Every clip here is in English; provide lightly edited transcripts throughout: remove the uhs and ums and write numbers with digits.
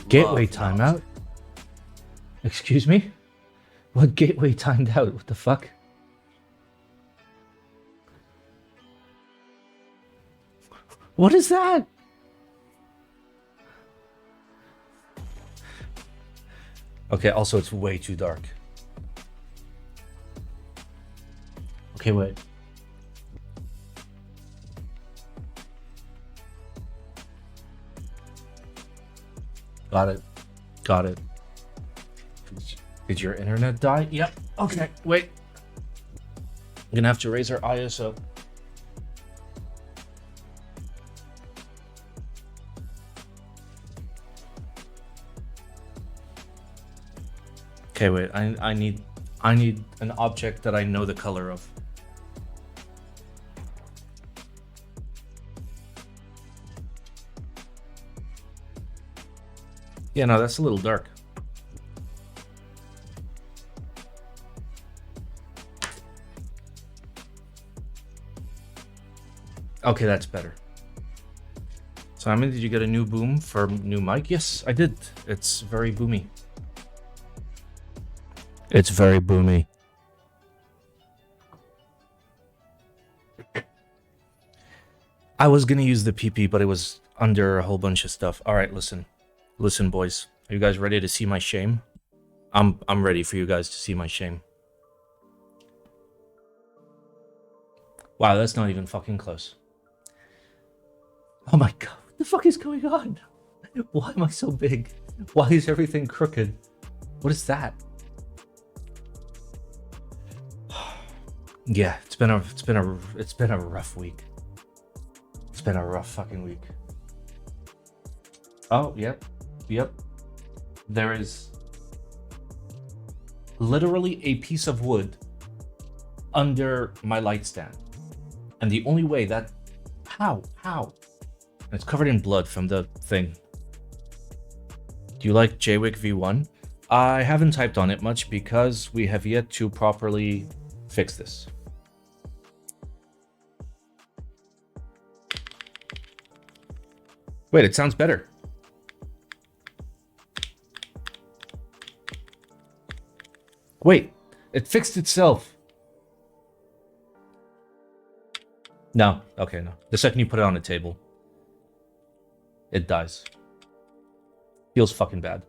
Gateway timeout? Excuse me? What gateway timed out? What the fuck? What is that? Okay, also it's way too dark. Okay, wait. Got it. Got it. Did your internet die? Yep. Okay, wait. I'm gonna have to raise our ISO. Okay, wait. I need an object that I know the color of. Yeah, no, that's a little dark. Okay, that's better. Simon, did you get a new boom for new mic? Yes, I did. It's very boomy. It's very boomy. I was gonna use the PP, but it was under a whole bunch of stuff. All right, listen. Listen, boys. Are you guys ready to see my shame? I'm ready for you guys to see my shame. Wow, that's not even fucking close. Oh my god, what the fuck is going on? Why am I so big? Why is everything crooked? What is that? Yeah, it's been a rough week. It's been a rough fucking week. Oh, yep. Yep. There is literally a piece of wood under my light stand. And the only way that... How? And it's covered in blood from the thing. Do you like Jaekeyed V1? I haven't typed on it much because we have yet to properly fix this. Wait, it sounds better. Wait, it fixed itself. No, okay, no. The second you put it on a table, it dies. Feels fucking bad.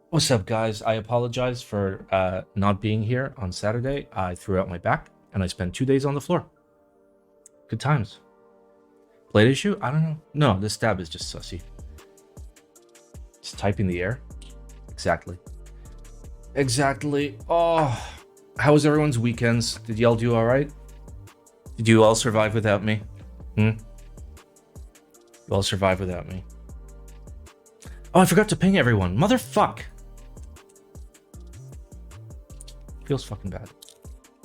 What's up, guys? I apologize for not being here on Saturday. I threw out my back, and I spent 2 days on the floor. Good times. Blade issue? I don't know. No, this stab is just sussy. Just typing the air. Exactly. Exactly. Oh, how was everyone's weekends? Did y'all do all right? Did you all survive without me? You all survive without me. Oh, I forgot to ping everyone. Motherfuck. Feels fucking bad.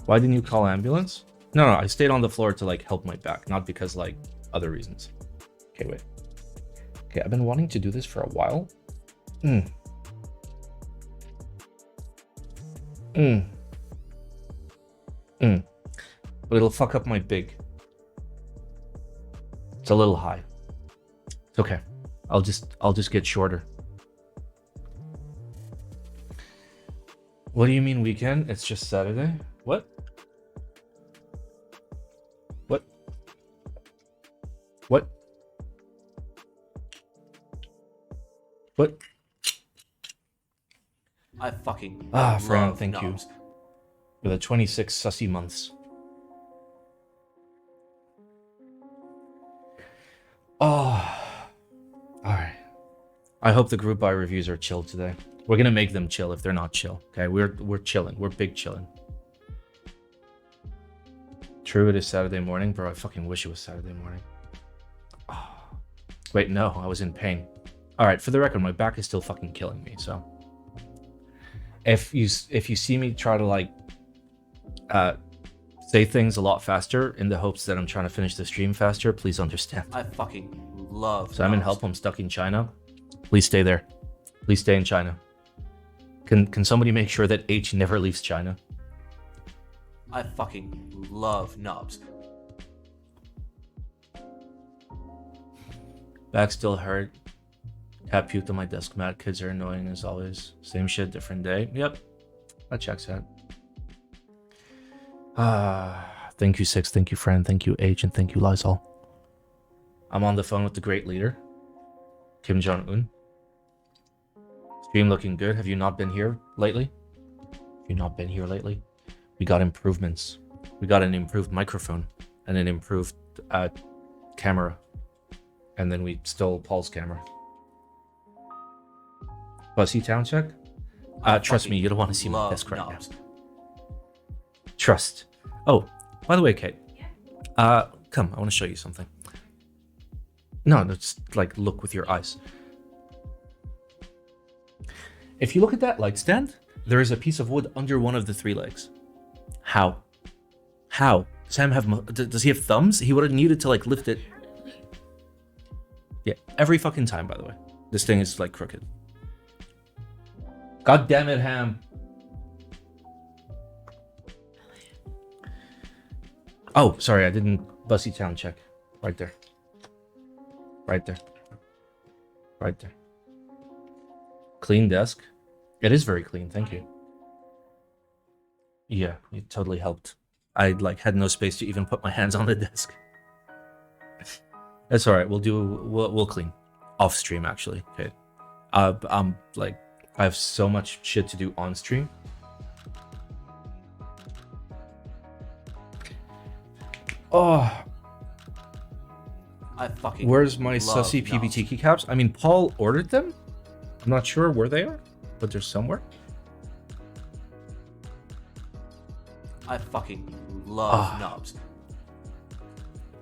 Why didn't you call ambulance? No, I stayed on the floor to like help my back, not because like other reasons. Okay, wait. Okay, I've been wanting to do this for a while. But it'll fuck up my big. It's a little high. It's okay. I'll just get shorter. What do you mean weekend? It's just Saturday? What? What? What? What? I fucking Fran, thank you for the 26 sussy months. Oh, all right. I hope the group buy reviews are chill today. We're gonna make them chill if they're not chill. Okay, we're chilling. We're big chilling. True, it is Saturday morning, bro. I fucking wish it was Saturday morning. Oh. Wait, no, I was in pain. All right, for the record, my back is still fucking killing me. So, if you see me try to like say things a lot faster in the hopes that I'm trying to finish the stream faster, please understand. I fucking love. Simon, help! I'm stuck in China. Please stay there. Please stay in China. Can somebody make sure that H never leaves China? I fucking love knobs. Back still hurt. Cat puked on my desk mat. Kids are annoying as always. Same shit, different day. Yep. That checks out. Thank you, Six. Thank you, Friend. Thank you, H. And thank you, Lysol. I'm on the phone with the great leader, Kim Jong-un. Stream looking good. Have you not been here lately? Have you not been here lately? We got improvements. We got an improved microphone and an improved camera. And then we stole Paul's camera. Bussy town check? Trust me, you don't want to see my desk right now. Trust. Oh, by the way, Kate. Yeah. Come, I want to show you something. No, just like look with your eyes. If you look at that light stand, there is a piece of wood under one of the 3 legs. How? How? Does he have thumbs? He would have needed to like lift it. Yeah, every fucking time, by the way. This thing is like crooked. God damn it, Ham. Oh, sorry, I didn't Bussy Town check. Right there. Right there. Right there. Clean desk. It is very clean, thank you. Yeah, it totally helped. I like had no space to even put my hands on the desk. That's all right. We'll clean off stream actually. Okay. Like I have so much shit to do on stream. Oh, I fucking where's my sussy PBT keycaps? I mean, Paul ordered them. I'm not sure where they are, but they're somewhere. I fucking love knobs.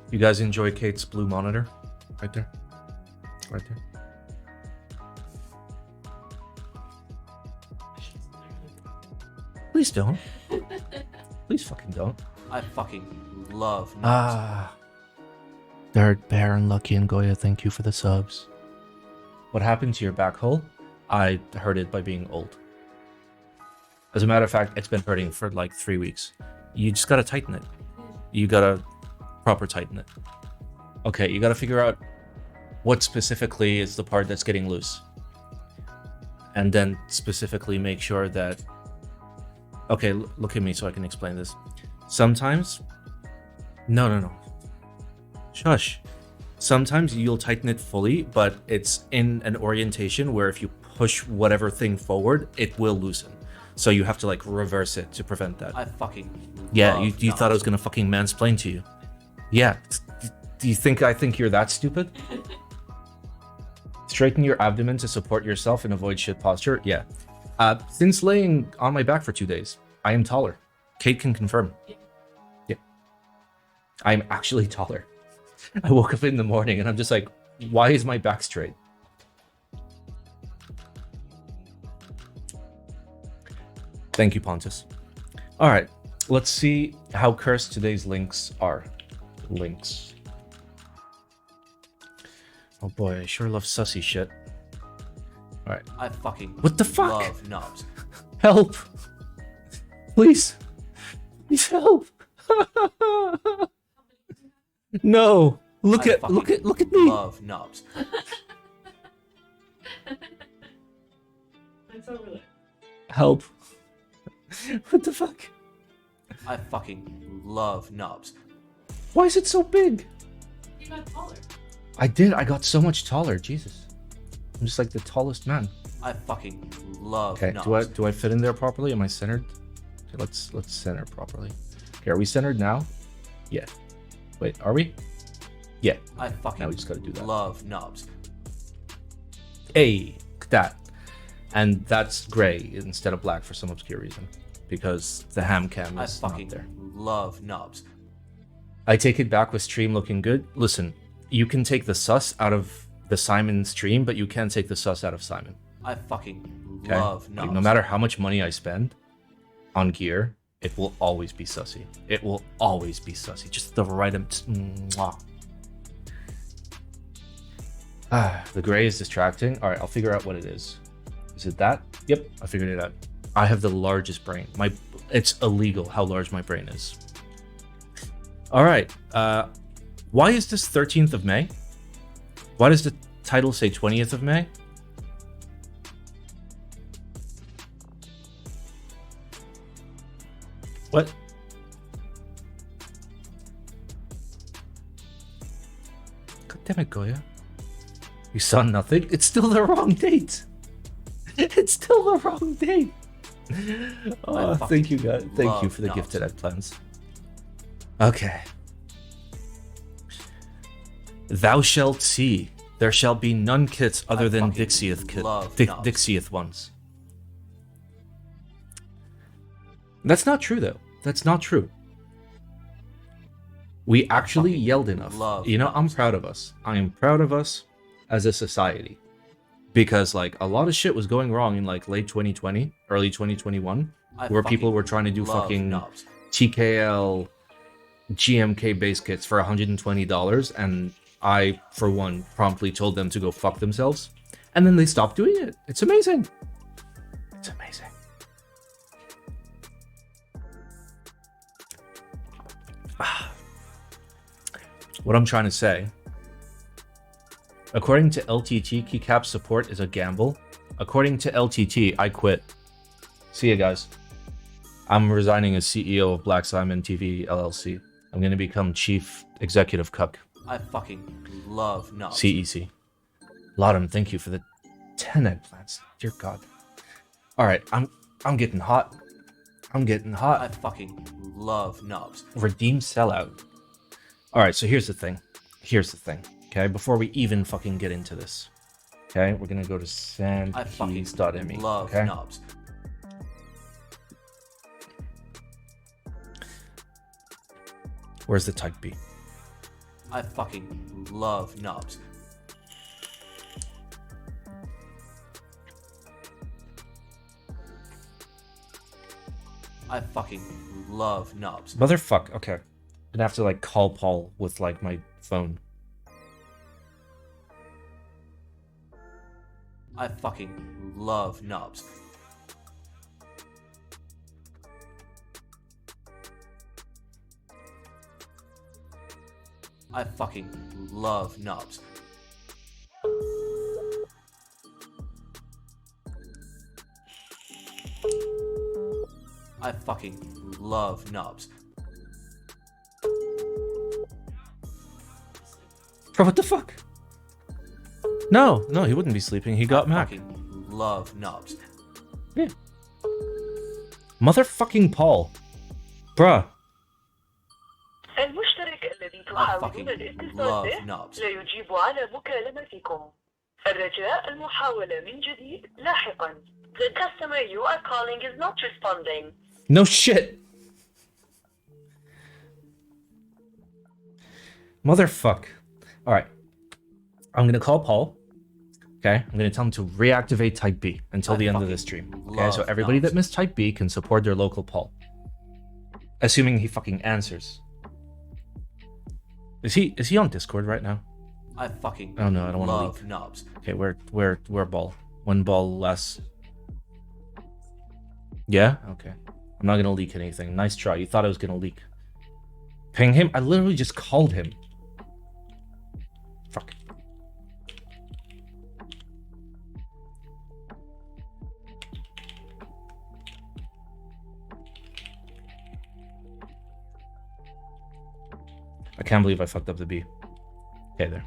You guys enjoy Kate's blue monitor? Right there. Right there. Please don't. Please fucking don't. I fucking love knobs. Dirt, Bear, and Lucky and Goya, thank you for the subs. What happened to your back hole? I heard it by being old. As a matter of fact, it's been hurting for like 3 weeks. You just gotta tighten it. You gotta proper tighten it. Okay, you gotta figure out what specifically is the part that's getting loose. And then specifically make sure that... Okay, look at me so I can explain this. Sometimes... No. Shush. Sometimes you'll tighten it fully, but it's in an orientation where if you push whatever thing forward, it will loosen. So you have to like reverse it to prevent that. I fucking yeah, you thought I was gonna fucking mansplain to you. Yeah. Do you think I think you're that stupid? Straighten your abdomen to support yourself and avoid shit posture. Yeah. Since laying on my back for 2 days, I am taller. Kate can confirm. Yeah. I'm actually taller. I woke up in the morning and I'm just like, why is my back straight? Thank you, Pontus. All right, let's see how cursed today's links are. Links. Oh boy, I sure love sussy shit. All right. I fucking what the fuck? Love knobs. Help! Please, please help! No, look at me. Love knobs. It's over there. Help! What the fuck? I fucking love knobs. Why is it so big? You got taller. I did. I got so much taller. Jesus, I'm just like the tallest man. I fucking love Okay, knobs. do I fit in there properly? Am I centered? Okay, let's center properly. Okay, are we centered now? Yeah. Wait, are we? Yeah. I fucking Now we just gotta do that. love knobs. Hey, look at that. And that's gray instead of black for some obscure reason, because the ham cam I is not fucking there. love knobs. I take it back with stream looking good. Listen, you can take the sus out of the Simon stream, but you can't take the sus out of Simon. I fucking Okay? love Like, knobs. no matter how much money I spend on gear, it will always be sussy. It will always be sussy. Just the right... Mwah. The gray is distracting. All right, I'll figure out what it is. Is it that? Yep, I figured it out. I have the largest brain. It's illegal how large my brain is. All right. Why is this 13th of May? Why does the title say 20th of May? What? God damn it, Goya. You saw nothing? It's still the wrong date. It's still the wrong date. Oh, thank you, guys. Thank you for the gifted eggplants. Okay. Thou shalt see. There shall be none kits other than Dixieth ones. That's not true, though. That's not true. We actually yelled enough. You know, I'm proud of us. I am proud of us as a society. Because, like, a lot of shit was going wrong in, like, late 2020, early 2021, where people were trying to do fucking TKL GMK base kits for $120, and I, for one, promptly told them to go fuck themselves. And then they stopped doing it. It's amazing. It's amazing. What I'm trying to say, according to LTT, keycap support is a gamble. According to LTT, I quit. See ya, guys. I'm resigning as CEO of Black Simon TV LLC. I'm going to become Chief Executive Cuck. I fucking love knobs. CEC. Lauren, thank you for the 10 eggplants. Dear God. All right, I'm getting hot. I'm getting hot. I fucking love knobs. Redeem sellout. All right, so here's the thing. Here's the thing. Okay, before we even fucking get into this. Okay, we're gonna go to sandkeys.me. Love okay? knobs. Where's the type B? I fucking love knobs. I fucking love knobs. Motherfuck. Okay. I'm gonna have to like call Paul with like my phone. I fucking love knobs. I fucking love knobs. I fucking love knobs. Bro, what the fuck? No, he wouldn't be sleeping. He got I Mac. fucking love knobs. Yeah. Motherfucking Paul. Bruh. المشترك الذي I تحاولون fucking الاتصال love به knobs. لا يجيب على مكالمتكم. الرجاء المحاولة من جديد لاحقا. The customer you are calling is not responding. No shit. Motherfuck. Alright. I'm gonna call Paul. Okay? I'm gonna tell him to reactivate Type B until the end of the stream. Okay, so everybody that missed Type B can support their local Paul. Assuming he fucking answers. Is he on Discord right now? I fucking Oh no, I don't want to love leak. knobs. Okay, where ball? One ball less. Yeah? Okay. I'm not gonna leak anything. Nice try. You thought I was gonna leak. Ping him? I literally just called him. Fuck. I can't believe I fucked up the B. Okay, there.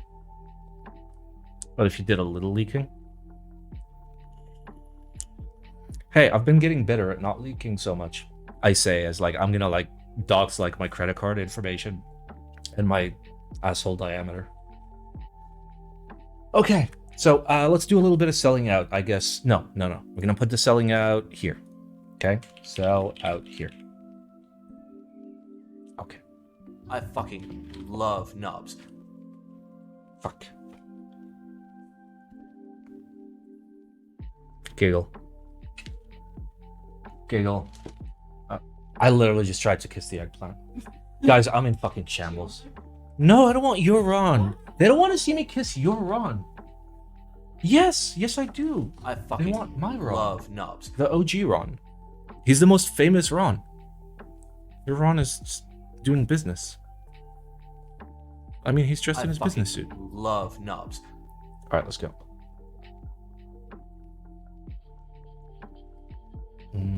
What if you did a little leaking? Hey, I've been getting better at not leaking so much. I say as like I'm gonna like dox like my credit card information and my asshole diameter. Okay, so let's do a little bit of selling out, I guess. No. We're gonna put the selling out here. Okay, sell out here. Okay. I fucking love knobs. Fuck. Giggle. I literally just tried to kiss the eggplant. Guys, I'm in fucking shambles. No, I don't want your Ron. They don't want to see me kiss your Ron. Yes, I do. I fucking want my Ron. love knobs. The OG Ron. He's the most famous Ron. Your Ron is just doing business. I mean, he's dressed in his business suit. Love knobs. All right, let's go.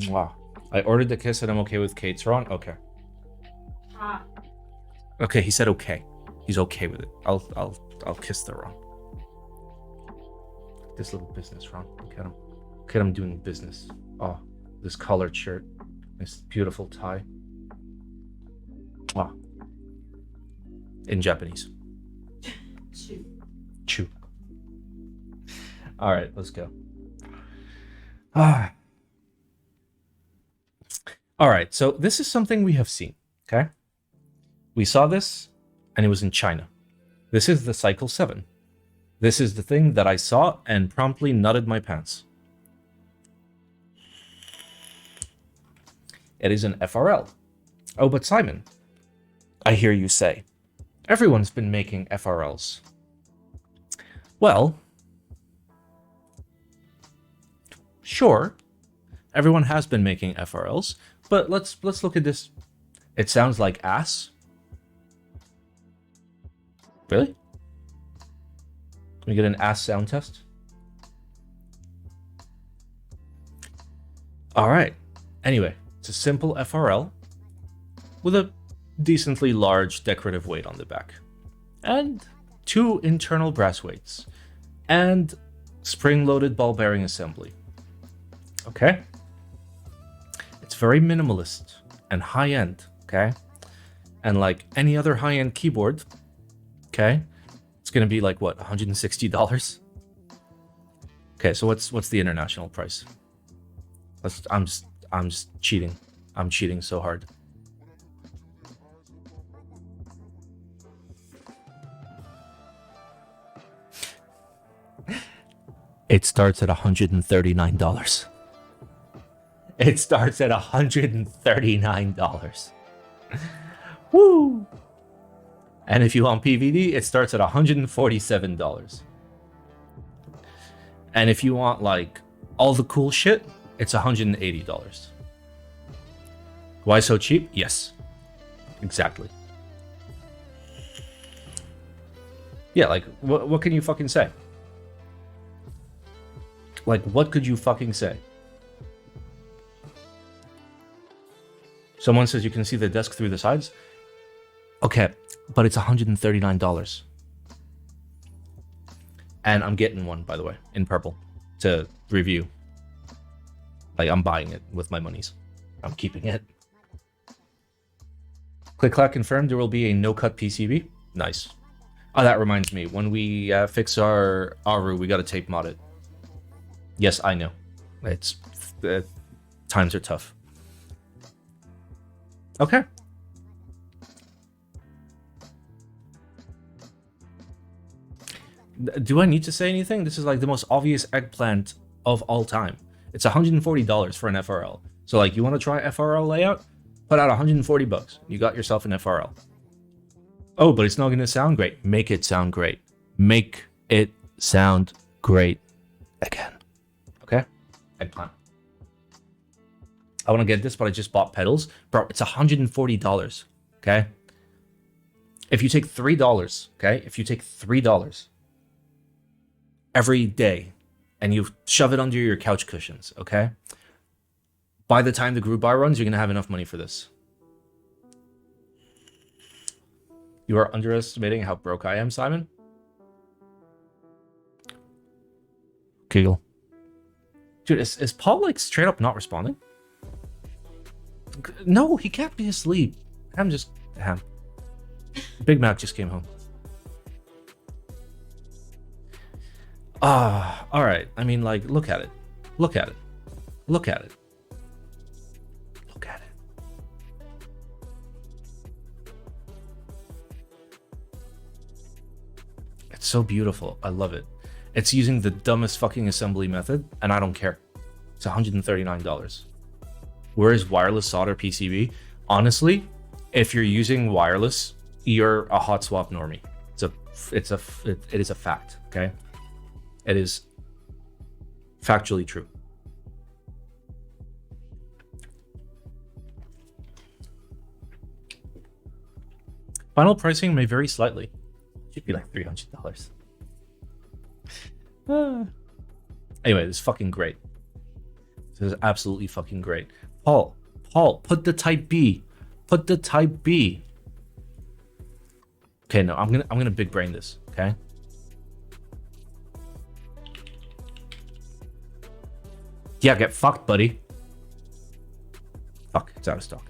Wow. I ordered the kiss and I'm okay with GATERON. Okay. Okay, he said okay. He's okay with it. I'll kiss the Ron. This little business, Ron. Look at him. Look at him doing business. Oh, this collared shirt. This beautiful tie. Ah. In Japanese. Chew. All right, let's go. Ah. All right, so this is something we have seen, okay? We saw this, and it was in China. This is the Cycle7. This is the thing that I saw and promptly nutted my pants. It is an FRL. Oh, but Simon, I hear you say, everyone's been making FRLs. Well, sure, everyone has been making FRLs, but let's look at this. It sounds like ass. Really? Can we get an ass sound test? All right. Anyway, it's a simple FRL with a decently large decorative weight on the back, and 2 internal brass weights, and spring-loaded ball bearing assembly. Okay? It's very minimalist and high-end, okay? And like any other high-end keyboard, okay, it's gonna be like what, $160? Okay, so what's the international price? I'm just cheating. I'm cheating so hard. It starts at $139. It starts at $139. Woo! And if you want PVD, it starts at $147. And if you want like all the cool shit, it's $180. Why so cheap? Yes, exactly. Yeah, like what can you fucking say? Like, what could you fucking say? Someone says you can see the desk through the sides. Okay, but it's $139. And I'm getting one, by the way, in purple to review. Like, I'm buying it with my monies. I'm keeping it. Click-clack confirmed there will be a no-cut PCB. Nice. Oh, that reminds me. When we fix our Aru, we got to tape mod it. Yes, I know. It's times are tough. Okay. Do I need to say anything? This is like the most obvious eggplant of all time. It's $140 for an FRL. So like, you want to try FRL layout? Put out $140. You got yourself an FRL. Oh, but it's not going to sound great. Make it sound great. Make it sound great again. Okay? Eggplant. I want to get this, but I just bought pedals. Bro, it's $140. Okay? If you take $3, okay? If you take $3 every day and you shove it under your couch cushions, okay? By the time the group buy runs, you're going to have enough money for this. You are underestimating how broke I am, Simon. Giggle. Dude, is Paul like straight up not responding? No, he can't be asleep. I'm just... Damn. Big Mac just came home. All right. I mean, like, look at it. Look at it. Look at it. Look at it. It's so beautiful. I love it. It's using the dumbest fucking assembly method, and I don't care. It's $139. Whereas wireless solder PCB, honestly, if you're using wireless, you're a hot swap normie. It is a fact, okay? It is factually true. Final pricing may vary slightly. Should be like $300. Anyway, this is fucking great. This is absolutely fucking great. Paul, Paul, put the type B. Put the type B. Okay, no, I'm gonna big brain this, okay? Yeah, get fucked, buddy. Fuck, it's out of stock.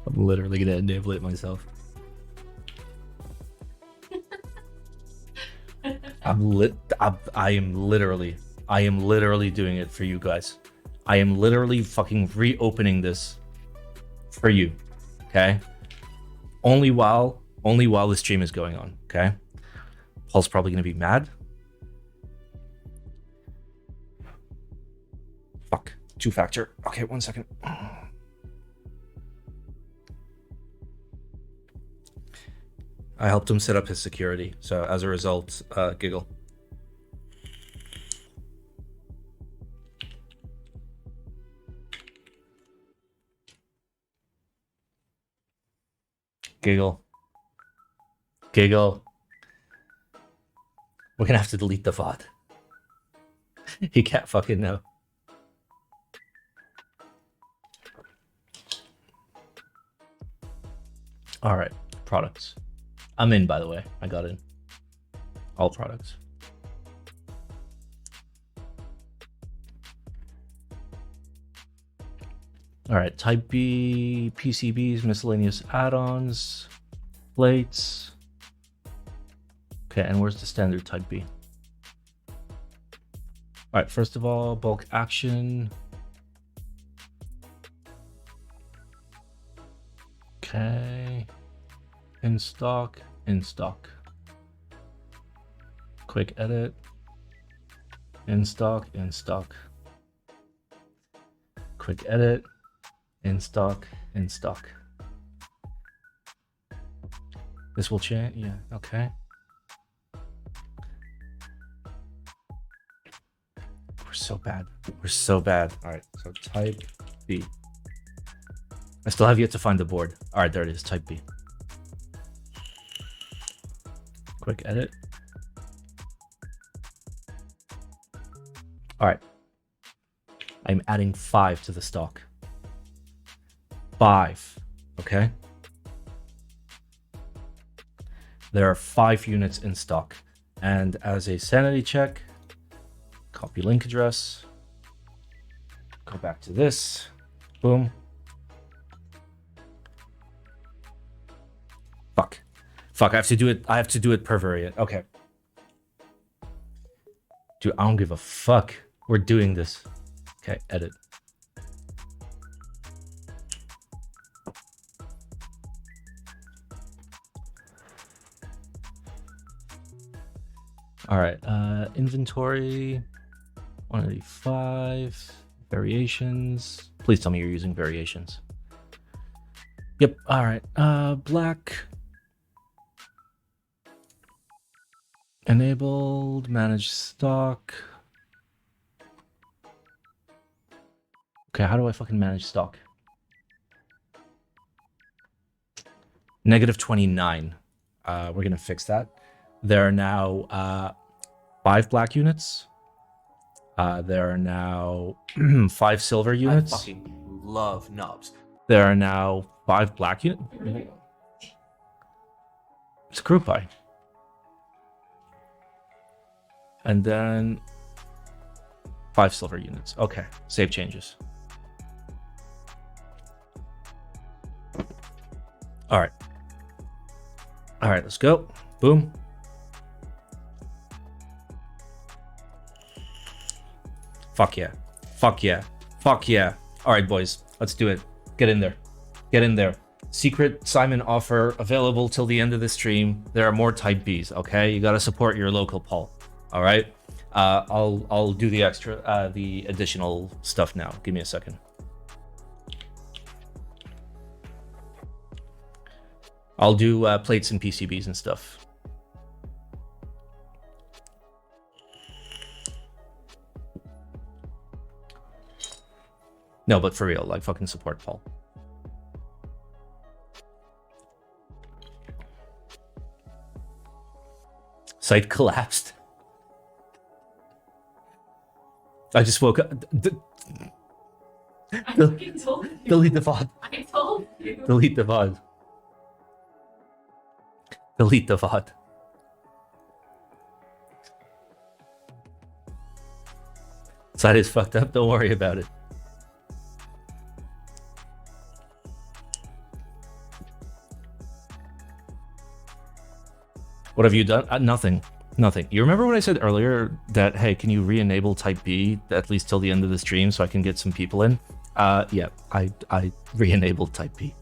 I'm literally gonna enable it myself. I am literally doing it for you guys. I am literally fucking reopening this for you. Okay? Only while the stream is going on, okay? Paul's probably gonna be mad. Fuck. Two-factor. Okay, 1 second. I helped him set up his security, so as a result, giggle. Giggle. Giggle. We're gonna have to delete the VOD. He can't fucking know. All right, products. I'm in, by the way. I got in. All products. All right, Type B, PCBs, miscellaneous add-ons, plates. Okay, and where's the standard Type B? All right, first of all, bulk action. Okay. In stock, in stock. Quick edit. In stock, in stock. Quick edit. In stock, in stock. This will change, yeah, okay. We're so bad. We're so bad. All right, so Type B. I still have yet to find the board. All right, there it is, Type B. Quick edit. All right. I'm adding 5 to the stock. 5, okay? There are 5 units in stock. And as a sanity check, copy link address, go back to this, boom. Fuck, I have to do it per variant. Okay. Dude, I don't give a fuck. We're doing this. Okay, edit. All right, inventory, 185, variations. Please tell me you're using variations. Yep, all right, black. Enabled, manage stock. Okay, how do I fucking manage stock? -29. We're gonna fix that. There are now 5 black units. There are now 5 silver units. I fucking love nubs. There are now 5 black units. It's a group buy. And then 5 silver units. Okay, save changes. All right. All right, let's go. Boom. Fuck yeah. Fuck yeah. Fuck yeah. All right, boys, let's do it. Get in there. Get in there. Secret Simon offer available till the end of the stream. There are more Type Bs, okay? You got to support your local Paul. All right? I'll do the extra, the additional stuff now. Give me a second. I'll do plates and PCBs and stuff. No, but for real, like fucking support Paul. Site collapsed. I just woke up. I fucking told you. Delete the VOD. I told you. Delete the VOD. Delete the VOD. Site is fucked up. Don't worry about it. What have you done? Nothing. Nothing. You remember what I said earlier that, hey, can you re-enable Type B at least till the end of the stream so I can get some people in? Yeah, I re-enabled Type B.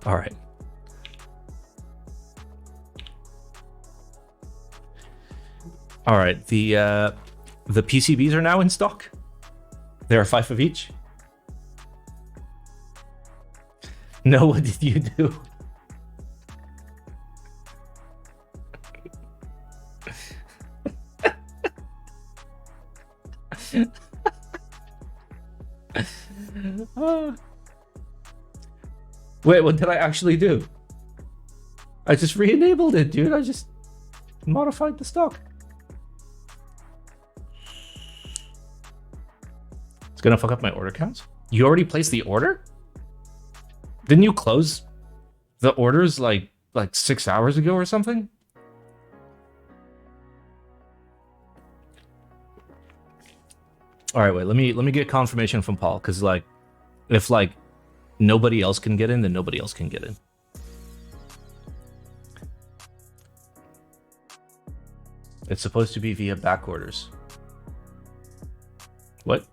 All right. All right, the PCBs are now in stock. There are 5 of each. No, what did you do? Wait, what did I actually do? I just re-enabled it, dude. I just modified the stock. It's gonna fuck up my order counts. You already placed the order? Didn't you close the orders like 6 hours ago or something? All right, wait. Let me get confirmation from Paul, because like, if like nobody else can get in, then nobody else can get in. It's supposed to be via back orders. What?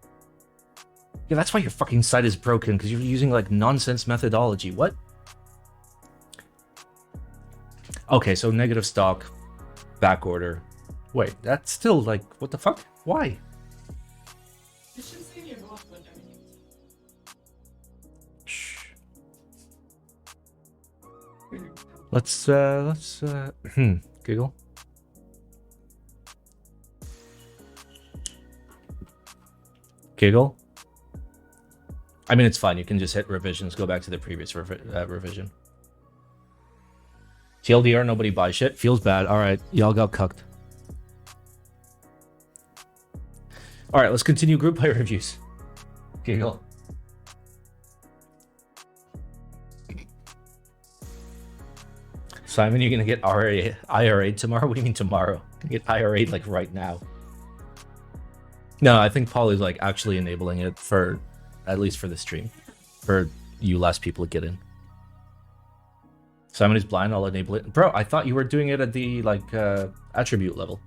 Yeah, that's why your fucking site is broken, because you're using like nonsense methodology. What? Okay, so negative stock, back order. Wait, that's still like, what the fuck? Why? It should say in your box when everything's... Shh. Let's giggle. Giggle. I mean, it's fine. You can just hit revisions, go back to the previous revision. TLDR, nobody buys shit. Feels bad. All right, y'all got cucked. All right, let's continue group play reviews. Giggle. Simon, you're gonna get IRA tomorrow? What do you mean tomorrow? You get IRA like right now. No, I think Paul is like actually enabling it for, at least for the stream, for you last people to get in. Simon is blind, I'll enable it. Bro, I thought you were doing it at the like attribute level.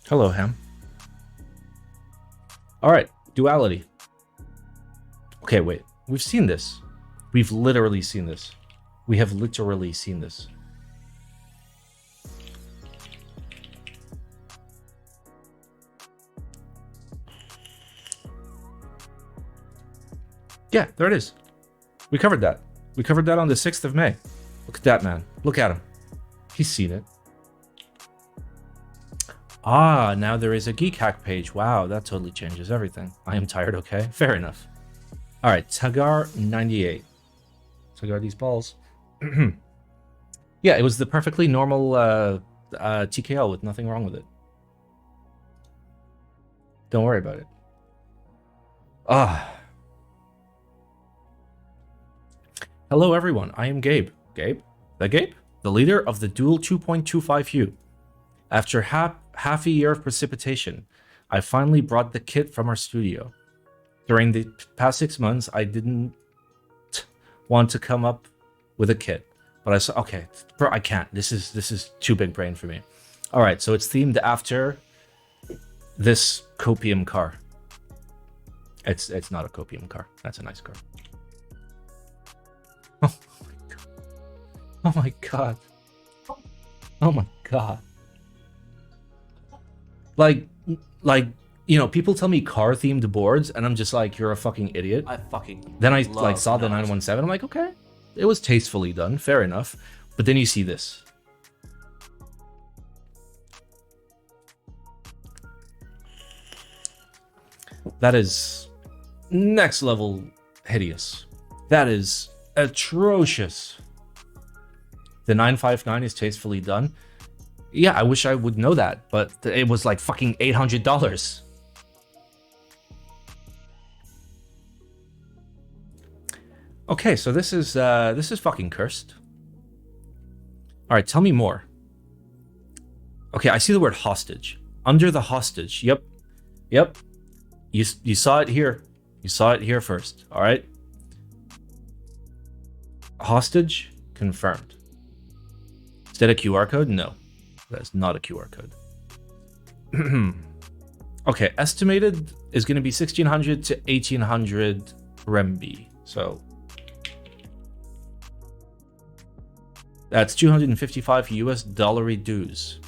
Hello, Ham. All right, duality. Okay, wait. We've seen this. We've literally seen this. We have literally seen this. Yeah, there it is. We covered that. We covered that on the 6th of May. Look at that, man. Look at him. He's seen it. Ah, now there is a Geek Hack page. Wow, that totally changes everything. I am tired, okay? Fair enough. All right, Tagar98. Tagar these balls. Yeah, it was the perfectly normal TKL with nothing wrong with it. Don't worry about it. Ah. Hello, everyone. I am Gabe. Gabe? The Gabe? The leader of the Dual 2.25U. After half a year of precipitation, I finally brought the kit from our studio. During the past 6 months, I didn't want to come up with a kit, but I saw, okay, bro, I can't. This is too big brain for me. All right, so it's themed after this copium car. It's not a copium car. That's a nice car. Oh my god. Oh my god. Like, you know, people tell me car-themed boards, and I'm just like, you're a fucking idiot. I fucking Then I love like saw the 917. I'm like, okay, it was tastefully done, fair enough. But then you see this. That is next level hideous. That is atrocious. The 959 is tastefully done. Yeah, I wish I would know that, but it was like fucking $800. Okay, so this is fucking cursed. All right, tell me more. Okay, I see the word hostage. Under the hostage. Yep. You saw it here. You saw it here first. All right. Hostage confirmed. Is that a QR code? No, that's not a QR code. Okay, estimated is going to be 1600 to 1800 renminbi. So that's 255 US dollary dues.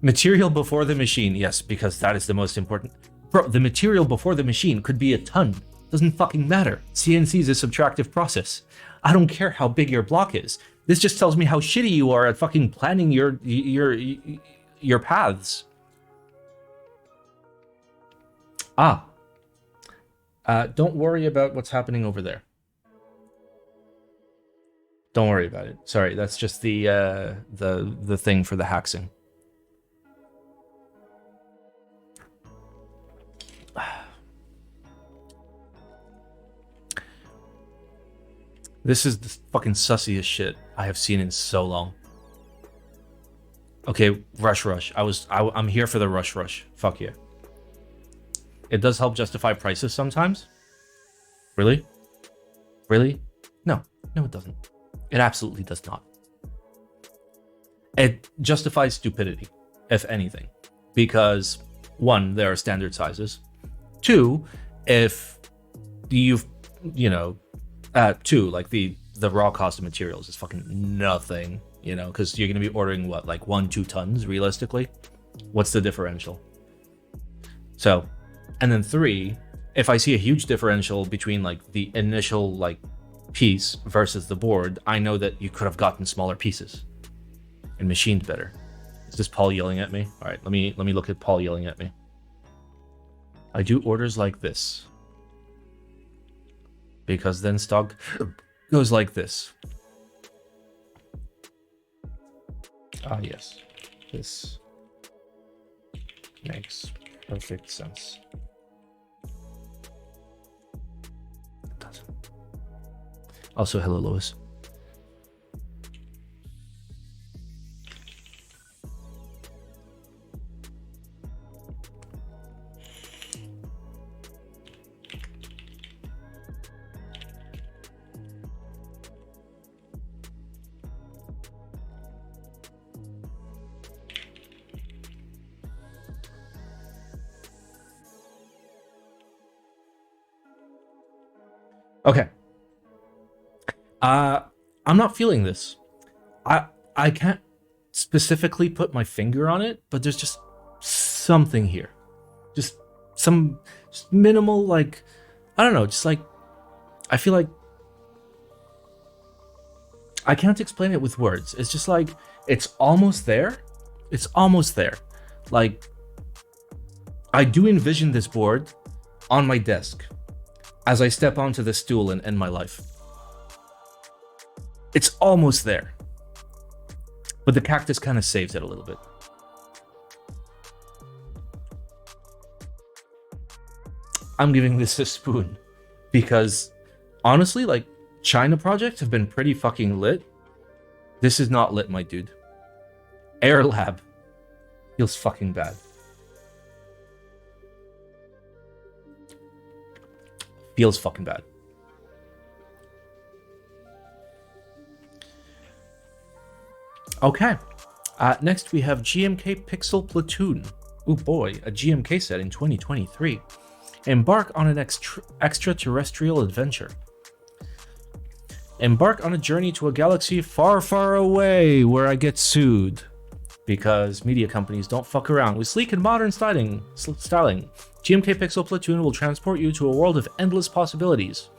Material before the machine. Yes, because that is the most important. Bro, the material before the machine could be a ton. Doesn't fucking matter. CNC is a subtractive process. I don't care how big your block is. This just tells me how shitty you are at fucking planning your paths. Don't worry about what's happening over there. Don't worry about it. Sorry, that's just the thing for the haxing. This is the fucking sussiest shit I have seen in so long. Okay, rush. I'm here for the rush. Fuck yeah. It does help justify prices sometimes. Really? No, it doesn't. It absolutely does not. It justifies stupidity, if anything. Because, one, there are standard sizes. Two, if you've, two, like the raw cost of materials is fucking nothing, because you're going to be ordering what, like 1-2 tons realistically? What's the differential? So, and then three, if I see a huge differential between like the initial like piece versus the board, I know that you could have gotten smaller pieces and machined better. Is this Paul yelling at me? All right, let me look at Paul yelling at me. I do orders like this, because then stock goes like this. Ah, yes. This makes perfect sense. It doesn't. Also, hello, Lois. Okay. I'm not feeling this. I can't specifically put my finger on it, but there's just something here. Just some minimal, like, I don't know, just like, I feel like I can't explain it with words. It's just like, it's almost there. It's almost there. Like, I do envision this board on my desk as I step onto the stool and end my life. It's almost there. But the cactus kind of saves it a little bit. I'm giving this a spoon because honestly, like, China projects have been pretty fucking lit. This is not lit, my dude. Air Lab feels fucking bad. Feels fucking bad. Okay. Next we have GMK Pixel Platoon. Oh boy, a GMK set in 2023. Embark on an extraterrestrial adventure. Embark on a journey to a galaxy far, far away where I get sued. Because media companies don't fuck around with sleek and modern styling. GMK Pixel Platoon will transport you to a world of endless possibilities.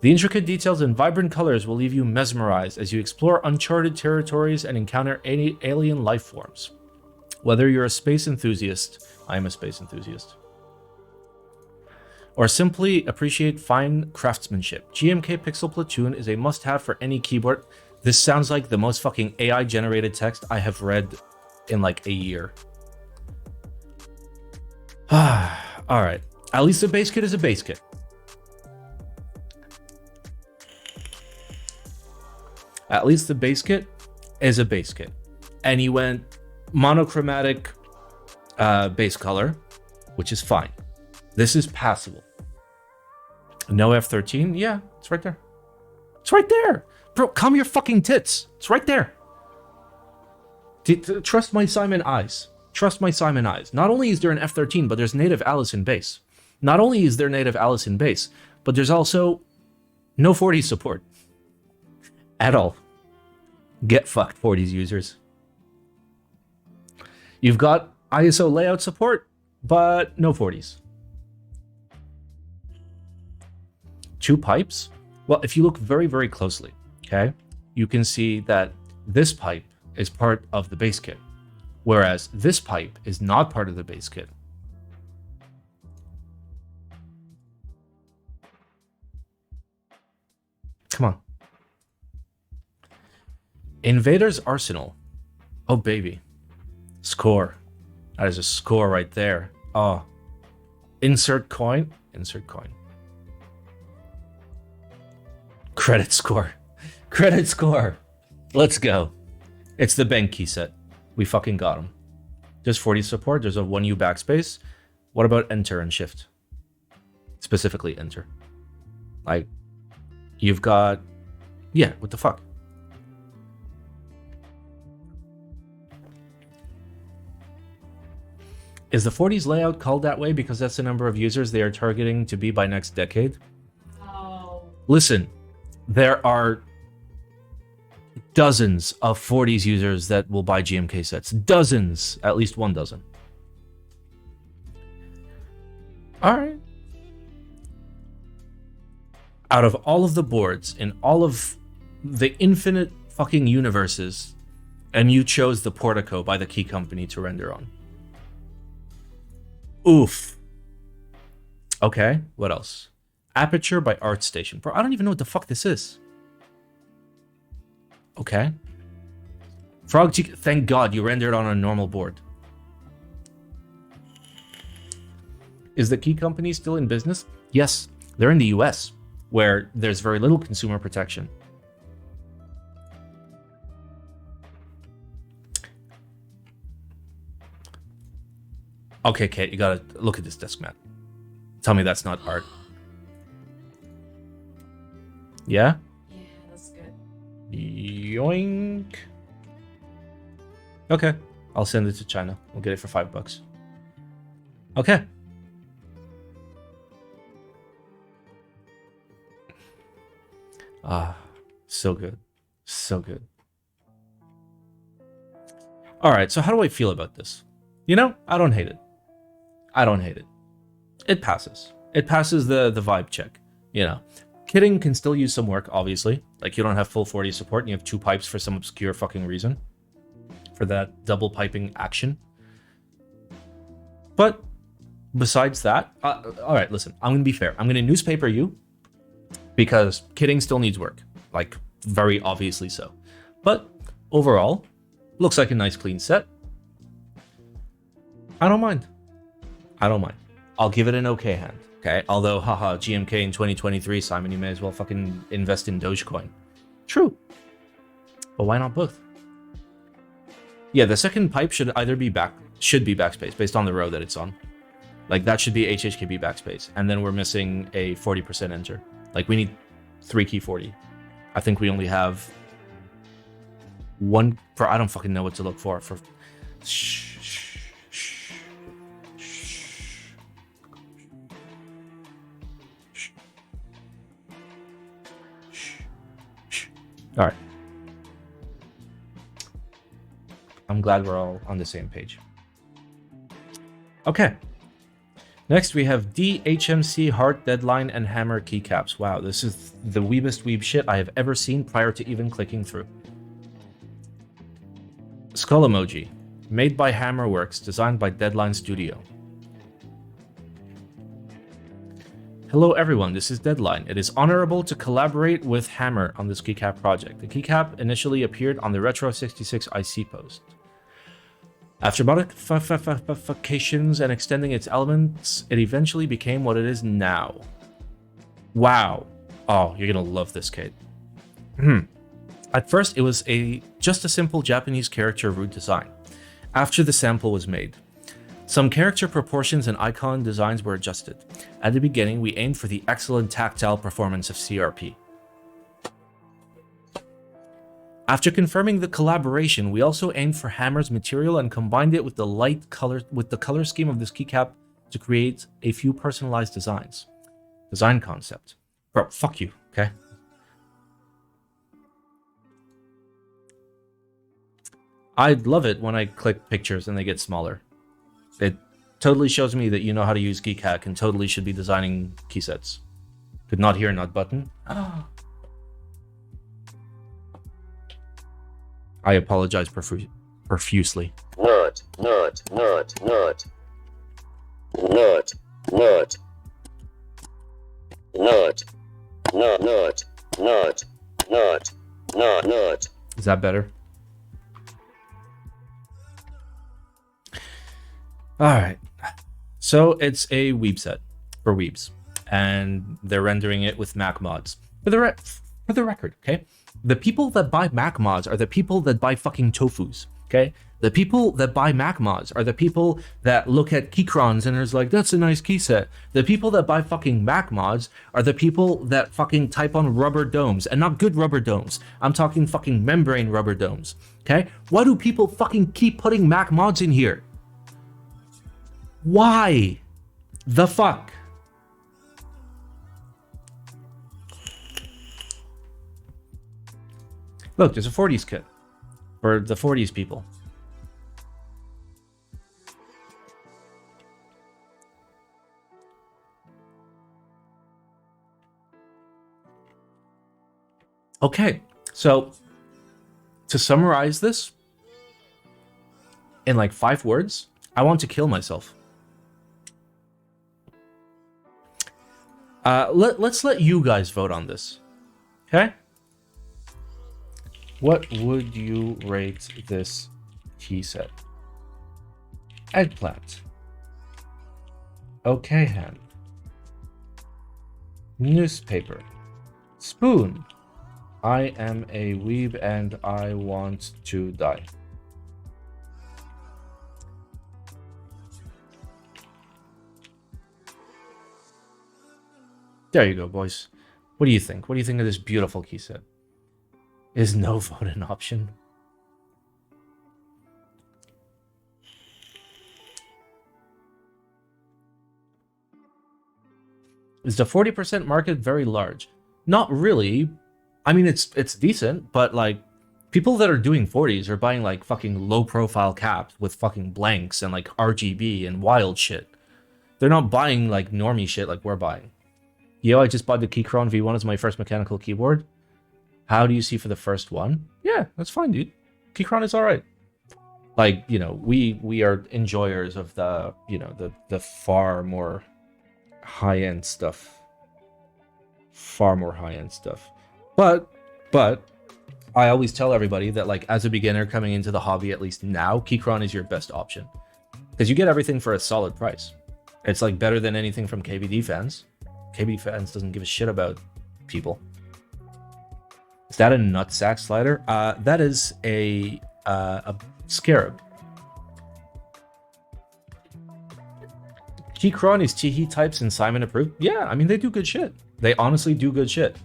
The intricate details and vibrant colors will leave you mesmerized as you explore uncharted territories and encounter alien life forms. Whether you're a space enthusiast, I am a space enthusiast. or simply appreciate fine craftsmanship. GMK Pixel Platoon is a must-have for any keyboard. This sounds like the most fucking AI-generated text I have read in like a year. All right. At least a base kit is a base kit. At least the base kit is a base kit. And you went monochromatic base color, which is fine. This is passable. No F13? Yeah, it's right there. It's right there. Bro, calm your fucking tits. It's right there. Trust my Simon eyes. Trust my Simon eyes. Not only is there an F13, but there's native Alice in bass. Not only is there native Alice in bass, but there's also no 40s support. At all. Get fucked, 40s users. You've got ISO layout support, but no 40s. 2 pipes? Well, if you look very, very closely, okay, you can see that this pipe is part of the base kit, whereas this pipe is not part of the base kit. Come on. Invader's Arsenal. Oh, baby. Score. That is a score right there. Oh. Insert coin. Insert coin. Credit score. Credit score. Let's go. It's the bank key set. We fucking got him. There's 40 support. There's a 1U backspace. What about enter and shift? Specifically enter. Like, you've got... Yeah, what the fuck? Is the 40s layout called that way because that's the number of users they are targeting to be by next decade? Oh. Listen, there are dozens of 40s users that will buy GMK sets. Dozens. At least 1 dozen. Alright. Out of all of the boards in all of the infinite fucking universes, and you chose the Portico by the Key Company to render on. Oof. Okay, what else? Aperture by ArtStation. Bro, I don't even know what the fuck this is. Okay. Frog Cheek, thank God you rendered on a normal board. Is the Key Company still in business? Yes, they're in the US, where there's very little consumer protection. Okay, Kate, you gotta look at this desk mat. Tell me that's not art. Yeah? Yeah, that's good. Yoink. Okay, I'll send it to China. We'll get it for $5. Okay. Ah, so good. So good. All right, so how do I feel about this? You know, I don't hate it. I don't hate it. It passes. It passes the vibe check. You know, kitting can still use some work, obviously. Like, you don't have full 40 support and you have 2 pipes for some obscure fucking reason. For that double piping action. But besides that, all right, listen, I'm going to be fair. I'm going to newspaper you because kitting still needs work. Like, very obviously so. But overall, looks like a nice clean set. I don't mind. I don't mind. I'll give it an okay hand. Okay. Although, haha, GMK in 2023, Simon, you may as well fucking invest in Dogecoin. True. But why not both? Yeah, the second pipe should either be backspace based on the row that it's on. Like, that should be HHKB backspace. And then we're missing a 40% enter. Like, we need 3 key 40. I think we only have 1 per. I don't fucking know what to look for. All right. I'm glad we're all on the same page. Okay. Next, we have DHMC Heart, Deadline, and Hammer keycaps. Wow, this is the weebest weeb shit I have ever seen prior to even clicking through. Skull emoji. Made by Hammerworks, designed by Deadline Studio. Hello everyone, this is Deadline. It is honorable to collaborate with Hammer on this keycap project. The keycap initially appeared on the Retro 66 IC post. After modifications and extending its elements, it eventually became what it is now. Wow. Oh, you're gonna love this, Kate. At first, it was just a simple Japanese character root design. After the sample was made, some character proportions and icon designs were adjusted. At the beginning, we aimed for the excellent tactile performance of CRP. After confirming the collaboration, we also aimed for Hammer's material and combined it with the color scheme of this keycap to create a few personalized designs. Design concept. Bro, fuck you, okay? I love it when I click pictures and they get smaller. It totally shows me that you know how to use keycap and totally should be designing key sets. Could not hear, not button. I apologize profusely. Not. Is that better? Alright. So it's a weeb set for weebs. And they're rendering it with Mac mods. For the record, okay? The people that buy Mac mods are the people that buy fucking tofus, okay? The people that buy Mac mods are the people that look at keycrons and is like, that's a nice key set. The people that buy fucking Mac mods are the people that fucking type on rubber domes, and not good rubber domes. I'm talking fucking membrane rubber domes, okay? Why do people fucking keep putting Mac mods in here? Why the fuck? Look, there's a 40s kit for the 40s people. Okay, so to summarize this in like 5 words, I want to kill myself. Let's let you guys vote on this, okay? What would you rate this key set? Eggplant. Okay hand. Newspaper. Spoon. I am a weeb and I want to die. There you go, boys. What do you think? What do you think of this beautiful key set? Is no vote an option? Is the 40% market very large? Not really. I mean, it's decent, but like people that are doing 40s are buying like fucking low profile caps with fucking blanks and like RGB and wild shit. They're not buying like normie shit like we're buying. Yo, I just bought the Keychron V1 as my first mechanical keyboard. How do you see for the first one? Yeah, that's fine, dude. Keychron is all right. Like, you know, we are enjoyers of the, you know, the far more high-end stuff. Far more high-end stuff. But I always tell everybody that, like, as a beginner coming into the hobby, at least now, Keychron is your best option. Because you get everything for a solid price. It's, like, better than anything from KBD fans. KBD fans doesn't give a shit about people. Is that a nutsack slider? That is a scarab. Keychron is Teehee types and Simon approved. Yeah, I mean, they do good shit. They honestly do good shit.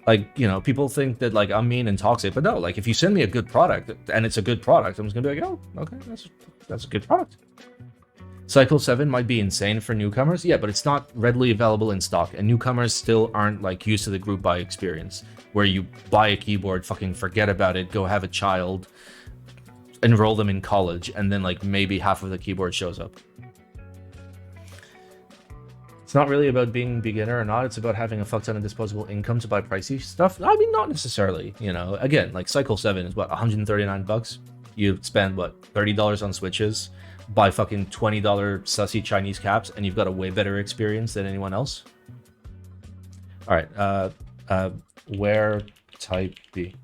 Like, you know, people think that, like, I'm mean and toxic, but no, like, if you send me a good product, and it's a good product, I'm just gonna be like, oh, okay, that's a good product. Cycle7 might be insane for newcomers, yeah, but it's not readily available in stock, and newcomers still aren't, like, used to the group buy experience, where you buy a keyboard, fucking forget about it, go have a child, enroll them in college, and then, like, maybe half of the keyboard shows up. It's not really about being beginner or not, it's about having a fuck ton of disposable income to buy pricey stuff. I mean, not necessarily, you know. Again, like, Cycle7 is, what, 139 bucks? You spend, what, $30 on switches, buy fucking $20 sussy Chinese caps, and you've got a way better experience than anyone else. All right. Where type B?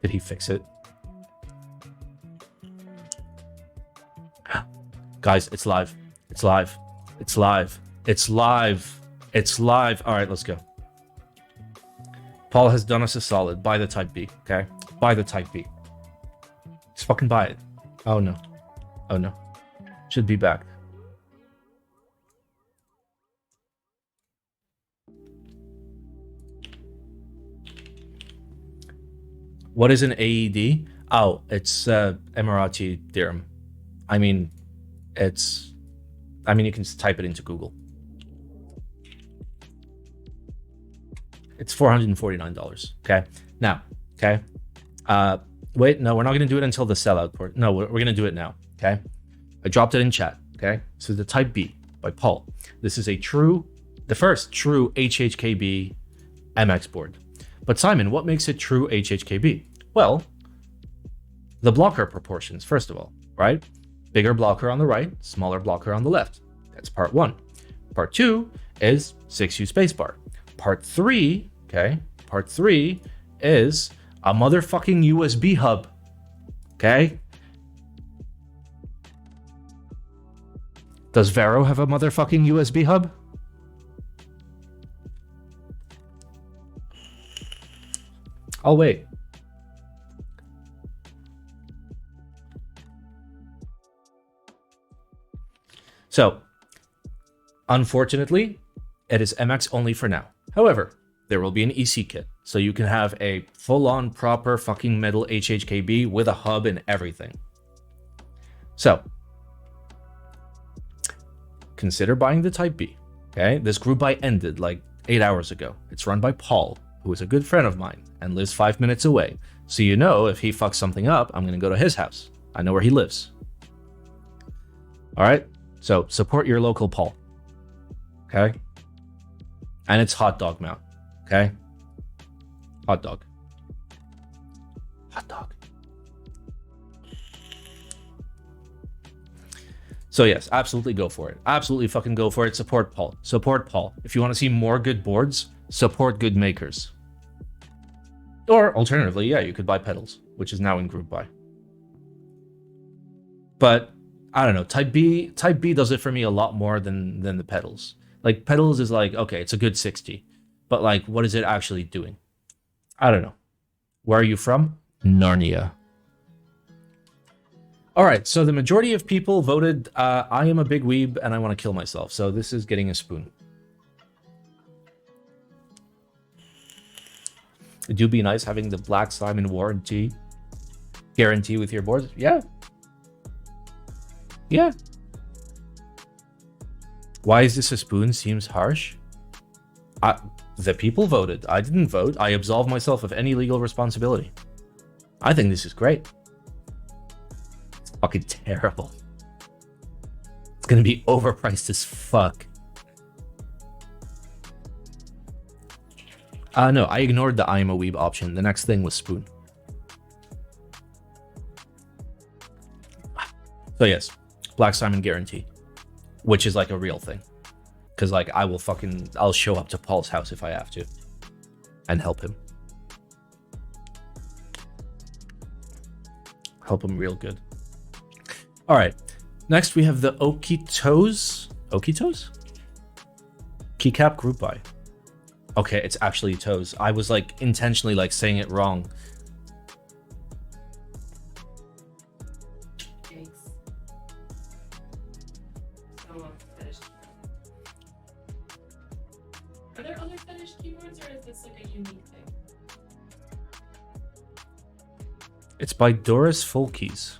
Did he fix it? Guys, it's live. It's live. It's live. It's live. It's live. All right, let's go. Paul has done us a solid. Buy the type B, okay? Buy the type B. Just fucking buy it. Oh no. Oh no. Should be back. What is an AED? Oh, it's Emirati dirham. I mean, you can type it into Google. It's $449. Okay. Now, okay. Wait, no, we're not going to do it until the sellout port. No, we're going to do it now. Okay. I dropped it in chat. Okay. So the Type B by Paul. This is the first true HHKB MX board. But Simon, what makes it true HHKB? Well, the blocker proportions, first of all, right? Bigger blocker on the right, smaller blocker on the left. That's part 1. Part 2 is 6U spacebar. Part 3, okay? Part 3 is a motherfucking USB hub, okay? Does Vero have a motherfucking USB hub? I'll wait. So, unfortunately, it is MX only for now. However, there will be an EC kit, so you can have a full-on proper fucking metal HHKB with a hub and everything. So, consider buying the Type B, okay? This group buy ended like 8 hours ago. It's run by Paul, who is a good friend of mine and lives 5 minutes away. So you know, if he fucks something up, I'm going to go to his house. I know where he lives. All right? So support your local Paul. Okay? And it's hot dog mount. Okay? Hot dog. Hot dog. So yes, absolutely go for it. Absolutely fucking go for it. Support Paul. Support Paul. If you want to see more good boards, support good makers. Or alternatively, yeah, you could buy pedals, which is now in group buy. But I don't know, Type B does it for me a lot more than the pedals. Like pedals is like, okay, it's a good 60, but like, what is it actually doing? I don't know. Where are you from? Narnia. All right, so the majority of people voted, I am a big weeb and I want to kill myself. So this is getting a spoon. It do be nice having the Black Simon warranty guarantee with your boards. Yeah. Yeah. Why is this a spoon? Seems harsh. The people voted. I didn't vote. I absolve myself of any legal responsibility. I think this is great. It's fucking terrible. It's gonna be overpriced as fuck. No, I ignored the I am a weeb option. The next thing was spoon. So yes, Black Simon guarantee, which is like a real thing. Because like I'll show up to Paul's house if I have to and help him. Help him real good. All right, next we have the Okitoes Keycap group buy. Okay, it's actually toes. I was like intentionally like saying it wrong. Yikes. So finished. Are there other finished keyboards, or is this like a unique thing? It's by Doris Folkies.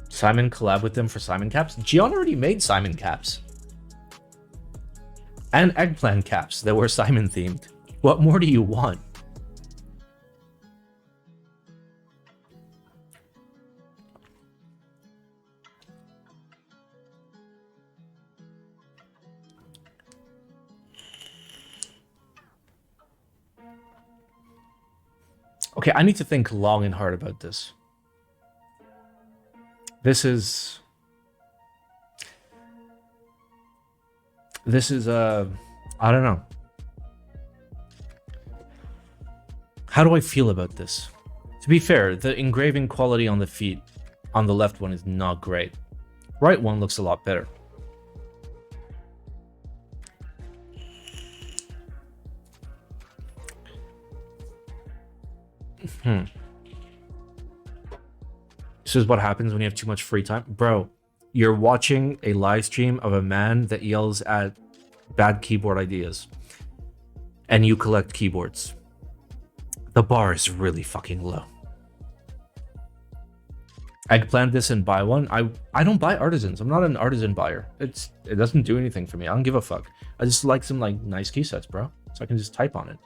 Simon collab with them for Simon caps. Gian already made Simon caps. And eggplant caps that were Simon themed. What more do you want? Okay, I need to think long and hard about this. This is I don't know. How do I feel about this? To be fair, the engraving quality on the feet on the left one is not great. Right one looks a lot better. This is what happens when you have too much free time. Bro, you're watching a live stream of a man that yells at bad keyboard ideas. And you collect keyboards. The bar is really fucking low. I'd plan this and buy one. I don't buy artisans. I'm not an artisan buyer. It doesn't do anything for me. I don't give a fuck. I just like some like nice key sets, bro. So I can just type on it.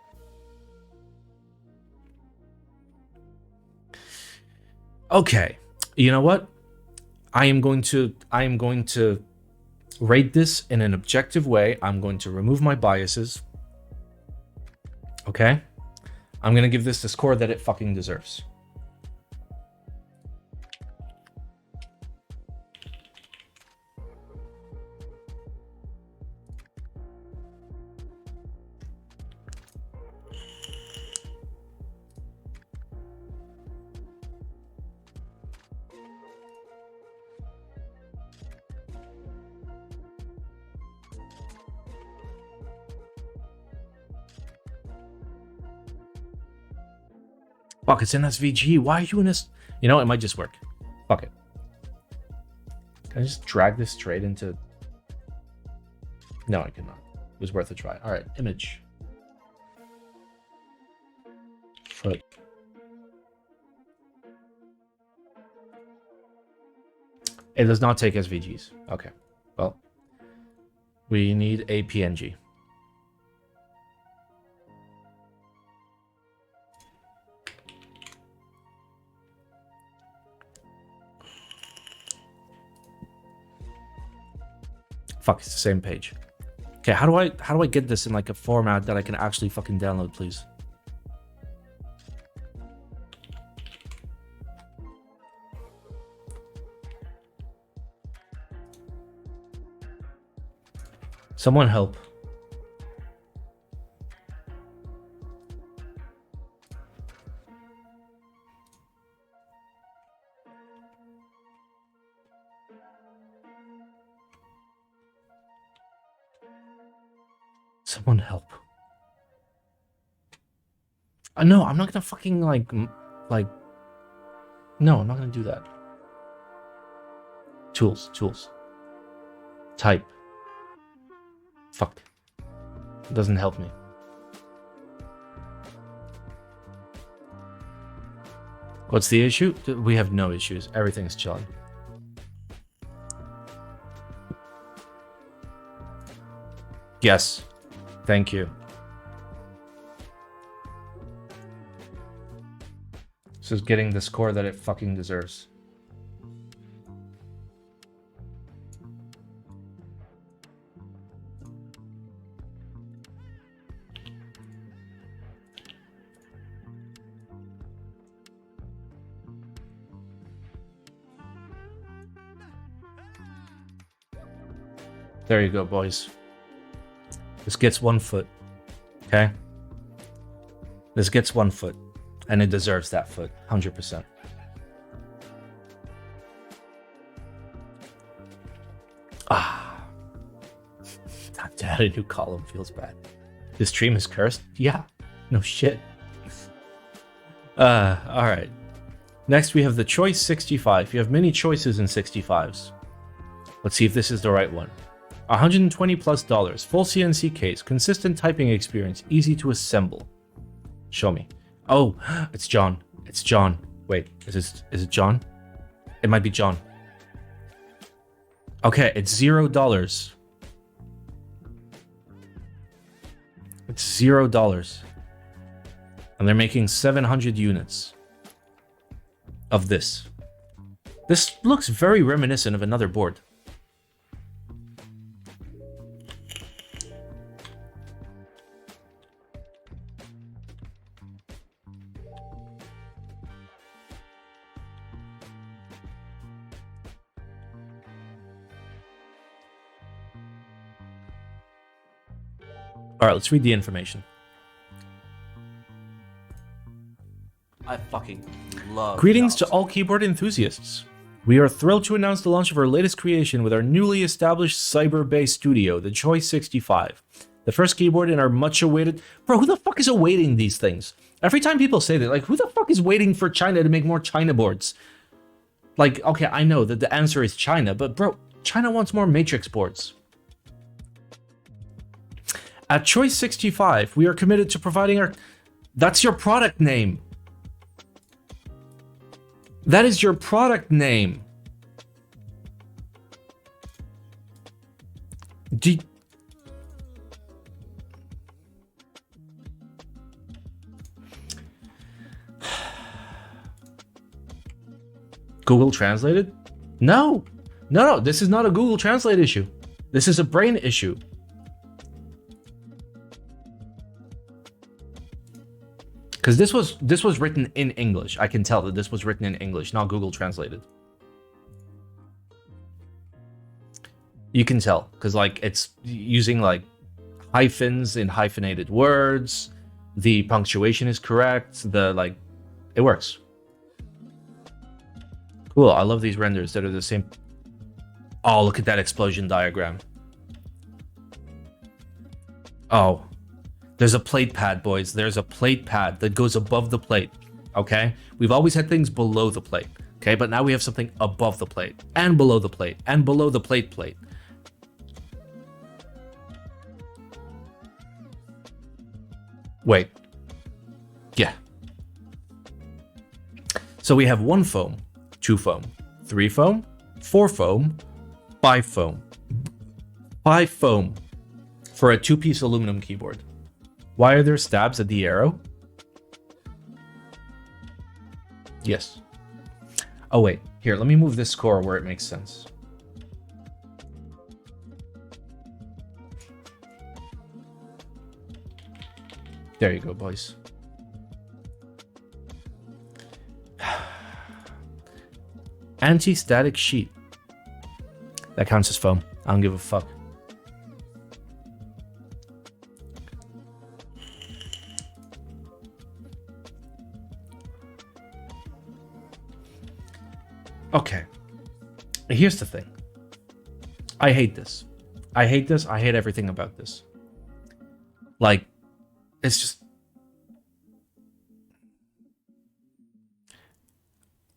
Okay. You know what? I am going to rate this in an objective way. I'm going to remove my biases. Okay? I'm going to give this the score that it fucking deserves. Fuck, it's in SVG. Why are you in this? You know, it might just work. Fuck it. Can I just drag this straight into... No, I cannot. It was worth a try. All right, image. Foot. It does not take SVGs. Okay, well. We need a PNG. Fuck, it's the same page. Okay, how do I get this in like a format that I can actually fucking download, please? Someone help. Someone help. No, I'm not gonna fucking like, no, I'm not gonna do that. Tools. Type. Fuck. It doesn't help me. What's the issue? We have no issues. Everything's chilling. Yes. Thank you. This is getting the score that it fucking deserves. There you go, boys. This gets 1 foot. Okay? This gets 1 foot. And it deserves that foot. 100%. Ah. Not to add a new column feels bad. This stream is cursed? Yeah. No shit. Alright. Next we have the Choice 65. You have many choices in 65s. Let's see if this is the right one. $120+, full CNC case, consistent typing experience, easy to assemble. Show me. Oh, it's John. It's John. Wait, is it John? It might be John. Okay, it's $0. It's $0. And they're making 700 units of this. This looks very reminiscent of another board. All right, let's read the information. I fucking love Greetings to knobs. all keyboard enthusiasts. We are thrilled to announce the launch of our latest creation with our newly established cyber-based studio, the Choice65. The first keyboard in our much-awaited... Bro, who the fuck is awaiting these things? Every time people say that, like, who the fuck is waiting for China to make more China boards? Like, okay, I know that the answer is China, but bro, China wants more Matrix boards. At Choice65, we are committed to providing our... That's your product name. That is your product name. Google translated? No. No, this is not a Google Translate issue. This is a brain issue. Because this was written in English. I can tell that this was written in English, not Google translated. You can tell, because like it's using like hyphens in hyphenated words. The punctuation is correct. It works. Cool. I love these renders that are the same. Oh, look at that explosion diagram. Oh. There's a plate pad, boys. There's a plate pad that goes above the plate, okay? We've always had things below the plate, okay? But now we have something above the plate, and below the plate, and below the plate. Wait. Yeah. So we have 1 foam, 2 foam, 3 foam, 4 foam, 5 foam. 5 foam for a 2-piece aluminum keyboard. Why are there stabs at the arrow? Yes. Oh, wait. Here, let me move this score where it makes sense. There you go, boys. Anti-static sheet. That counts as foam. I don't give a fuck. Okay, here's the thing. I hate this. I hate this. I hate everything about this. Like, it's just...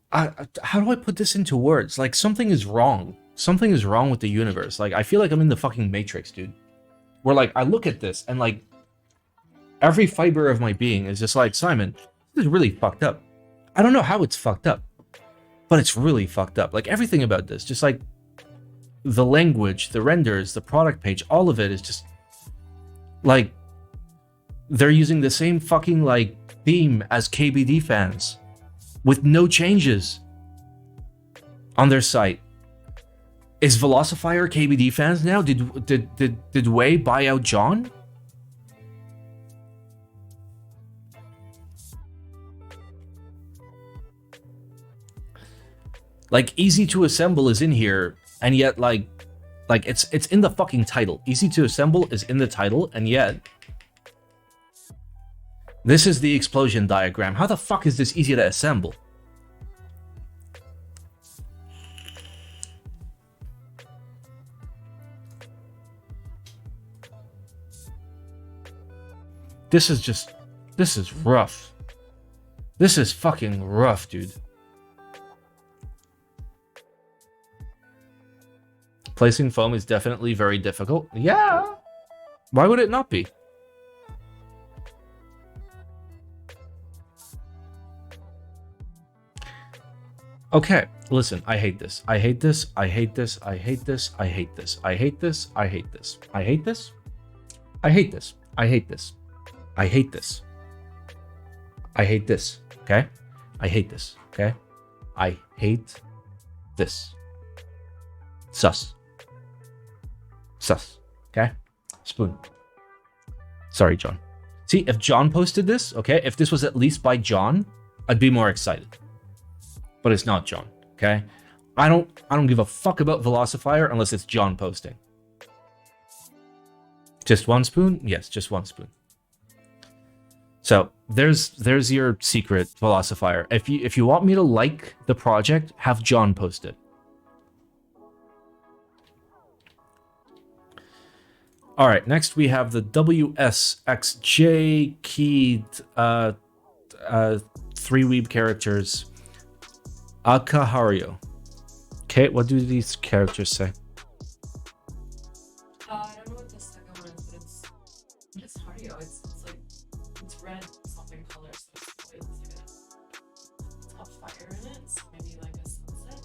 how do I put this into words? Like, something is wrong. Something is wrong with the universe. Like, I feel like I'm in the fucking Matrix, dude. Where, like, I look at this and, like, every fiber of my being is just like, Simon, this is really fucked up. I don't know how it's fucked up. But it's really fucked up. Like, everything about this, just like the language, the renders, the product page, all of it is just like they're using the same fucking like theme as KBD fans with no changes on their site. Is Velocifier KBD fans now? Did Wei buy out John? Like, easy to assemble is in here, and yet, like it's in the fucking title. Easy to assemble is in the title, and yet... This is the explosion diagram. How the fuck is this easy to assemble? This is rough. This is fucking rough, dude. Placing foam is definitely very difficult. Yeah. Why would it not be? Okay, listen, I hate this. I hate this. I hate this. I hate this. I hate this. I hate this. I hate this. I hate this. I hate this. I hate this. I hate this. I hate this. Okay? I hate this. Okay? I hate this. Sus. Sus. Okay? Spoon. Sorry, John. See, if John posted this, okay, if this was at least by John, I'd be more excited. But it's not John, okay? I don't give a fuck about Velocifier unless it's John posting. Just one spoon? Yes, just one spoon. So there's your secret philosopher. If you want me to like the project, have John post it. All right, next we have the WSXJ keyed 3 weeb characters. Aka Haiiro. Okay, what do these characters say? I don't know what the second one is, but it's Hario. It's like it's red something color, so it's got fire in it. So maybe like a sunset.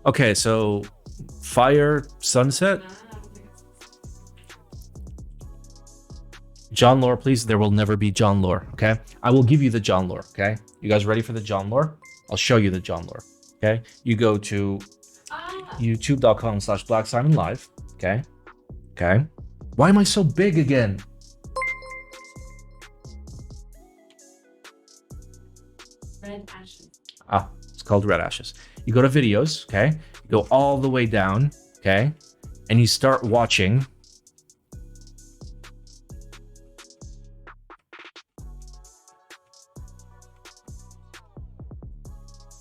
Okay, so fire sunset. Nah, I don't think it's. John lore, please. There will never be John lore. Okay, I will give you the John lore. Okay, you guys ready for the John lore? I'll show you the John lore. Okay, you go to youtube.com/BlackSimonLive. Okay, okay. Why am I so big again? Red ashes. Ah, it's called Red Ashes. You go to videos. Okay, you go all the way down. Okay, and you start watching.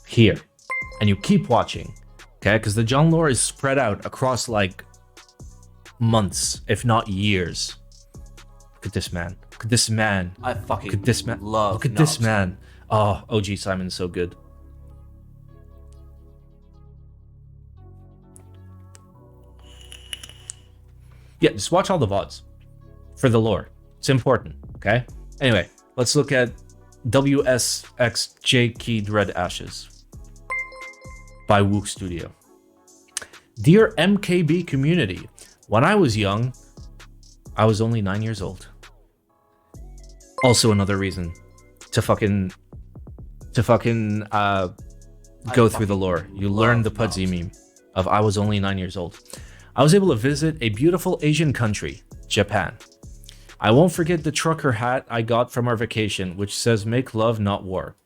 Here, and you keep watching, okay? Because the John lore is spread out across like months, if not years. Look at this man. Look at this man. I fucking Look at this man. love Look at this Naruto. man. Oh, OG Simon's so good. Yeah, just watch all the VODs for the lore. It's important, okay? Anyway, let's look at WSX Jaekeyed Red Ashes by WoC Studio. Dear MKB community, when I was young, I was only 9 years old. Also another reason to fucking go through the lore. You learn the Pudsey meme of I was only 9 years old. I was able to visit a beautiful Asian country, Japan. I won't forget the trucker hat I got from our vacation, which says make love, not war.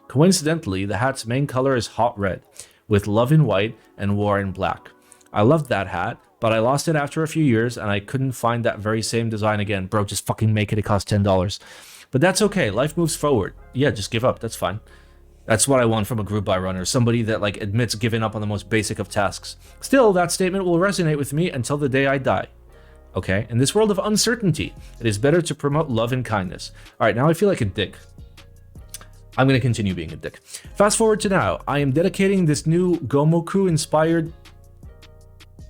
Coincidentally, the hat's main color is hot red, with love in white and war in black. I loved that hat, but I lost it after a few years and I couldn't find that very same design again. Bro, just fucking make it. It costs $10. But that's okay. Life moves forward. Yeah, just give up. That's fine. That's what I want from a group buy runner. Somebody that like admits giving up on the most basic of tasks. Still, that statement will resonate with me until the day I die. Okay, in this world of uncertainty, it is better to promote love and kindness. All right, now I feel like a dick. I'm going to continue being a dick. Fast forward to now. I am dedicating this new Gomoku-inspired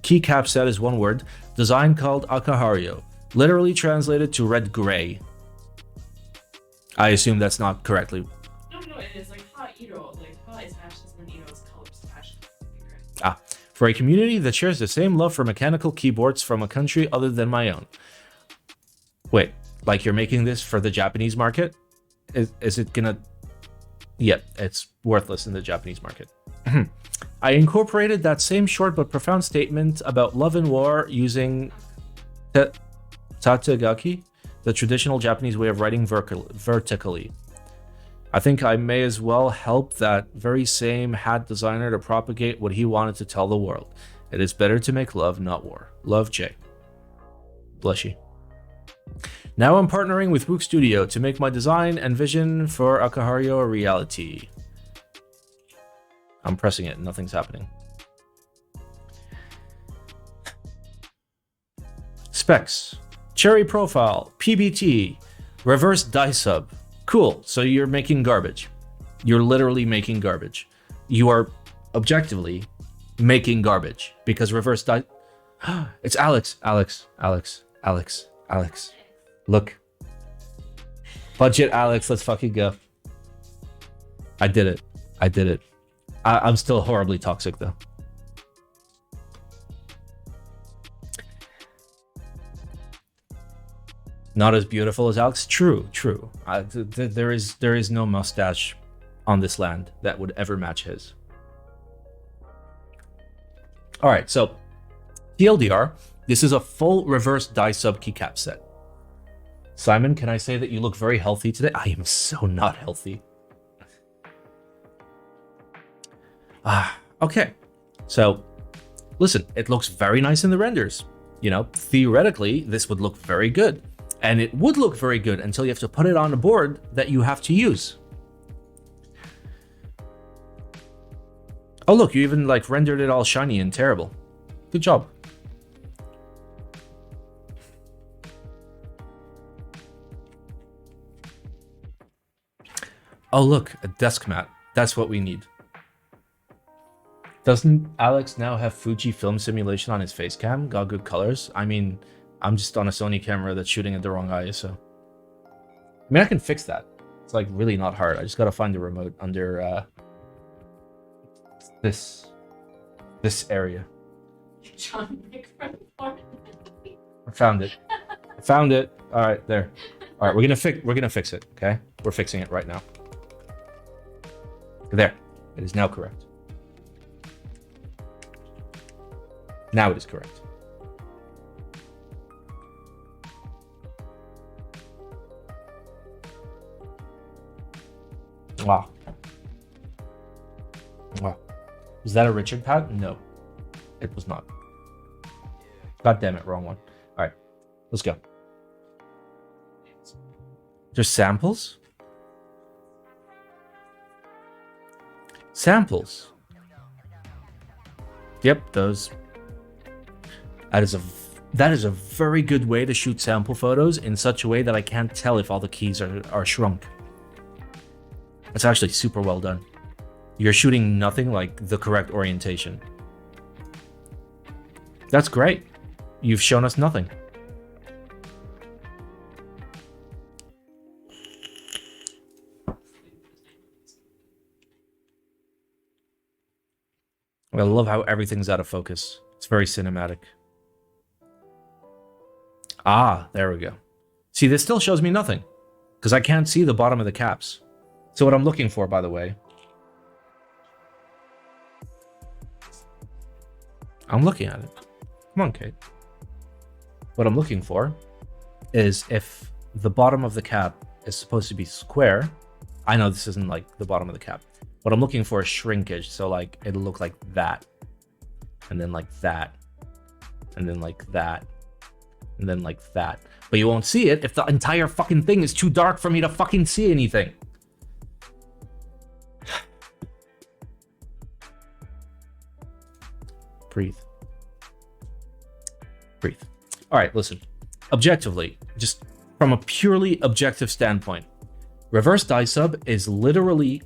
keycap set as one word, design called Aka Haiiro, literally translated to red gray. I assume that's not correctly. No, it is like Haiiro. Like Ha is ashes and Iro is colors. Ashes. Ah, for a community that shares the same love for mechanical keyboards from a country other than my own. Wait, like you're making this for the Japanese market? Is it gonna... Yeah, it's worthless in the Japanese market. I incorporated that same short but profound statement about love and war using tategaki, the traditional Japanese way of writing vertically. I think I may as well help that very same hat designer to propagate what he wanted to tell the world. It is better to make love, not war. Love, Jay. Bless you. Now I'm partnering with WoC Studio to make my design and vision for Aka Haiiro a reality. I'm pressing it, nothing's happening. Specs. Cherry profile, PBT, reverse die sub. Cool, so you're making garbage. You're literally making garbage. You are objectively making garbage because reverse die... It's Alex. Look. Budget Alex, let's fucking go. I did it. I'm still horribly toxic though. Not as beautiful as Alex. True. There is no mustache on this land that would ever match his. All right, so TLDR, this is a full reverse die sub keycap set. Simon, can I say that you look very healthy today? I am so not healthy. Okay. So, listen, it looks very nice in the renders. You know, theoretically, this would look very good. And it would look very good until you have to put it on a board that you have to use. Oh, look, you even like rendered it all shiny and terrible. Good job. Oh, look, a desk mat. That's what we need. Doesn't Alex now have Fuji film simulation on his face cam? Got good colors? I mean, I'm just on a Sony camera that's shooting at the wrong ISO. I mean, I can fix that. It's like really not hard. I just gotta find the remote under this area. John Wick for I found it. I found it. All right, there. All right, we're gonna fix it. Okay, we're fixing it right now. There, it is now correct. Now it is correct. Wow. Wow. Was that a Richard pad? No, it was not. God damn it, wrong one. All right, let's go. There's samples? Samples. Yep, those. That is a very good way to shoot sample photos in such a way that I can't tell if all the keys are shrunk. That's actually super well done. You're shooting nothing like the correct orientation. That's great. You've shown us nothing. I love how everything's out of focus. It's very cinematic. Ah, there we go. See, this still shows me nothing because I can't see the bottom of the caps. So what I'm looking for, by the way, I'm looking at it. Come on, Kate. What I'm looking for is if the bottom of the cap is supposed to be square. I know this isn't like the bottom of the cap. What I'm looking for is shrinkage. So like it'll look like that. And then like that. And then like that. And then like that. But you won't see it if the entire fucking thing is too dark for me to fucking see anything. Breathe. Breathe. All right, listen. Objectively, just from a purely objective standpoint, reverse die sub is literally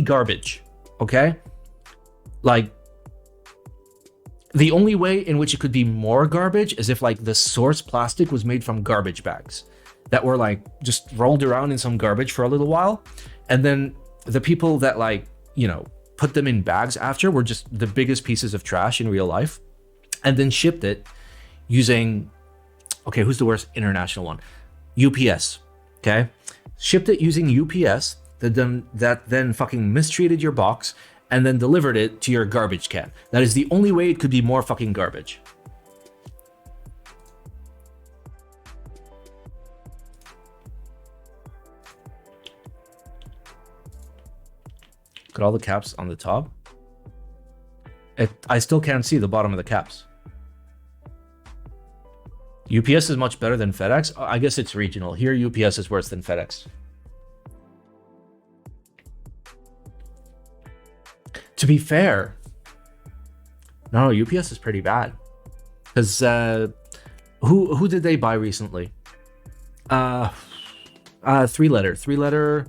garbage. Okay? Like, the only way in which it could be more garbage is if like the source plastic was made from garbage bags that were like just rolled around in some garbage for a little while. And then the people that like, you know, put them in bags after were just the biggest pieces of trash in real life, and then shipped it using, okay, who's the worst international one? UPS, okay? Shipped it using UPS that then fucking mistreated your box and then delivered it to your garbage can. That is the only way it could be more fucking garbage. Look at all the caps on the top. I still can't see the bottom of the caps. UPS is much better than FedEx. I guess it's regional. Here, UPS is worse than FedEx. To be fair, no, UPS is pretty bad. Because who did they buy recently? Three letter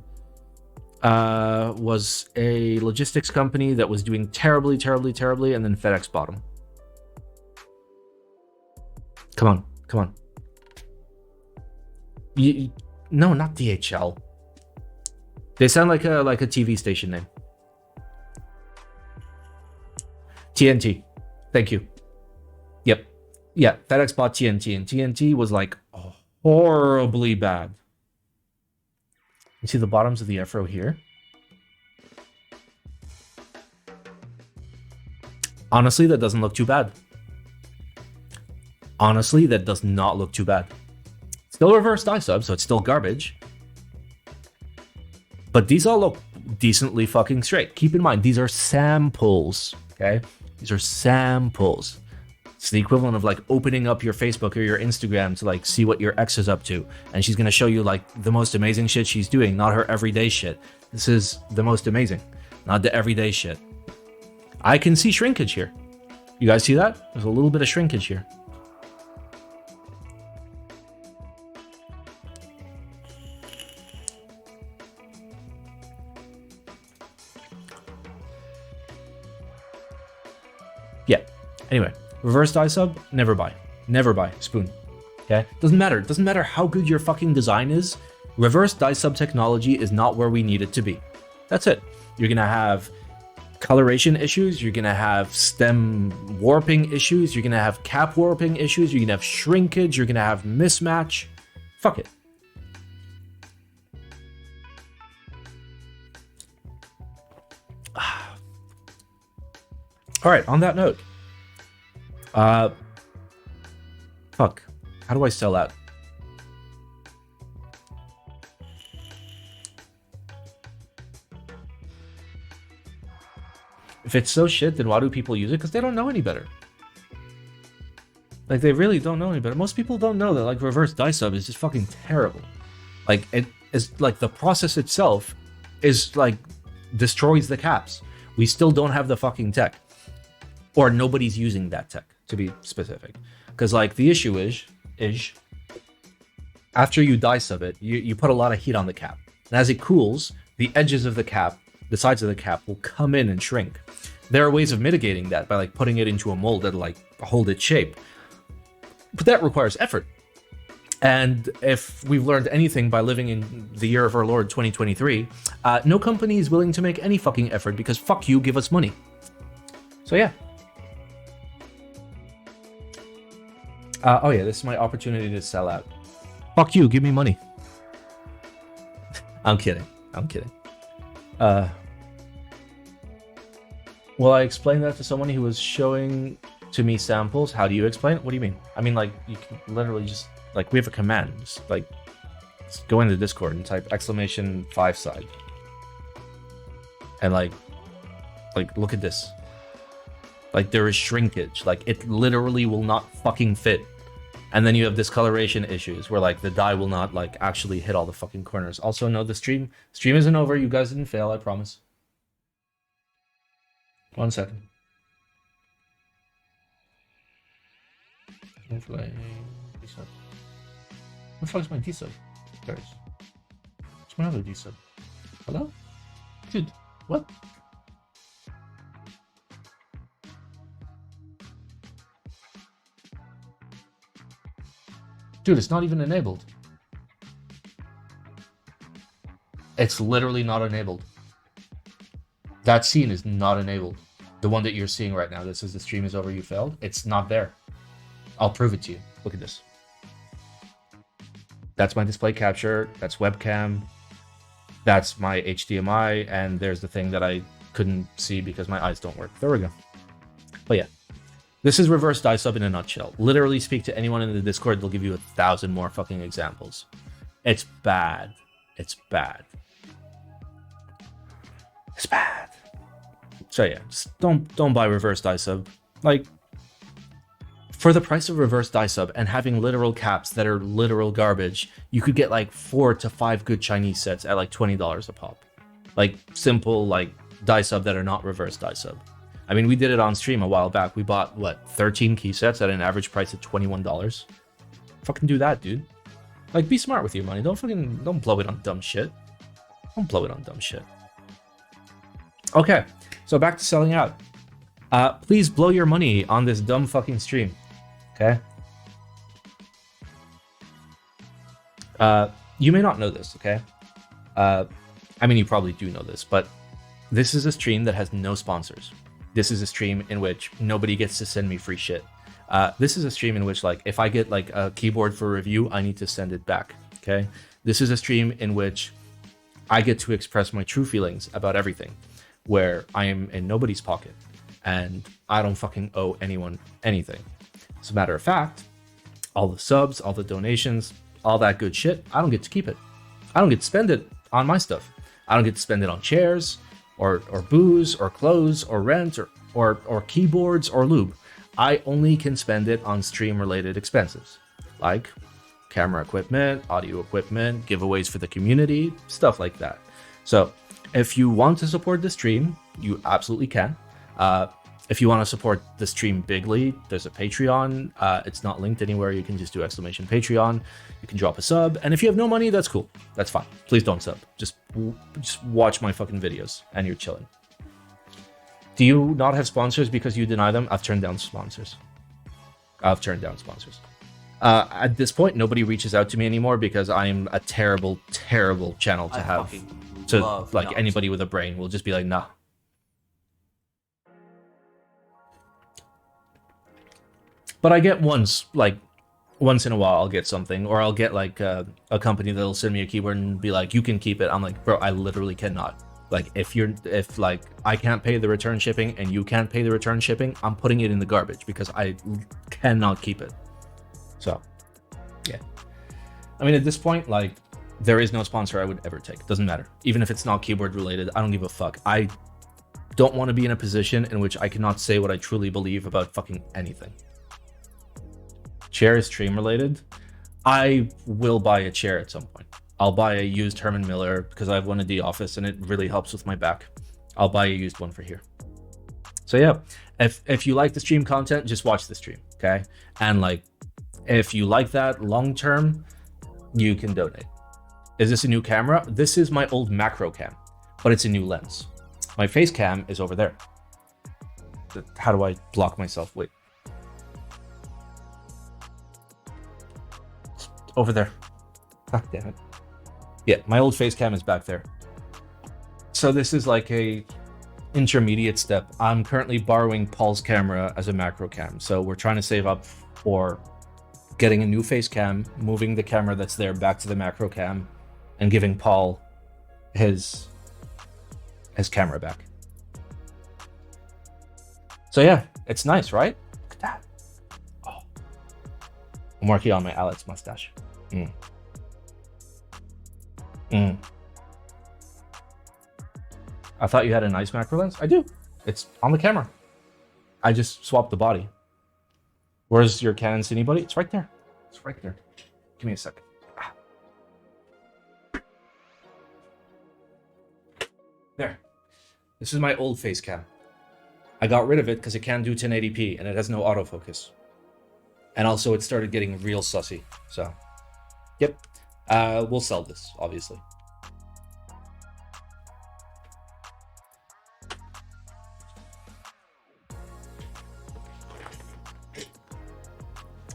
was a logistics company that was doing terribly, and then FedEx bought them. Come on. No, not DHL. They sound like a TV station name. TNT. Thank you. Yep. Yeah, FedEx bought TNT, and TNT was like horribly bad. You see the bottoms of the Afro here? Honestly, that doesn't look too bad. Honestly, that does not look too bad. Still reverse die sub, so it's still garbage. But these all look decently fucking straight. Keep in mind, these are samples, okay? These are samples. It's the equivalent of like opening up your Facebook or your Instagram to like see what your ex is up to. And she's going to show you like the most amazing shit she's doing, not her everyday shit. This is the most amazing, not the everyday shit. I can see shrinkage here. You guys see that? There's a little bit of shrinkage here. Yeah. Anyway, reverse dye sub, never buy. Never buy. Spoon. Okay? Doesn't matter. Doesn't matter how good your fucking design is. Reverse dye sub technology is not where we need it to be. That's it. You're gonna have coloration issues. You're gonna have stem warping issues. You're gonna have cap warping issues. You're gonna have shrinkage. You're gonna have mismatch. Fuck it. All right, on that note, fuck, how do I sell out? If it's so shit, then why do people use it? Because they don't know any better. Like, they really don't know any better. Most people don't know that, like, reverse dye sub is just fucking terrible. Like, it is, like, the process itself is, like, destroys the caps. We still don't have the fucking tech. Or nobody's using that tech, to be specific. Because, like, the issue is after you dye sub it, you put a lot of heat on the cap. And as it cools, the edges of the cap, the sides of the cap will come in and shrink. There are ways of mitigating that by, like, putting it into a mold that'll, like, hold its shape. But that requires effort. And if we've learned anything by living in the year of our Lord 2023, no company is willing to make any fucking effort because fuck you, give us money. So yeah. Oh yeah, this is my opportunity to sell out. Fuck you, give me money. I'm kidding. I'm kidding. Well, I explained that to someone who was showing to me samples. How do you explain it? What do you mean? I mean, like, you can literally just, like, we have a command. Just, like, just go into Discord and type !5 side. And, like, look at this. Like, there is shrinkage. Like, it literally will not fucking fit. And then you have discoloration issues where, like, the dye will not, like, actually hit all the fucking corners. Also, no, the stream isn't over. You guys didn't fail, I promise. 1 second. Where the fuck is my D-sub? There it is. What's my other D-sub? Hello? Dude, what? Dude, it's not even enabled. It's literally not enabled. That scene is not enabled. The one that you're seeing right now that says the stream is over, you failed. It's not there. I'll prove it to you. Look at this. That's my display capture. That's webcam. That's my HDMI. And there's the thing that I couldn't see because my eyes don't work. There we go. But yeah. This is reverse dye sub in a nutshell. Literally speak to anyone in the Discord. They'll give you 1,000 more fucking examples. It's bad. It's bad. It's bad. So yeah, just don't buy reverse dye sub. Like, for the price of reverse dye sub and having literal caps that are literal garbage, you could get like 4 to 5 good Chinese sets at like $20 a pop. Like simple like dye sub that are not reverse dye sub. I mean, we did it on stream a while back. We bought, what, 13 key sets at an average price of $21. Fucking do that, dude. Like, be smart with your money. Don't blow it on dumb shit. Don't blow it on dumb shit. Okay, so back to selling out. Please blow your money on this dumb fucking stream. Okay? You may not know this, okay? I mean, you probably do know this, but this is a stream that has no sponsors. This is a stream in which nobody gets to send me free shit. This is a stream in which, like, if I get like a keyboard for review, I need to send it back. Okay. This is a stream in which I get to express my true feelings about everything, where I am in nobody's pocket and I don't fucking owe anyone anything. As a matter of fact, all the subs, all the donations, all that good shit, I don't get to keep it. I don't get to spend it on my stuff. I don't get to spend it on chairs or booze or clothes or rent or keyboards or lube. I only can spend it on stream-related expenses, like camera equipment, audio equipment, giveaways for the community, stuff like that. So if you want to support the stream, you absolutely can. If you want to support the stream bigly, there's a Patreon. It's not linked anywhere. You can just do !Patreon. You can drop a sub. And if you have no money, that's cool. That's fine. Please don't sub. Just watch my fucking videos and you're chilling. Do you not have sponsors because you deny them? I've turned down sponsors. At this point, nobody reaches out to me anymore because I'm a terrible, terrible channel to have. To like anybody with a brain will just be like, nah. But I get once in a while, I'll get something, or I'll get like a company that'll send me a keyboard and be like, you can keep it. I'm like, bro, I literally cannot. Like, if like I can't pay the return shipping and you can't pay the return shipping, I'm putting it in the garbage because I cannot keep it. So, yeah. I mean, at this point, like, there is no sponsor I would ever take. Doesn't matter. Even if it's not keyboard related, I don't give a fuck. I don't want to be in a position in which I cannot say what I truly believe about fucking anything. Chair is stream related. I will buy a chair at some point. I'll buy a used Herman Miller because I have one at the office and it really helps with my back. I'll buy a used one for here. So yeah, if you like the stream content, just watch the stream, okay? And like, if you like that long term, you can donate. Is this a new camera? This is my old macro cam, but it's a new lens. My face cam is over there. How do I block myself? Wait. Over there. God damn it. Yeah, my old face cam is back there. So this is like a intermediate step. I'm currently borrowing Paul's camera as a macro cam. So we're trying to save up for getting a new face cam, moving the camera that's there back to the macro cam, and giving Paul his camera back. So yeah, it's nice, right? Look at that. Oh. I'm working on my Alex mustache. I thought you had a nice macro lens. I do. It's on the camera. I just swapped the body. Where's your Canon Cine buddy? It's right there. It's right there. Give me a second. There. This is my old face cam. I got rid of it because it can't do 1080p and it has no autofocus. And also it started getting real sussy. So, yep. We'll sell this, obviously.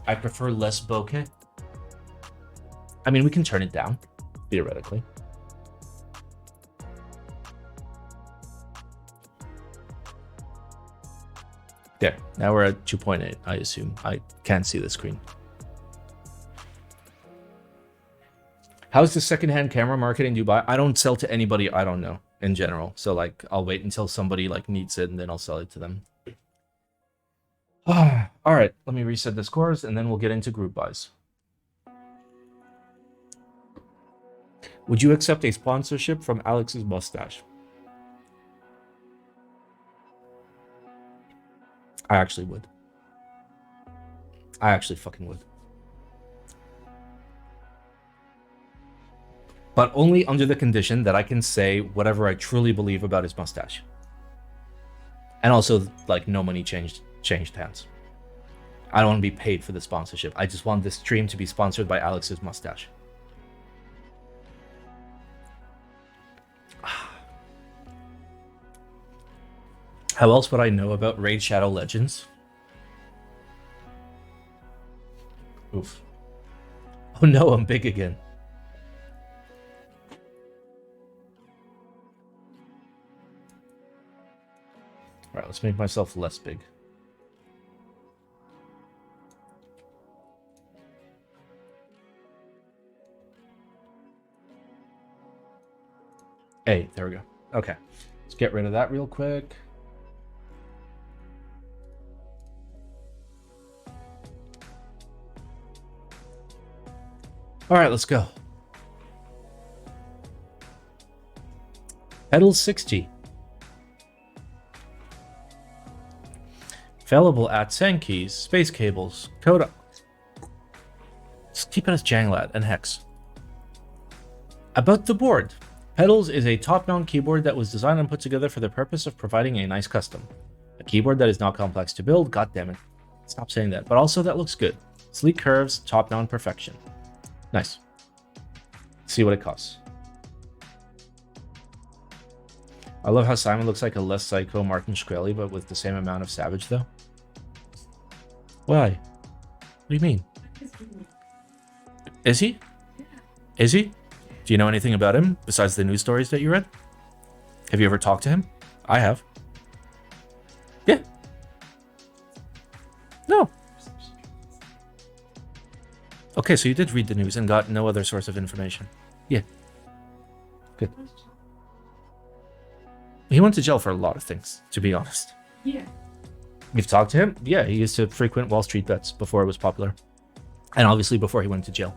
I prefer less bokeh. I mean, we can turn it down, theoretically. There, now we're at 2.8, I assume. I can't see the screen. How's the secondhand camera market in Dubai? I don't sell to anybody I don't know in general. So like, I'll wait until somebody like needs it and then I'll sell it to them. All right, let me reset the scores and then we'll get into group buys. Would you accept a sponsorship from Alex's mustache? I actually would. I actually fucking would. But only under the condition that I can say whatever I truly believe about his mustache. And also, like, no money changed hands. I don't want to be paid for the sponsorship. I just want this stream to be sponsored by Alex's mustache. How else would I know about Raid Shadow Legends? Oof. Oh no, I'm big again. Alright, let's make myself less big. Hey, there we go. Okay, let's get rid of that real quick. All right, let's go. Pedal 60. Available at Sankey's, Space Cables, Coda. Just keep it as Janglad and Hex. About the board. Pedals is a top-down keyboard that was designed and put together for the purpose of providing a nice custom. A keyboard that is not complex to build, god damn it. Stop saying that. But also that looks good. Sleek curves, top-down perfection. Nice. See what it costs. I love how Simon looks like a less psycho Martin Shkreli, but with the same amount of savage, though. Why? What do you mean? Is he? Is he? Do you know anything about him besides the news stories that you read? Have you ever talked to him? I have. Yeah. No. Okay, so you did read the news and got no other source of information. Yeah. Good. He went to jail for a lot of things, to be honest. Yeah. You've talked to him? Yeah, he used to frequent Wall Street bets before it was popular. And obviously before he went to jail.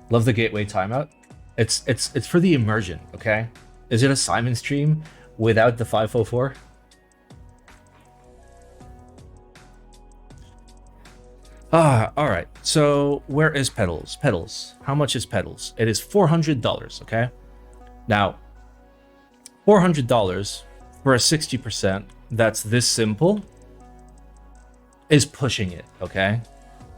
Love the gateway timeout. It's for the immersion, okay? Is it a Simon stream without the 504? Alright. So where is pedals? Pedals. How much is pedals? It is $400, okay? Now, $400 for a 60% that's this simple is pushing it, okay?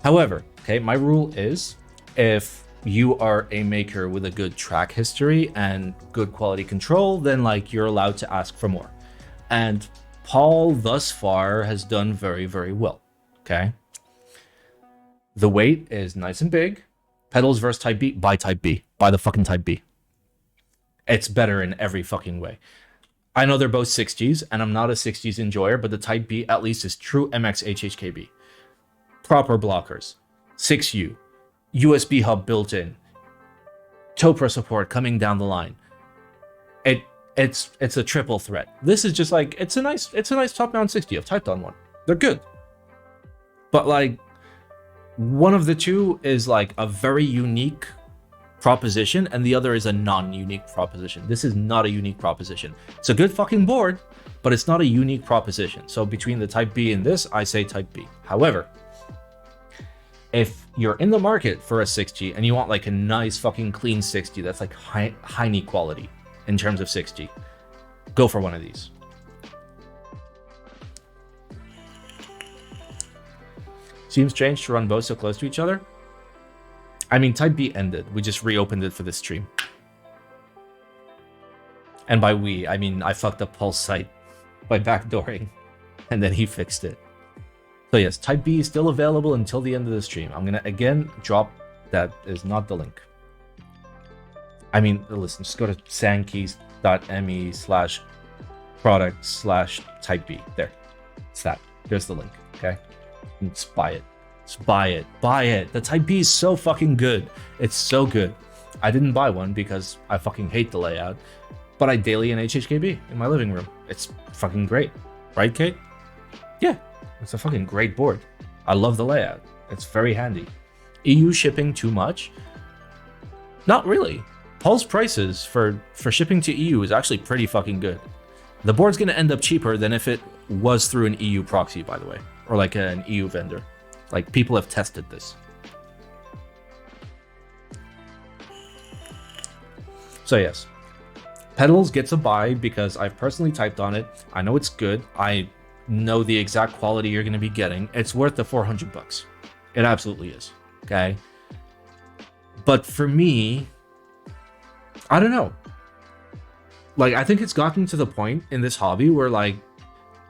However, okay, my rule is if you are a maker with a good track history and good quality control, then like you're allowed to ask for more. And Paul thus far has done very, very well, okay? The weight is nice and big. Pedals versus Type B, buy Type B. Buy the fucking Type B. It's better in every fucking way. I know they're both 60s, and I'm not a 60s enjoyer, but the Type B at least is true MX HHKB. Proper blockers. 6U. USB hub built in. Topra support coming down the line. It's a triple threat. This is just like, it's a nice top-down 60. I've typed on one. They're good. But like, one of the two is like a very unique proposition and the other is a non-unique proposition. This is not a unique proposition. It's a good fucking board, but it's not a unique proposition. So between the Type B and this, I say Type B. However, if you're in the market for a 60 and you want like a nice fucking clean 60 that's like high quality in terms of 60, go for one of these. Seems strange to run both so close to each other. I mean, Type B ended. We just reopened it for this stream. And by we, I mean I fucked up Paul's site by backdooring, and then he fixed it. So yes, Type B is still available until the end of the stream. I'm gonna again drop that is not the link. I mean, listen, just go to sandkeys.me/product/Type B. There, it's that. There's the link. Okay, just buy it. Just buy it. Buy it. The Type B is so fucking good. It's so good. I didn't buy one because I fucking hate the layout, but I daily in HHKB in my living room. It's fucking great, right, Kate? Yeah. It's a fucking great board. I love the layout. It's very handy. EU shipping too much? Not really. Paul's prices for shipping to EU is actually pretty fucking good. The board's going to end up cheaper than if it was through an EU proxy, by the way, or like an EU vendor. Like, people have tested this. So yes, Pedals gets a buy because I've personally typed on it. I know it's good. I know the exact quality you're going to be getting. It's worth the $400. It absolutely is. Okay. But for me, I don't know. Like, I think it's gotten to the point in this hobby where like,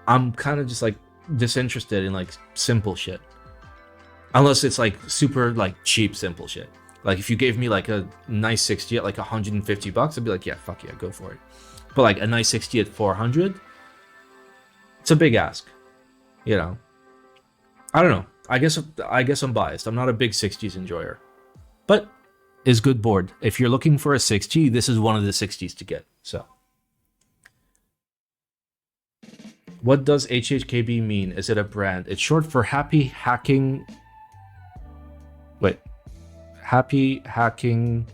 I'm kind of just like disinterested in like simple shit. Unless it's like super like cheap simple shit. Like if you gave me like a nice 60 at like $150, I'd be like, yeah, fuck yeah, go for it. But like a nice 60 at 400, it's a big ask, you know. I don't know. I guess I'm biased. I'm not a big 60s enjoyer, but is good board. If you're looking for a 60, this is one of the 60s to get. So, what does HHKB mean? Is it a brand? It's short for Happy Hacking. Wait, Happy Hacking.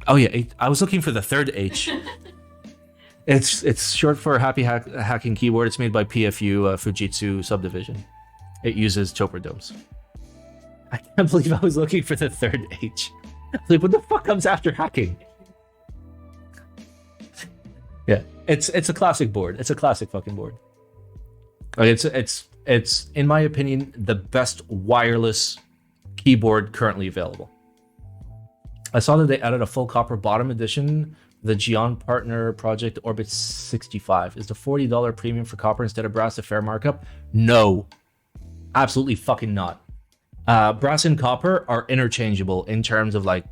Oh yeah, I was looking for the third H. It's short for Hacking Keyboard. It's made by PFU Fujitsu subdivision. It uses chopper domes. I can't believe I was looking for the third H. Like, what the fuck comes after hacking? Yeah, it's a classic board. It's a classic fucking board. Like, it's in my opinion the best wireless keyboard currently available. I saw that they added a full copper bottom edition. The Gion partner project Orbit 65. Is the $40 premium for copper instead of brass a fair markup? No, absolutely fucking not. Brass and copper are interchangeable in terms of like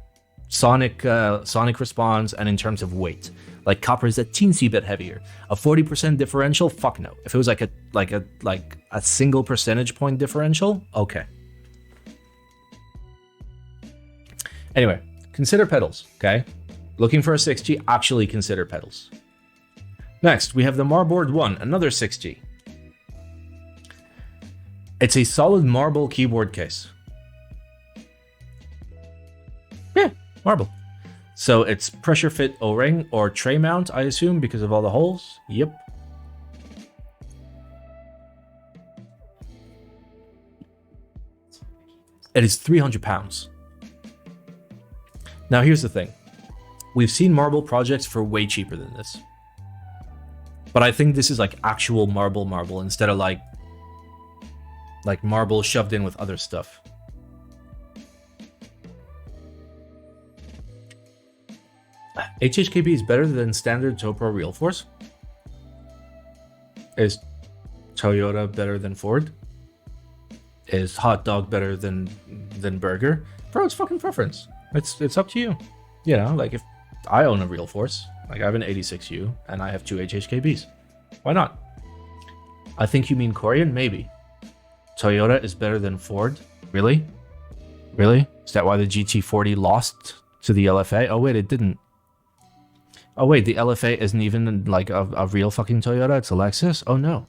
sonic response and in terms of weight. Like copper is a teensy bit heavier. A 40% differential? Fuck no. If it was like a single percentage point differential, okay. Anyway, consider pedals, okay? Looking for a 6G, actually consider pedals. Next, we have the Marboard 1, another 6G. It's a solid marble keyboard case. Yeah, marble. So it's pressure fit O-ring or tray mount, I assume, because of all the holes. Yep. It is 300 pounds. Now here's the thing. We've seen marble projects for way cheaper than this. But I think this is like actual marble instead of like marble shoved in with other stuff. HHKB is better than standard Topro Real Force? Is Toyota better than Ford? Is hot dog better than burger? Bro, it's fucking preference. It's up to you. You know, like if I own a Real Force, like I have an 86U and I have 2 HHKBs. Why not? I think you mean Korean? Maybe. Toyota is better than Ford? Really? Really? Is that why the GT40 lost to the LFA? Oh wait, it didn't. Oh wait, the LFA isn't even like a real fucking Toyota, it's a Lexus? Oh no.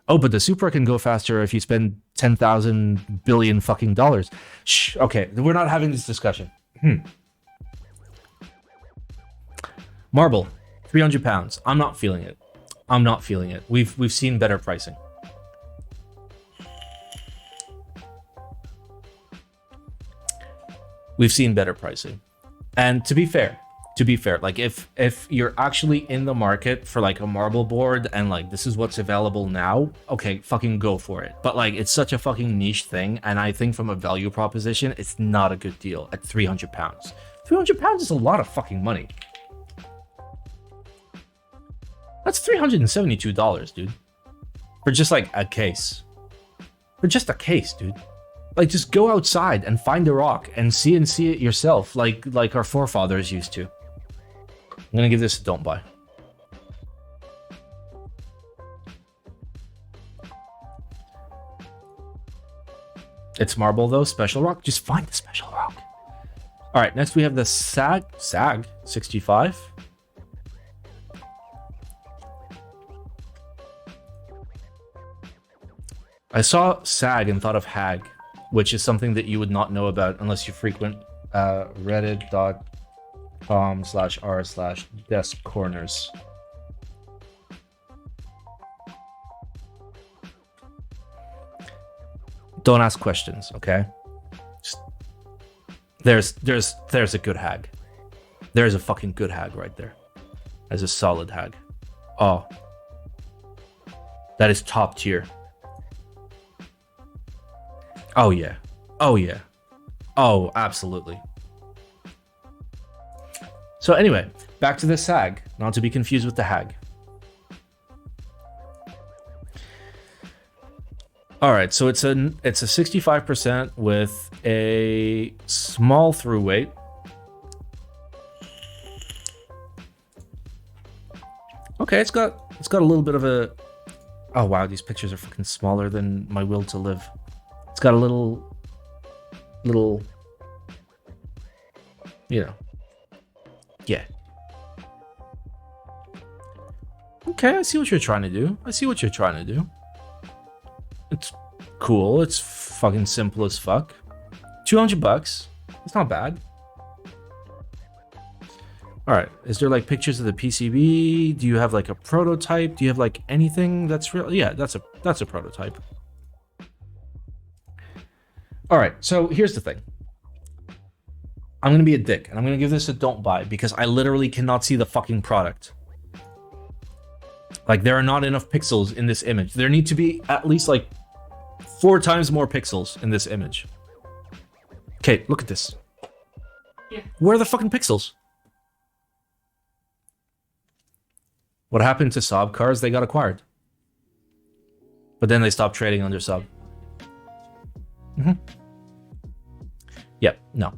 Oh, but the Supra can go faster if you spend 10,000 billion fucking dollars. Shh, okay, we're not having this discussion. Marble, 300 pounds. I'm not feeling it. I'm not feeling it. We've seen better pricing. We've seen better pricing. And to be fair, like if you're actually in the market for like a marble board and like this is what's available now, okay, fucking go for it. But like it's such a fucking niche thing, and I think from a value proposition, it's not a good deal at 300 pounds. 300 pounds is a lot of fucking money. That's $372, dude. For just like a case. For just a case, dude. Like just go outside and find a rock and see it yourself, like our forefathers used to. I'm gonna give this a don't buy. It's marble though, special rock. Just find the special rock. All right, next we have the SAG 65. I saw SAG and thought of HAG, which is something that you would not know about unless you frequent reddit.com/r/desk corners. Don't ask questions, okay? Just, there's a good HAG. There's a fucking good HAG right there. There's a solid HAG. Oh, that is top tier. Oh yeah. Oh yeah. Oh, absolutely. So anyway, back to the SAG, not to be confused with the HAG. All right, so it's a 65% with a small through weight. Okay, it's got a little bit of a. Oh wow, these pictures are fucking smaller than my will to live. It's got a little, you know, yeah. Okay, I see what you're trying to do. It's cool. It's fucking simple as fuck. $200. It's not bad. All right. Is there like pictures of the PCB? Do you have like a prototype? Do you have like anything that's real? Yeah, that's a prototype. All right. So here's the thing. I'm going to be a dick and I'm going to give this a don't buy because I literally cannot see the fucking product. Like there are not enough pixels in this image. There need to be at least like 4 times more pixels in this image. Okay, look at this. Yeah. Where are the fucking pixels? What happened to Saab cars? They got acquired. But then they stopped trading under Saab. Yep, no.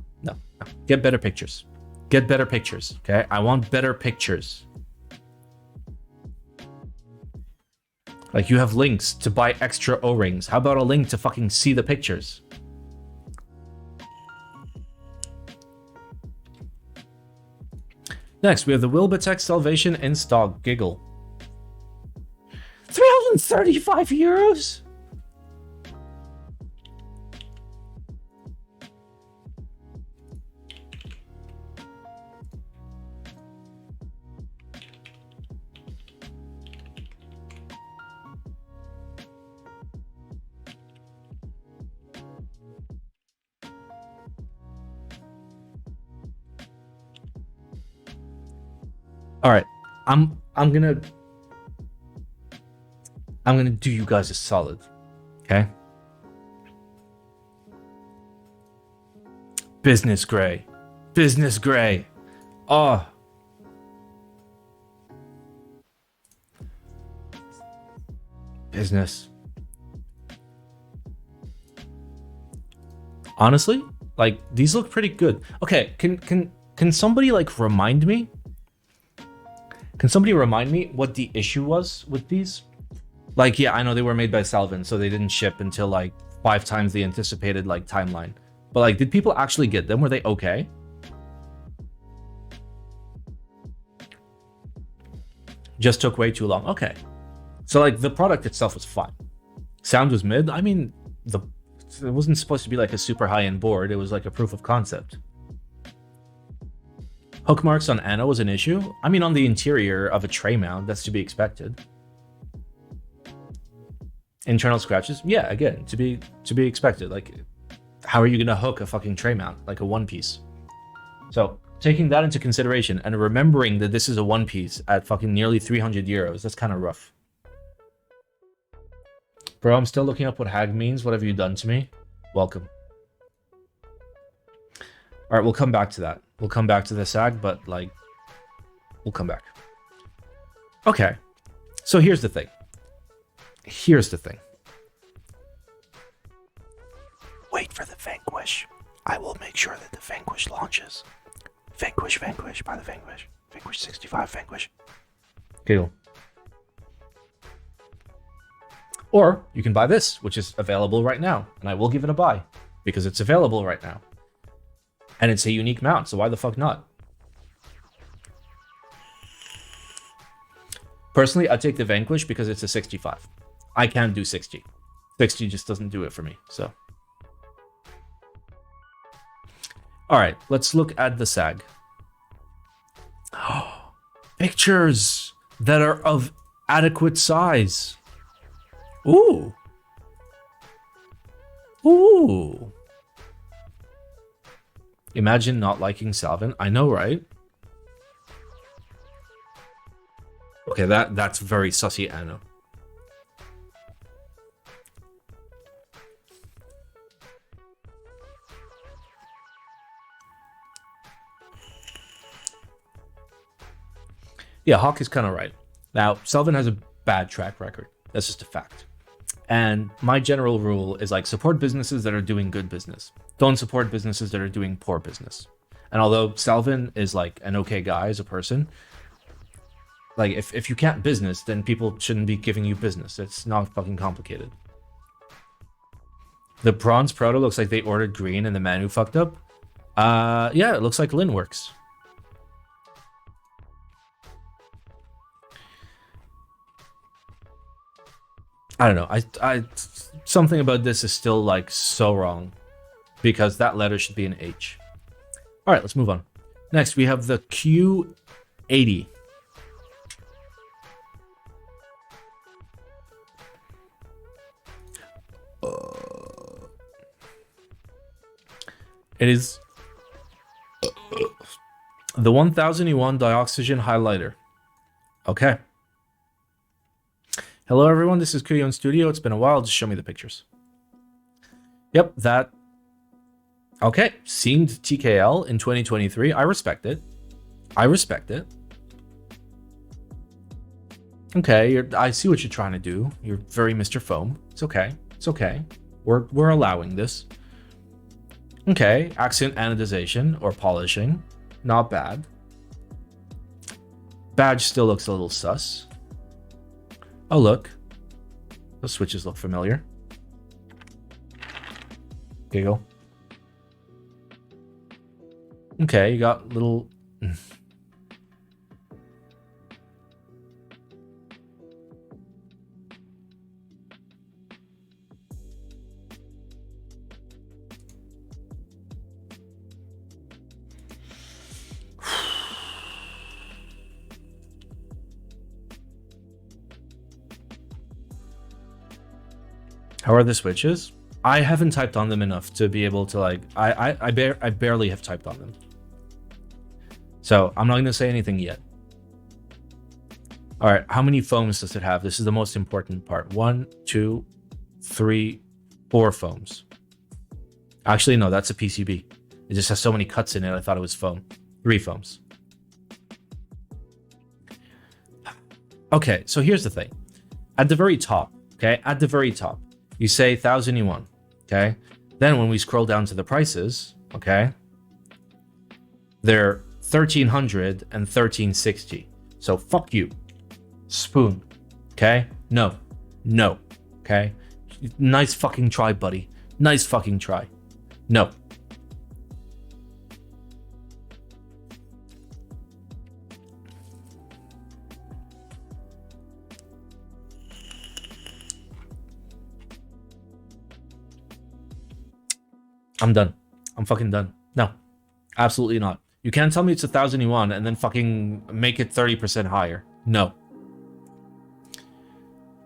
Get better pictures. Get better pictures, okay? I want better pictures. Like you have links to buy extra O-rings. How about a link to fucking see the pictures? Next, we have the Wilba.Tech Salvation in stock. Giggle. 335 euros? All right, I'm gonna do you guys a solid, okay? Business gray, business gray. Oh, business. Honestly, like these look pretty good. Okay, can somebody like remind me? Can somebody remind me what the issue was with these? Like, yeah, I know they were made by Salvin, so they didn't ship until like 5 times the anticipated like timeline. But like, did people actually get them? Were they okay? Just took way too long. Okay. So like the product itself was fine. Sound was mid. I mean, it wasn't supposed to be like a super high-end board. It was like a proof of concept. Hook marks on Anno was an issue. I mean, on the interior of a tray mount, that's to be expected. Internal scratches, yeah, again, to be expected. Like, how are you gonna hook a fucking tray mount like a one piece? So taking that into consideration and remembering that this is a one piece at fucking nearly 300 euros, that's kind of rough. Bro, I'm still looking up what hag means. What have you done to me? Welcome. All right, we'll come back to that. We'll come back to the sag, but like, we'll come back. Okay, so here's the thing. Here's the thing. Wait for the Vanquish. I will make sure that the Vanquish launches. Vanquish, buy the Vanquish. Vanquish 65, Vanquish. Giggle. Or you can buy this, which is available right now, and I will give it a buy because it's available right now. And it's a unique mount, so why the fuck not? Personally, I take the Vanquish because it's a 65. I can't do 60. 60 just doesn't do it for me, so. All right, let's look at the sag. Pictures that are of adequate size. Ooh. Ooh. Imagine not liking Salvin. I know, right? Okay, that's very sussy Anno. Yeah, Hawk is kind of right. Now, Salvin has a bad track record. That's just a fact. And my general rule is like support businesses that are doing good business. Don't support businesses that are doing poor business. And although Salvin is like an okay guy as a person, like if you can't business, then people shouldn't be giving you business. It's not fucking complicated. The Bronze Proto looks like they ordered green and the Manu fucked up. Yeah, it looks like Lin works. I don't know. I something about this is still like so wrong because that letter should be an H. All right, let's move on. Next, we have the Q80. It is the 1000 yuan dioxygen highlighter. Okay. Hello, everyone. This is Kuyo in studio. It's been a while. Just show me the pictures. Yep, that. Okay, seemed TKL in 2023. I respect it. I respect it. Okay, I see what you're trying to do. You're very Mr. Foam. It's okay. It's okay. We're allowing this. Okay, accent anodization or polishing. Not bad. Badge still looks a little sus. Oh, look. Those switches look familiar. Giggle. Okay, you got little... How are the switches? I haven't typed on them enough to be able to like... I barely have typed on them. So I'm not going to say anything yet. All right, how many foams does it have? This is the most important part. 1, 2, 3, 4 foams. Actually, no, that's a PCB. It just has so many cuts in it, I thought it was foam. 3 foams. Okay, so here's the thing. At the very top, okay, at the very top, you say 1000 yuan, okay? Then when we scroll down to the prices, okay, they're 1300 and 1360. So fuck you. Spoon. Okay? No. No. Okay? Nice fucking try, buddy. Nice fucking try. No. I'm done. I'm fucking done. No. Absolutely not. You can't tell me it's 1000 yuan and then fucking make it 30% higher. No.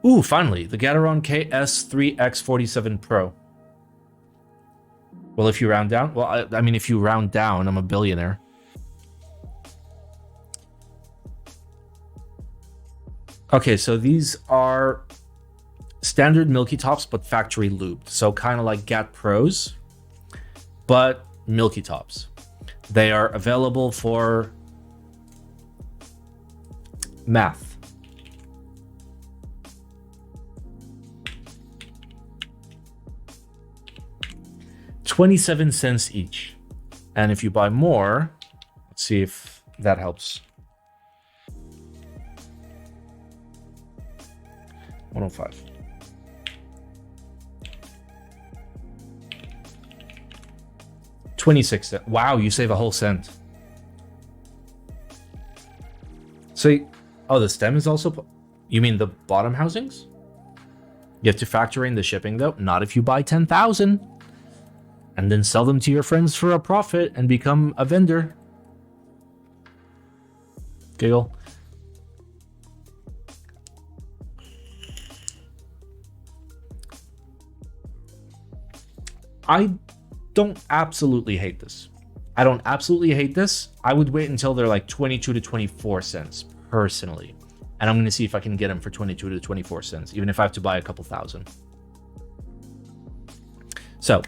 Ooh, finally, the GATERON KS-3X47 Pro. Well, if you round down, well, I mean, if you round down, I'm a billionaire. Okay, so these are standard Milky Tops, but factory lubed. So kind of like GAT Pros, but Milky Tops. They are available for math. $0.27 each. And if you buy more, let's see if that helps. 105. $0.26. Wow, you save a whole cent. So, oh, the stem is also... You mean the bottom housings? You have to factor in the shipping, though. Not if you buy 10,000. And then sell them to your friends for a profit and become a vendor. Giggle. I don't absolutely hate this. I don't absolutely hate this. I would wait until they're like 22 to 24 cents personally. And I'm going to see if I can get them for 22 to 24 cents, even if I have to buy a couple thousand. So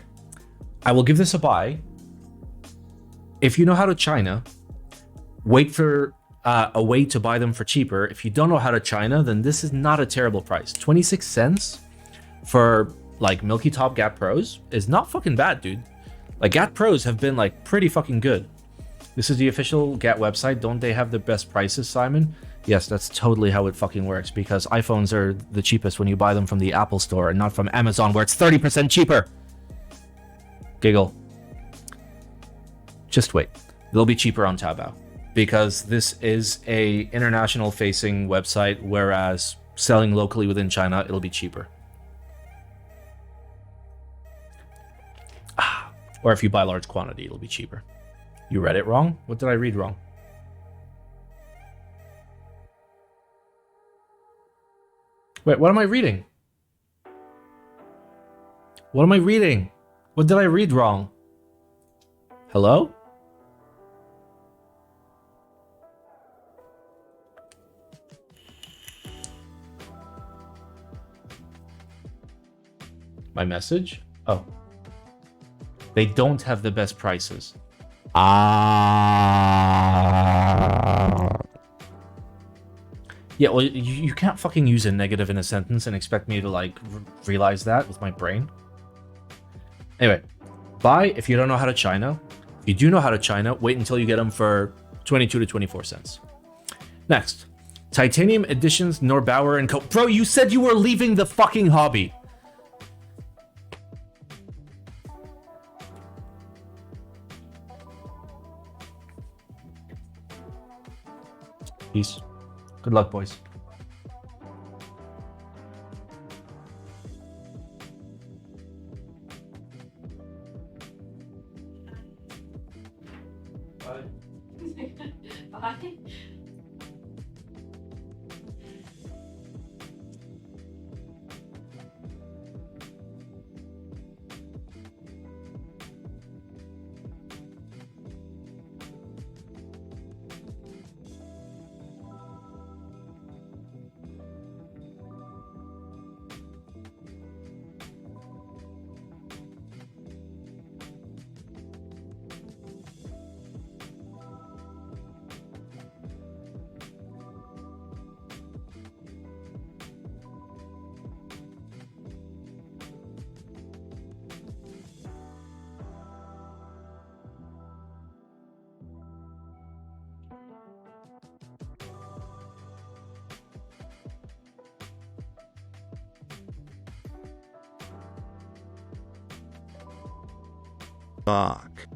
I will give this a buy. If you know how to China, wait for a way to buy them for cheaper. If you don't know how to China, then this is not a terrible price. 26 cents for like Milky Top GAT Pros is not fucking bad, dude. Like GAT Pros have been like pretty fucking good. This is the official GAT website. Don't they have the best prices, Simon? Yes, that's totally how it fucking works, because iPhones are the cheapest when you buy them from the Apple Store and not from Amazon, where it's 30% cheaper. Giggle. Just wait. They'll be cheaper on Taobao, because this is a international facing website, whereas selling locally within China, it'll be cheaper. Or if you buy large quantity, it'll be cheaper. You read it wrong? What did I read wrong? Wait, what am I reading? What am I reading? What did I read wrong? Hello? My message? Oh. They don't have the best prices. Yeah, well, you can't fucking use a negative in a sentence and expect me to, like, realize that with my brain. Anyway, buy if you don't know how to China. If you do know how to China, wait until you get them for 22 to 24 cents. Next, Titanium Editions, Norbauer and Co. Bro, you said you were leaving the fucking hobby. Peace. Good luck, boys. Bye. Fuck.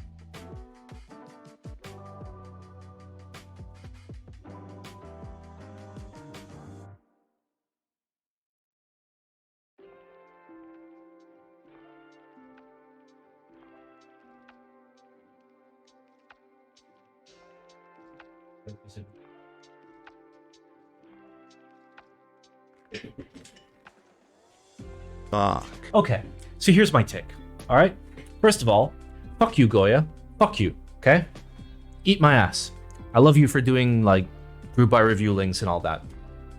Fuck. Okay, so here's my take. All right. First of all, fuck you, Goya. Fuck you. Okay. Eat my ass. I love you for doing like group buy review links and all that.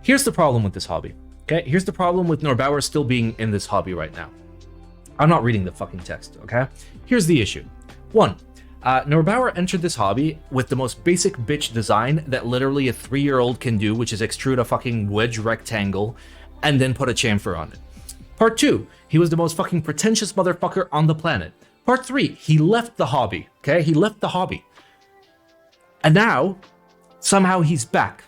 Here's the problem with this hobby. Okay. Here's the problem with Norbauer still being in this hobby right now. I'm not reading the fucking text. Okay. Here's the issue. One. Norbauer entered this hobby with the most basic bitch design that literally a 3-year-old can do, which is extrude a fucking wedge rectangle and then put a chamfer on it. Part 2, he was the most fucking pretentious motherfucker on the planet. Part 3, he left the hobby, okay? He left the hobby. And now, somehow he's back.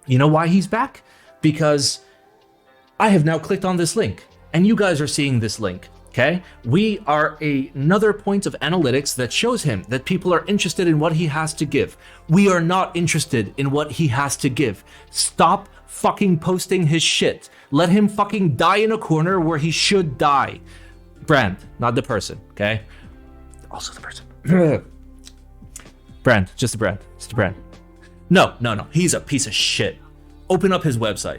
You know why he's back? Because I have now clicked on this link, and you guys are seeing this link, okay? We are another point of analytics that shows him that people are interested in what he has to give. We are not interested in what he has to give. Stop fucking posting his shit. Let him fucking die in a corner where he should die. Brand, not the person, okay? Also the person. Brand, just the brand. Just the brand. No. He's a piece of shit. Open up his website.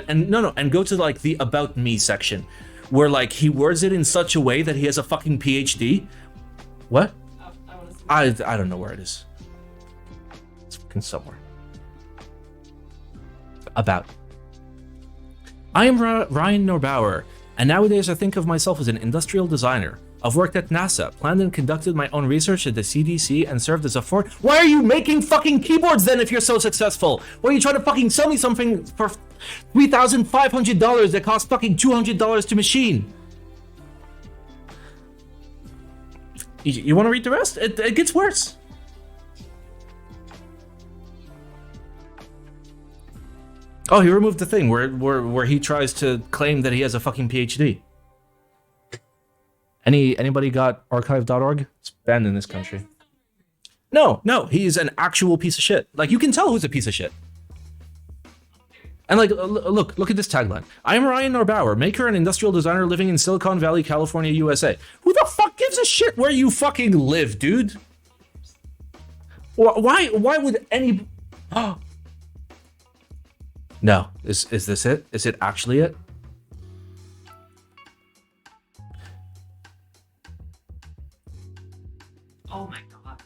And go to like the About Me section where like he words it in such a way that he has a fucking PhD. What? I don't know where it is. It's fucking somewhere. About. I am Ryan Norbauer, and nowadays I think of myself as an industrial designer. I've worked at NASA, planned and conducted my own research at the CDC, and served as a Why are you making fucking keyboards then if you're so successful? Why are you trying to fucking sell me something for $3,500 that costs fucking $200 to machine? You want to read the rest? It gets worse. Oh, he removed the thing where he tries to claim that he has a fucking PhD. Anybody got archive.org? It's banned in this country. No, he's an actual piece of shit. Like, you can tell who's a piece of shit. And like, look at this tagline. I am Ryan Norbauer, maker and industrial designer living in Silicon Valley, California, USA. Who the fuck gives a shit where you fucking live, dude? Why would any... No, is this it? Is it actually it? Oh my god.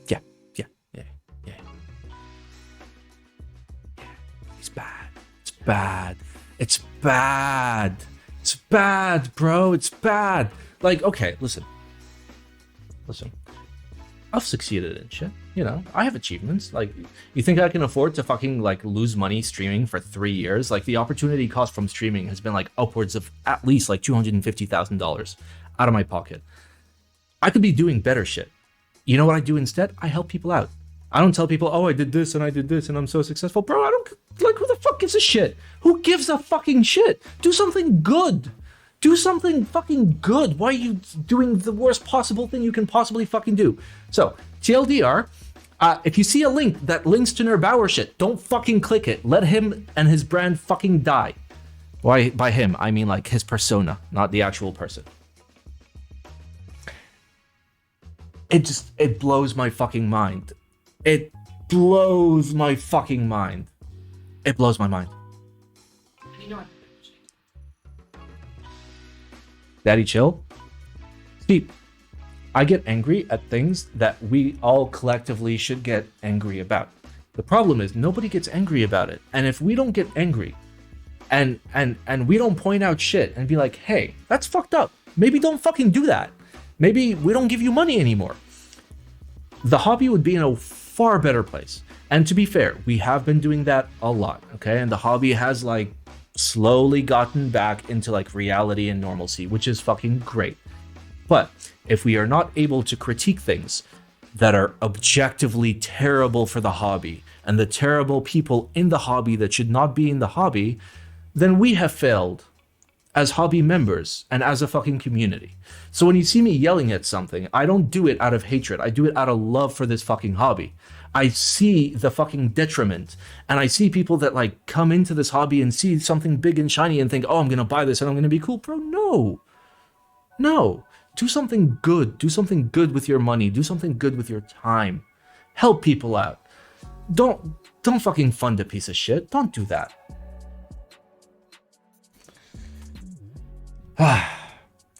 Yeah. It's bad. It's bad. It's bad. It's bad, bro. It's bad. Like, okay, listen. I've succeeded in shit. You know, I have achievements. Like, you think I can afford to fucking like lose money streaming for 3 years? Like, the opportunity cost from streaming has been like upwards of at least like $250,000 out of my pocket. I could be doing better shit. You know what I do instead? I help people out. I don't tell people, oh, I did this and I'm so successful. Bro, I don't, like, who the fuck gives a shit? Who gives a fucking shit? Do something good. Do something fucking good. Why are you doing the worst possible thing you can possibly fucking do? So, TLDR, if you see a link that links to Norbauer shit, don't fucking click it. Let him and his brand fucking die. Why, by him, I mean like his persona, not the actual person. It blows my fucking mind. It blows my fucking mind. It blows my mind. You know what? Daddy chill. See, I get angry at things that we all collectively should get angry about. The problem is nobody gets angry about it. And if we don't get angry and we don't point out shit and be like, hey, that's fucked up. Maybe don't fucking do that. Maybe we don't give you money anymore. The hobby would be in a far better place. And to be fair, we have been doing that a lot, okay? And the hobby has like slowly gotten back into like reality and normalcy, which is fucking great. But if we are not able to critique things that are objectively terrible for the hobby and the terrible people in the hobby that should not be in the hobby, then we have failed as hobby members and as a fucking community. So when you see me yelling at something, I don't do it out of hatred. I do it out of love for this fucking hobby. I see the fucking detriment, and I see people that like come into this hobby and see something big and shiny and think, oh, I'm gonna buy this and I'm gonna be cool. Bro, no. Do something good. Do something good with your money. Do something good with your time. Help people out. Don't fucking fund a piece of shit. Don't do that.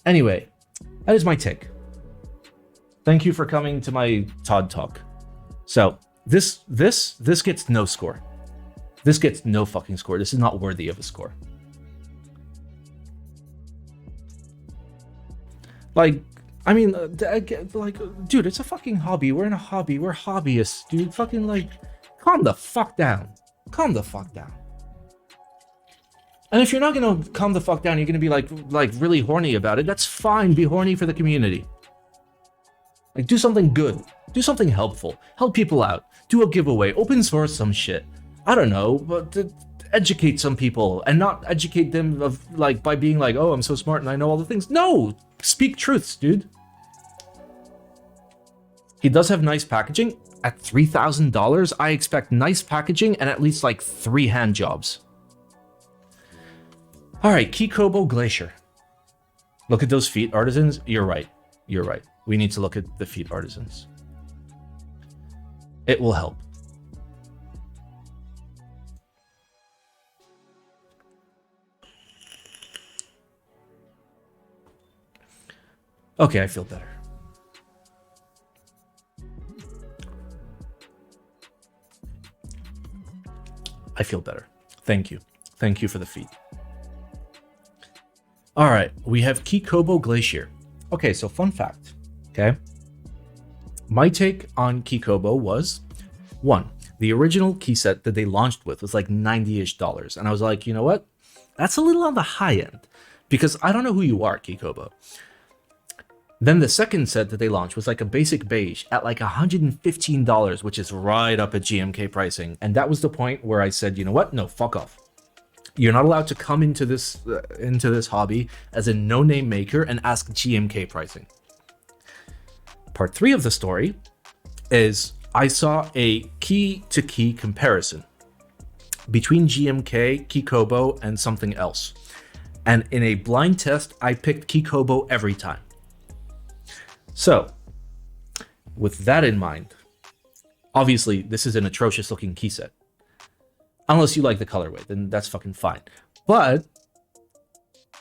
Anyway, that is my take. Thank you for coming to my Todd Talk. So this gets no score. This gets no fucking score. This is not worthy of a score. Like, I mean, like, dude, it's a fucking hobby. We're in a hobby. We're hobbyists, dude. Fucking, like, calm the fuck down. Calm the fuck down. And if you're not gonna calm the fuck down, you're gonna be like really horny about it. That's fine. Be horny for the community. Like, do something good. Do something helpful. Help people out. Do a giveaway. Open source some shit. I don't know, but educate some people and not educate them of like by being like, oh, I'm so smart and I know all the things. No, speak truths, dude. He does have nice packaging. At $3,000, I expect nice packaging and at least like 3 hand jobs. All right, Kobo Glacier. Look at those feet artisans. You're right. You're right. We need to look at the feet artisans. It will help. Okay, I feel better. I feel better. Thank you. Thank you for the feet. All right, we have Kobo Glacier. Okay, so fun fact, okay? My take on Kobo was, 1, the original key set that they launched with was like $90-ish. And I was like, you know what? That's a little on the high end because I don't know who you are, Kobo. Then the second set that they launched was like a basic beige at like $115, which is right up at GMK pricing. And that was the point where I said, you know what? No, fuck off. You're not allowed to come into this hobby as a no-name maker and ask GMK pricing. Part 3 of the story is I saw a key-to-key comparison between GMK, Kobo, and something else. And in a blind test, I picked Kobo every time. So, with that in mind, Obviously, this is an atrocious looking key set. Unless you like the colorway, then that's fucking fine. But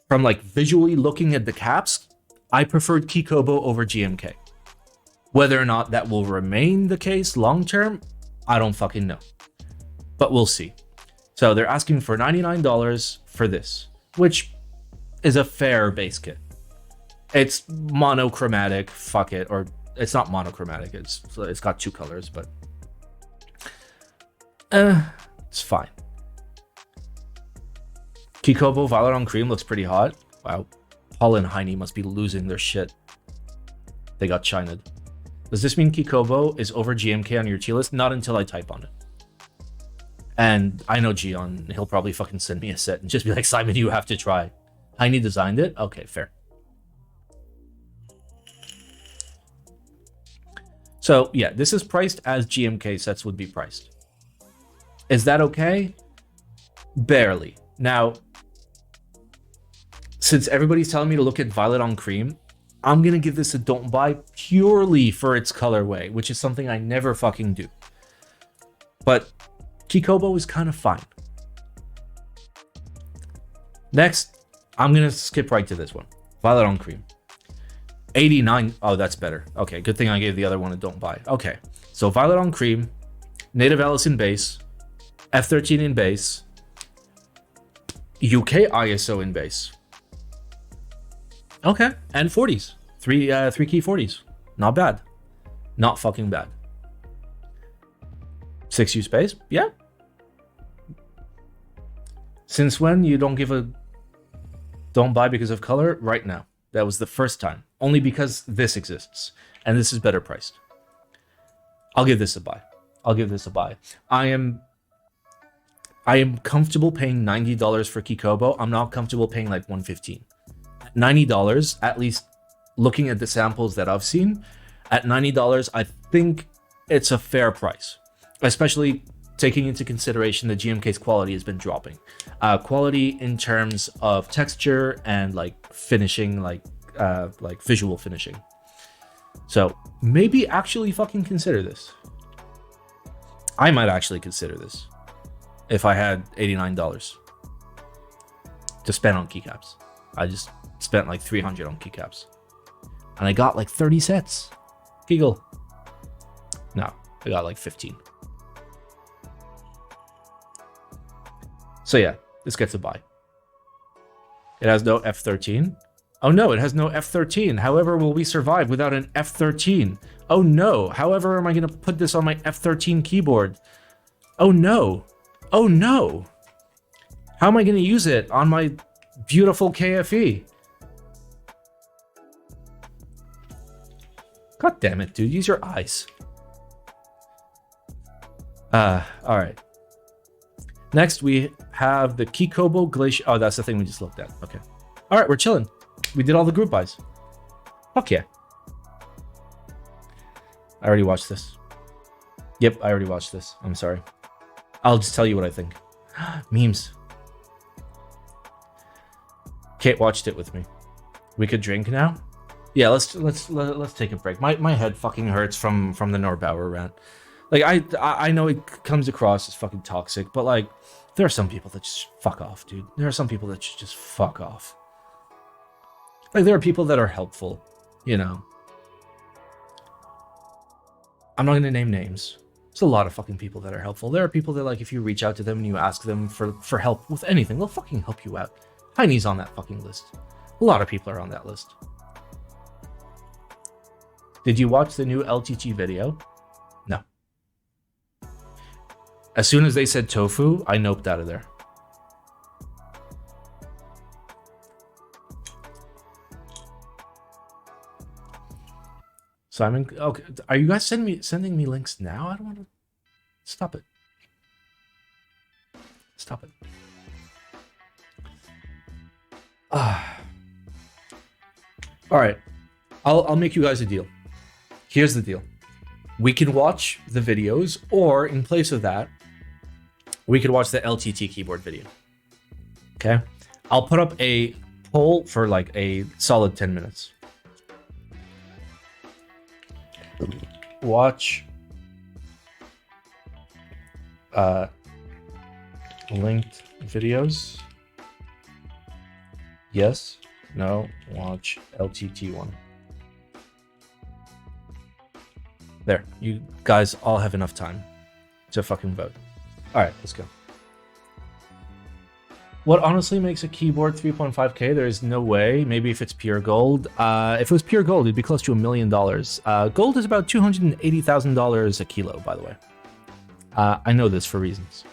from like visually looking at the caps, I preferred Kobo over GMK. Whether or not that will remain the case long term, I don't fucking know. But we'll see. So they're asking for $99 for this, which is a fair base kit. It's monochromatic, fuck it, or it's not monochromatic. It's got 2 colors, but it's fine. Kobo Violet on Cream looks pretty hot. Wow, Paul and Heine must be losing their shit. They got shined. Does this mean Kobo is over GMK on your tier list? Not until I type on it. And I know Gion, he'll probably fucking send me a set and just be like, Simon, you have to try. Heine designed it? Okay, fair. So yeah, this is priced as GMK sets would be priced. Is that okay? Barely. Now, since everybody's telling me to look at Violet on Cream, I'm going to give this a don't buy purely for its colorway, which is something I never fucking do. But Kobo is kind of fine. Next, I'm going to skip right to this one. Violet on Cream. 89. Oh, that's better. Okay, good thing I gave the other one a don't buy. Okay, so Violet on Cream, Native Alice in base, F13 in base, UK ISO in base. Okay, and 40s. Three key 40s. Not bad. Not fucking bad. 6U space? Yeah. Since when you don't give a don't buy because of color? Right now. That was the first time. Only because this exists. And this is better priced. I'll give this a buy. I'll give this a buy. I am comfortable paying $90 for Kobo. I'm not comfortable paying like $115. $90, at least looking at the samples that I've seen, at $90, I think it's a fair price, especially taking into consideration that GMK's quality has been dropping. Quality in terms of texture and like finishing, like visual finishing. So maybe actually fucking consider this. I might actually consider this if I had $89 to spend on keycaps. I just spent like $300 on keycaps, and I got like 30 sets. Giggle. No, I got like 15. So yeah, this gets a buy. It has no F13. Oh no, it has no F13. However, will we survive without an F13? Oh no. However, am I going to put this on my F13 keyboard? Oh no. Oh no. How am I going to use it on my beautiful KFE? God damn it, dude. Use your eyes. All right. Next, we have the Kobo Glacier. Oh, that's the thing we just looked at. Okay. All right, we're chilling. We did all the group buys. Fuck yeah. I already watched this. Yep, I already watched this. I'm sorry. I'll just tell you what I think. Memes. Kate watched it with me. We could drink now? Yeah, let's take a break. My head fucking hurts from the Norbauer rant. Like I know it comes across as fucking toxic, but like there are some people that just fuck off, dude. There are some people that should just fuck off. Like there are people that are helpful, you know. I'm not gonna name names. There's a lot of fucking people that are helpful. There are people that like if you reach out to them and you ask them for help with anything, they'll fucking help you out. Heine's on that fucking list. A lot of people are on that list. Did you watch the new LTT video? No. As soon as they said tofu, I noped out of there. Simon, okay, are you guys sending me links now? I don't want to. Stop it. Stop it. All right, I'll make you guys a deal. Here's the deal. We can watch the videos, or in place of that, we could watch the LTT keyboard video. Okay? I'll put up a poll for like a solid 10 minutes. linked videos. Yes, no, watch LTT one. There, you guys all have enough time to fucking vote. All right, let's go. What honestly makes a keyboard 3.5K? There is no way. Maybe if it's pure gold. If it was pure gold, it'd be close to $1 million. Gold is about $280,000 a kilo, by the way. I know this for reasons.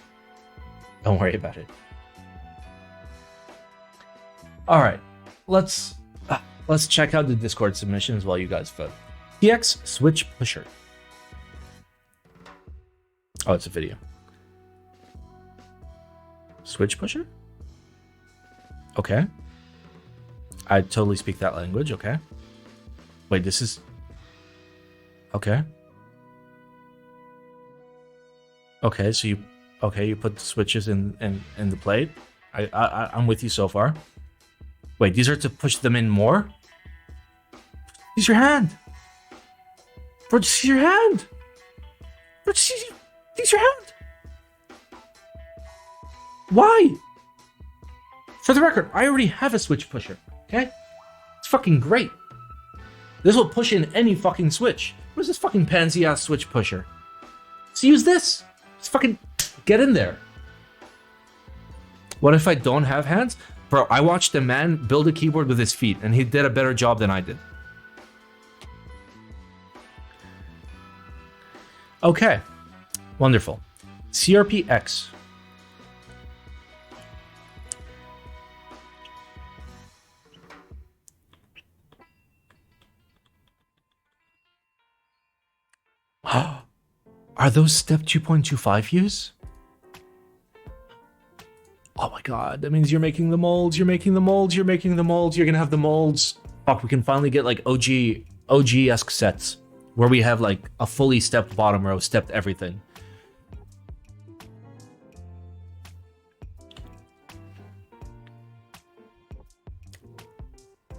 Don't worry about it. All right, let's check out the Discord submissions while you guys vote. TX switch pusher. Oh, it's a video. Switch pusher? Okay. I totally speak that language, okay. Wait, this is... Okay. Okay, so you put the switches in the plate. I'm with you so far. Wait, these are to push them in more? Use your hand! Bro, just use your hand! Bro, just use your hand! Why? For the record, I already have a switch pusher, okay? It's fucking great. This will push in any fucking switch. Where's this fucking pansy-ass switch pusher? So use this. Just fucking get in there. What if I don't have hands? Bro, I watched a man build a keyboard with his feet, and he did a better job than I did. Okay. Wonderful. CRPX. Are those step 2.25 views? Oh my god, that means you're making the molds, you're making the molds, you're making the molds, you're gonna have the molds. Fuck, we can finally get like OG-esque sets where we have like a fully stepped bottom row, stepped everything.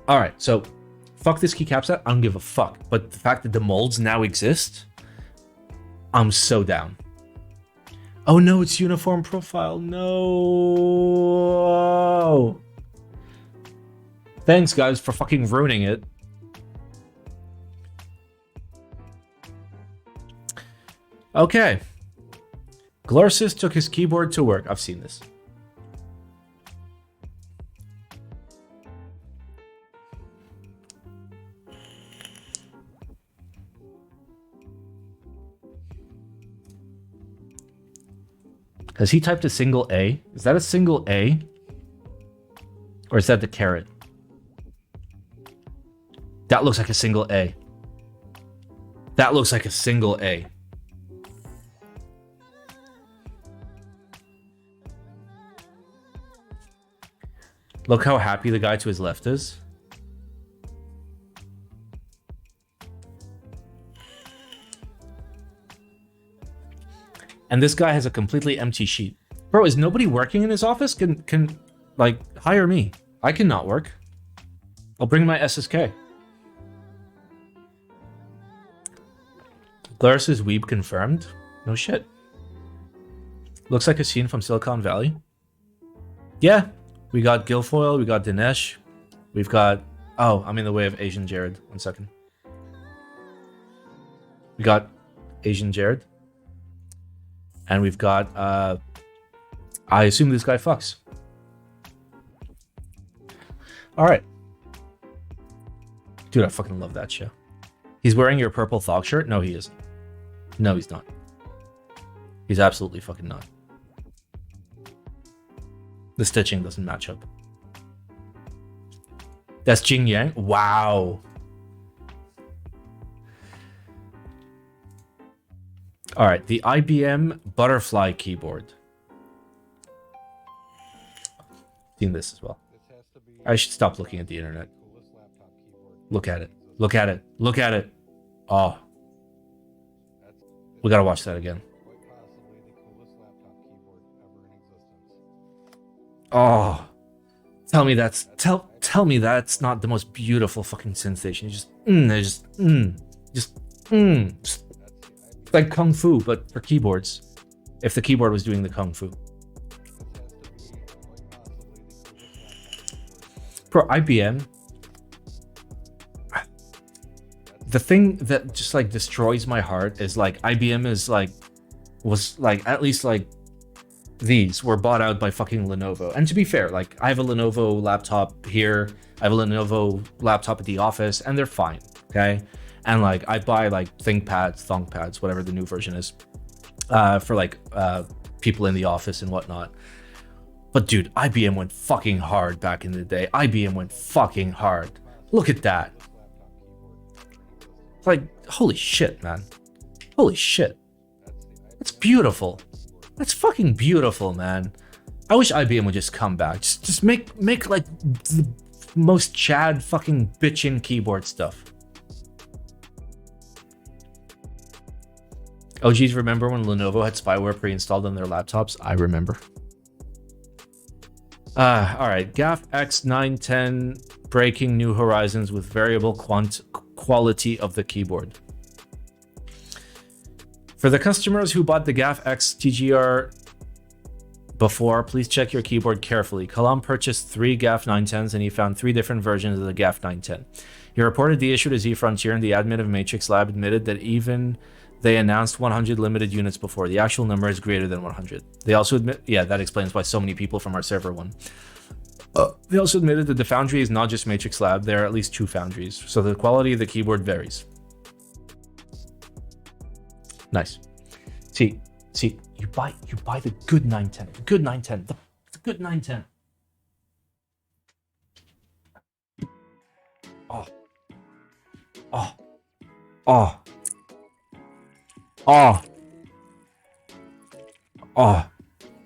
Alright, so fuck this keycap set, I don't give a fuck. But the fact that the molds now exist, I'm so down. Oh no, it's uniform profile. No. Thanks, guys, for fucking ruining it. Okay. Glarses took his keyboard to work. I've seen this. Has he typed a single A? Is that a single A? Or is that the caret? That looks like a single A. That looks like a single A. Look how happy the guy to his left is. And this guy has a completely empty sheet. Bro, is nobody working in his office? Can like, hire me. I cannot work. I'll bring my SSK. Glarses weeb confirmed. No shit. Looks like a scene from Silicon Valley. Yeah. We got Guilfoyle, we got Dinesh. We've got... Oh, I'm in the way of Asian Jared. 1 second. We got Asian Jared. And we've got, I assume this guy fucks. All right. Dude, I fucking love that show. He's wearing your purple thong shirt? No, he isn't. No, he's not. He's absolutely fucking not. The stitching doesn't match up. That's Jing Yang? Wow. All right, the IBM Butterfly Keyboard. Seen this as well. I should stop looking at the internet. Look at it. Look at it. Look at it. Oh. We gotta watch that again. Oh. Tell me that's me that's not the most beautiful fucking sensation. You just like kung fu, but for keyboards. if the keyboard was doing the kung fu. Bro, IBM. The thing that just like destroys my heart is like IBM is like was like at least like these were bought out by fucking Lenovo. And to be fair, like I have a Lenovo laptop here, I have a Lenovo laptop at the office, and they're fine, okay? And like I buy like ThinkPads, whatever the new version is, for like people in the office and whatnot. But dude, IBM went fucking hard back in the day. IBM went fucking hard. Look at that. Like, holy shit, man. Holy shit. That's beautiful. That's fucking beautiful, man. I wish IBM would just come back. Just make like the most Chad fucking bitchin' keyboard stuff. OGs, remember when Lenovo had spyware pre-installed on their laptops? I remember. Alright, GAF X910 breaking new horizons with variable quality of the keyboard. For the customers who bought the GAF X TGR before, please check your keyboard carefully. Kalam purchased 3 GAF 910s and he found 3 different versions of the GAF 910. He reported the issue to Z Frontier, and the admin of Matrix Lab admitted that even they announced 100 limited units before, the actual number is greater than 100. They also admit, yeah, that explains why so many people from our server won. They also admitted that the foundry is not just Matrix Lab, there are at least 2 foundries, so the quality of the keyboard varies. Nice. See, you buy the good 910, the good 910, the good 910.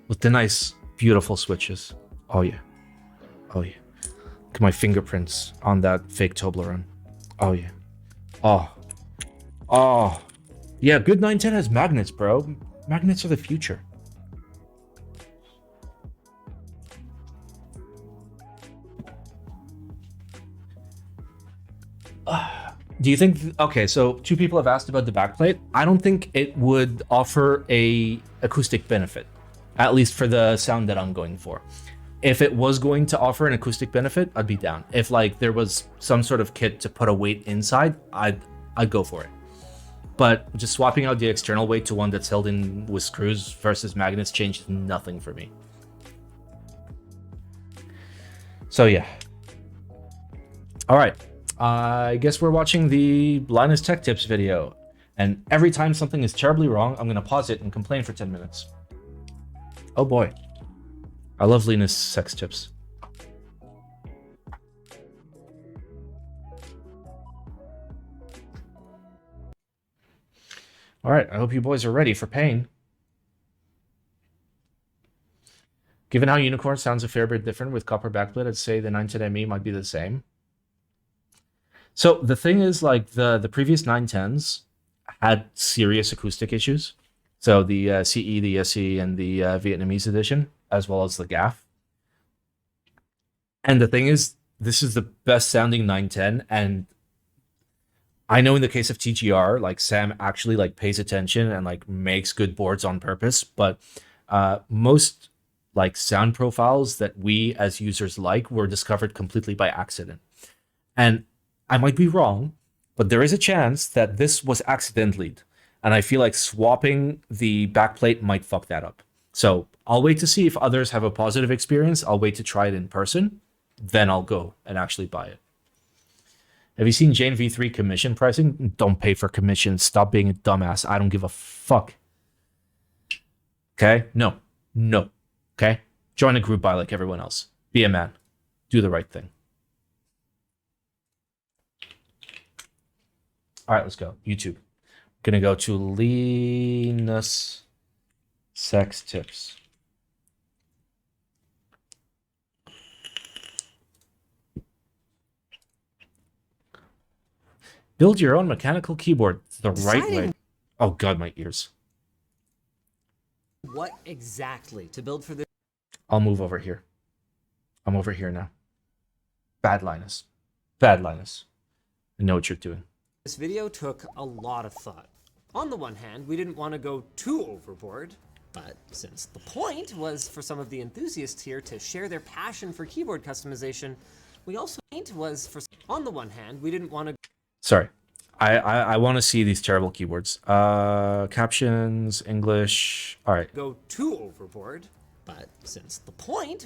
With the nice, beautiful switches. Oh yeah. Look at my fingerprints on that fake Toblerone. Oh yeah. Yeah, good 910 has magnets, bro. Magnets are the future. Do you think, okay, so 2 people have asked about the backplate. I don't think it would offer a acoustic benefit, at least for the sound that I'm going for. If it was going to offer an acoustic benefit, I'd be down. If like there was some sort of kit to put a weight inside, I'd go for it. But just swapping out the external weight to one that's held in with screws versus magnets changed nothing for me. So yeah. All right. I guess we're watching the Linus Tech Tips video. And every time something is terribly wrong, I'm going to pause it and complain for 10 minutes. Oh boy. I love Linus Sex Tips. All right, I hope you boys are ready for pain. Given how Unicorn sounds a fair bit different with copper backplate, I'd say the 910ME might be the same. So the thing is, like the previous 910s had serious acoustic issues. So the CE, the SE, and the Vietnamese edition, as well as the GAF. And the thing is, this is the best sounding 910, and I know in the case of TGR, like Sam actually like pays attention and like makes good boards on purpose, but most like sound profiles that we as users like were discovered completely by accident. And I might be wrong, but there is a chance that this was accidentally, and I feel like swapping the backplate might fuck that up. So I'll wait to see if others have a positive experience. I'll wait to try it in person, then I'll go and actually buy it. Have you seen Jane V3 commission pricing? Don't pay for commissions. Stop being a dumbass. I don't give a fuck. Okay? No. Okay? Join a group buy like everyone else. Be a man. Do the right thing. All right, let's go. YouTube. Gonna go to Linus Sex Tips. Build your own mechanical keyboard the right way. Oh god, my ears. What exactly to build for this? I'll move over here. I'm over here now. Bad Linus. Bad Linus. I know what you're doing. This video took a lot of thought. On the one hand, we didn't want to go too overboard, But since the point was for some of the enthusiasts here to share their passion for keyboard customization, we also was for, on the one hand, we didn't want to. Sorry. I want to see these terrible keyboards. Captions, English. All right. Go too overboard. But since the point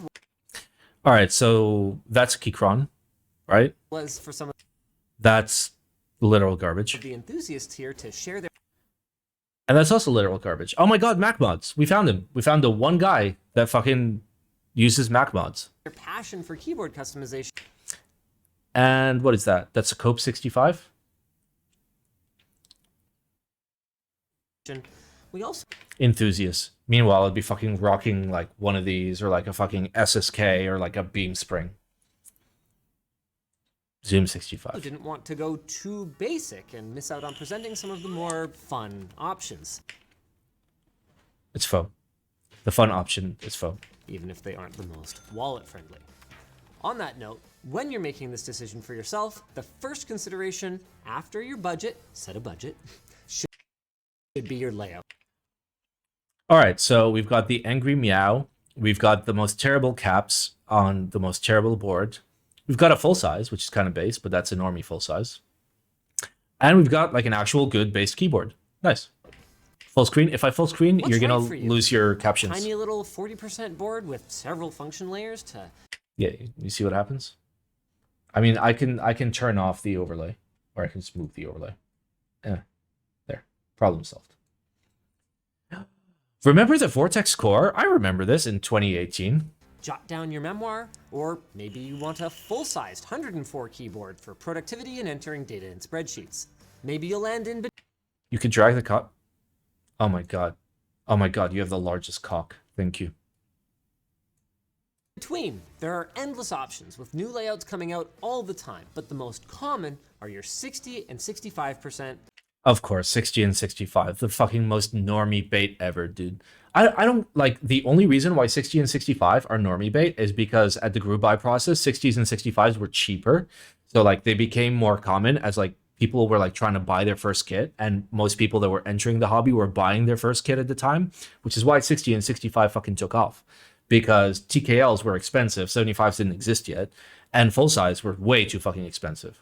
All right. So that's Keychron, right? was for some of That's literal garbage. the enthusiasts here to share their And that's also literal garbage. Oh my god, Mac mods. We found him. We found the one guy that fucking uses Mac mods. passion for keyboard customization. And what is that? That's a Cope 65? We also Enthusiast. Meanwhile, I'd be fucking rocking like one of these or like a fucking SSK or like a Beam Spring. Zoom 65. didn't want to go too basic and miss out on presenting some of the more fun options, It's faux. The fun option is faux. even if they aren't the most wallet friendly. On that note, when you're making this decision for yourself, the first consideration after your budget, set a budget, should be your layout. All right, so we've got the Angry Meow. We've got the most terrible caps on the most terrible board. We've got a full size, which is kind of base, but that's a normie full size. And we've got like an actual good based keyboard. Nice. Full screen. If I full screen, What's you're going right for to you? lose your captions. Tiny little 40% board with several function layers to Yeah, you see what happens? I mean, I can turn off the overlay, or I can just move the overlay. Yeah, there. Problem solved. Remember the Vortex Core? I remember this in 2018. jot down your memoir, or maybe you want a full-sized 104 keyboard for productivity and entering data in spreadsheets. Maybe you'll land in You can drag the cock. Oh my god. Oh my god, you have the largest cock. Thank you. between. There are endless options with new layouts coming out all the time, but the most common are your 60 and 65%. Of course, 60 and 65. The fucking most normie bait ever, dude. I don't like the only reason why 60 and 65 are normie bait is because at the group buy process, 60s and 65s were cheaper. So like they became more common as like people were like trying to buy their first kit, and most people that were entering the hobby were buying their first kit at the time, which is why 60 and 65 fucking took off. Because TKLs were expensive, 75s didn't exist yet, and full size were way too fucking expensive.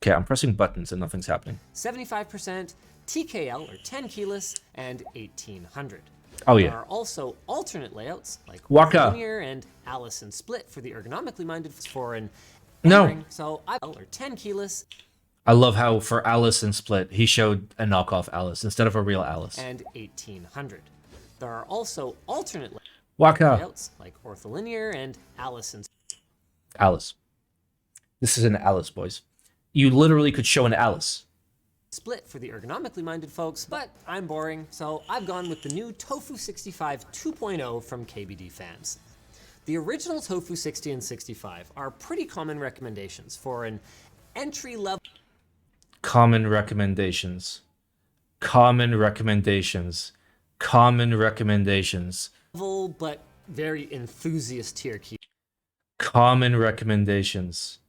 Okay, I'm pressing buttons and nothing's happening. 75%, TKL or 10 keyless, and 1800. Oh There yeah. are also alternate layouts like Waka. linear and Alice and Split for the ergonomically minded for an No. entering. So I or 10 keyless I love how for Alice and Split, he showed a knockoff Alice instead of a real Alice. and 1800. There are also alternate Waka. layouts like ortholinear and Alice and Alice. This is an Alice, boys. You literally could show an Alice. Split for the ergonomically minded folks, but I'm boring, so I've gone with the new Tofu 65 2.0 from KBD fans. The original Tofu 60 and 65 are pretty common recommendations for an entry-level Common recommendations. Common recommendations. Common recommendations. but very enthusiast tier key. Common recommendations.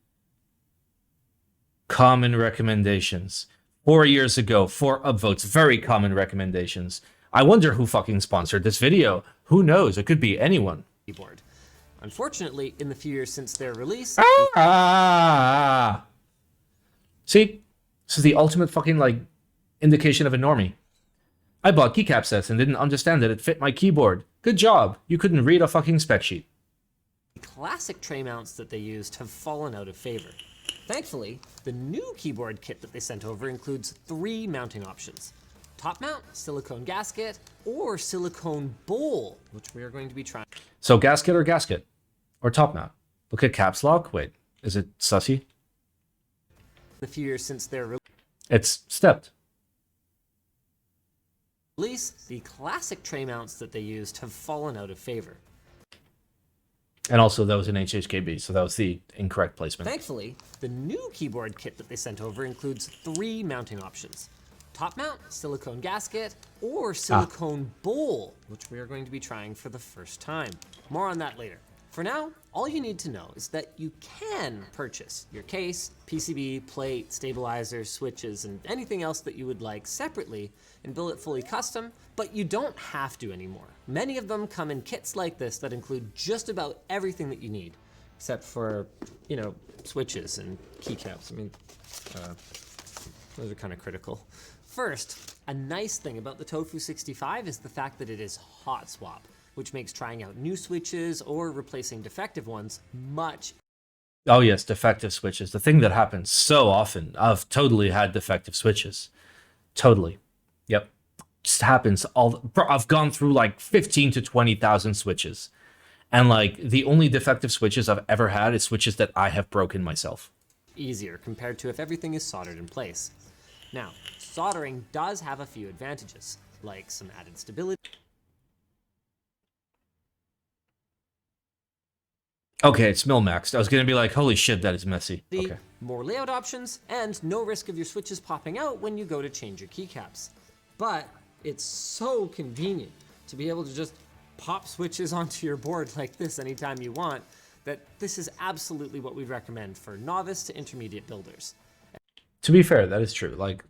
Common recommendations. 4 years ago, 4 upvotes. Very common recommendations. I wonder who fucking sponsored this video. Who knows? It could be anyone. Keyboard. Unfortunately, in the few years since their release, Ah! See? This is the ultimate fucking, like, indication of a normie. I bought keycap sets and didn't understand that it fit my keyboard. Good job. You couldn't read a fucking spec sheet. classic tray mounts that they used have fallen out of favor. Thankfully, the new keyboard kit that they sent over includes 3 mounting options. Top mount, silicone gasket, or silicone bowl, which we are going to be trying. So gasket or gasket? Or top mount? Look at caps lock. Wait, is it sussy? A few years since their It's stepped. release, the classic tray mounts that they used have fallen out of favor. And also that was an HHKB, so that was the incorrect placement. Thankfully, the new keyboard kit that they sent over includes 3 mounting options. Top mount, silicone gasket, or silicone bowl, which we are going to be trying for the first time. More on that later. For now, All you need to know is that you can purchase your case, PCB, plate, stabilizers, switches, and anything else that you would like separately and build it fully custom, but you don't have to anymore. Many of them come in kits like this that include just about everything that you need, except for, you know, switches and keycaps. I mean, those are kind of critical. First, a nice thing about the Tofu 65 is the fact that it is hot swap, which makes trying out new switches or replacing defective ones much. Oh yes, defective switches. The thing that happens so often. I've totally had defective switches. Totally. Yep. Just happens I've gone through like 15 to 20,000 switches. And like the only defective switches I've ever had is switches that I have broken myself. Easier compared to if everything is soldered in place. Now, soldering does have a few advantages, like some added stability. Okay, it's mil-maxed. I was going to be like, holy shit, that is messy. Okay. More layout options, and no risk of your switches popping out when you go to change your keycaps. But it's so convenient to be able to just pop switches onto your board like this anytime you want, that this is absolutely what we'd recommend for novice to intermediate builders. To be fair, that is true. Like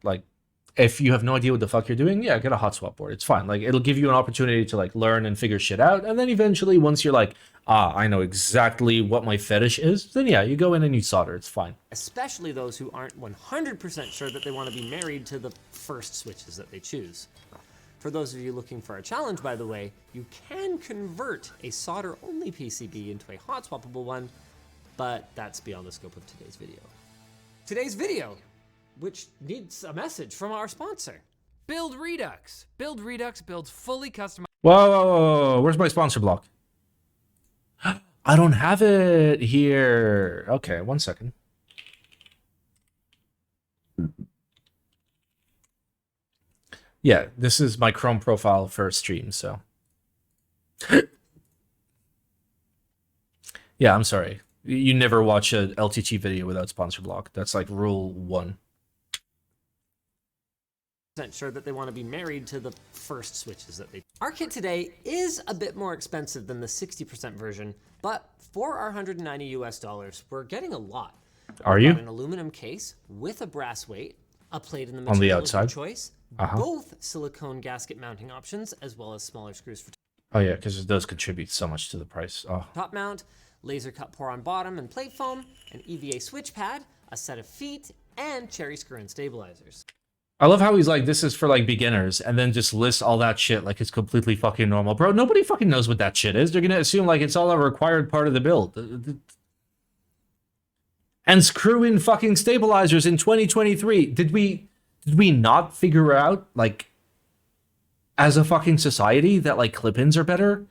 if you have no idea what the fuck you're doing, yeah, get a hot swap board. It's fine. Like it'll give you an opportunity to like learn and figure shit out. And then eventually once you're like, I know exactly what my fetish is, then yeah, you go in and you solder. It's fine. Especially those who aren't 100% sure that they want to be married to the first switches that they choose. For those of you looking for a challenge, by the way, you can convert a solder-only PCB into a hot swappable one, but that's beyond the scope of today's video. Today's video, which needs a message from our sponsor. Build Redux. Build Redux builds fully customized. Whoa, where's my sponsor block? I don't have it here. Okay, 1 second. Yeah, this is my Chrome profile for stream, so. Yeah, I'm sorry. You never watch a LTT video without sponsor block. That's like rule 1. Sure that they want to be married to the first switches that they. Our kit today is a bit more expensive than the 60% version, but for our $190 US, we're getting a lot. Are We've you? got an aluminum case with a brass weight, a plate in the On the material of your outside? choice, Uh-huh. both silicone gasket mounting options, as well as smaller screws for Oh yeah, because it does contribute so much to the price. Oh. top mount, laser cut pour on bottom and plate foam, an EVA switch pad, a set of feet, and cherry screw-in stabilizers. I love how he's like, this is for like beginners, and then just lists all that shit like it's completely fucking normal. Bro, nobody fucking knows what that shit is. They're gonna assume like it's all a required part of the build. And screw in fucking stabilizers in 2023. Did we not figure out, like, as a fucking society that like clip-ins are better?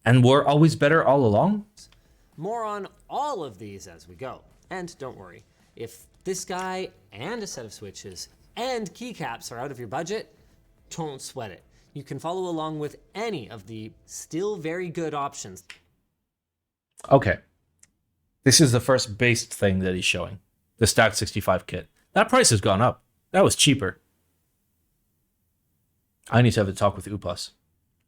And we're always better all along? More on all of these as we go. And don't worry, if this guy and a set of switches and keycaps are out of your budget, don't sweat it. You can follow along with any of the still very good options. Okay. This is the first based thing that he's showing. The Stack 65 kit. That price has gone up. That was cheaper. I need to have a talk with Upas.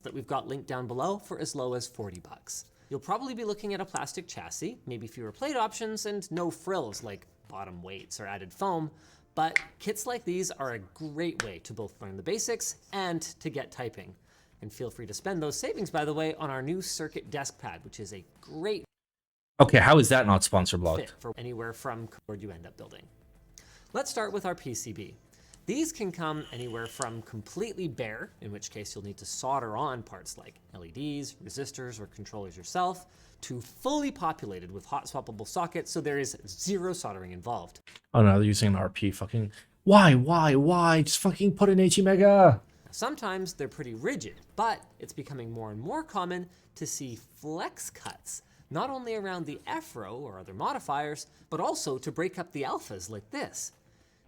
That we've got linked down below for as low as $40. You'll probably be looking at a plastic chassis, maybe fewer plate options, and no frills like bottom weights or added foam, but kits like these are a great way to both learn the basics and to get typing. And feel free to spend those savings, by the way, on our new Circuit desk pad, which is a great Okay, how is that not sponsor blocked? fit for anywhere from keyboard you end up building. Let's start with our PCB. These can come anywhere from completely bare, in which case you'll need to solder on parts like LEDs, resistors, or controllers yourself, to fully populated with hot swappable sockets, so there is zero soldering involved. Oh no, they're using an RP fucking... Why? Just fucking put an HE Mega! Sometimes they're pretty rigid, but it's becoming more and more common to see flex cuts, not only around the F-row or other modifiers, but also to break up the alphas like this.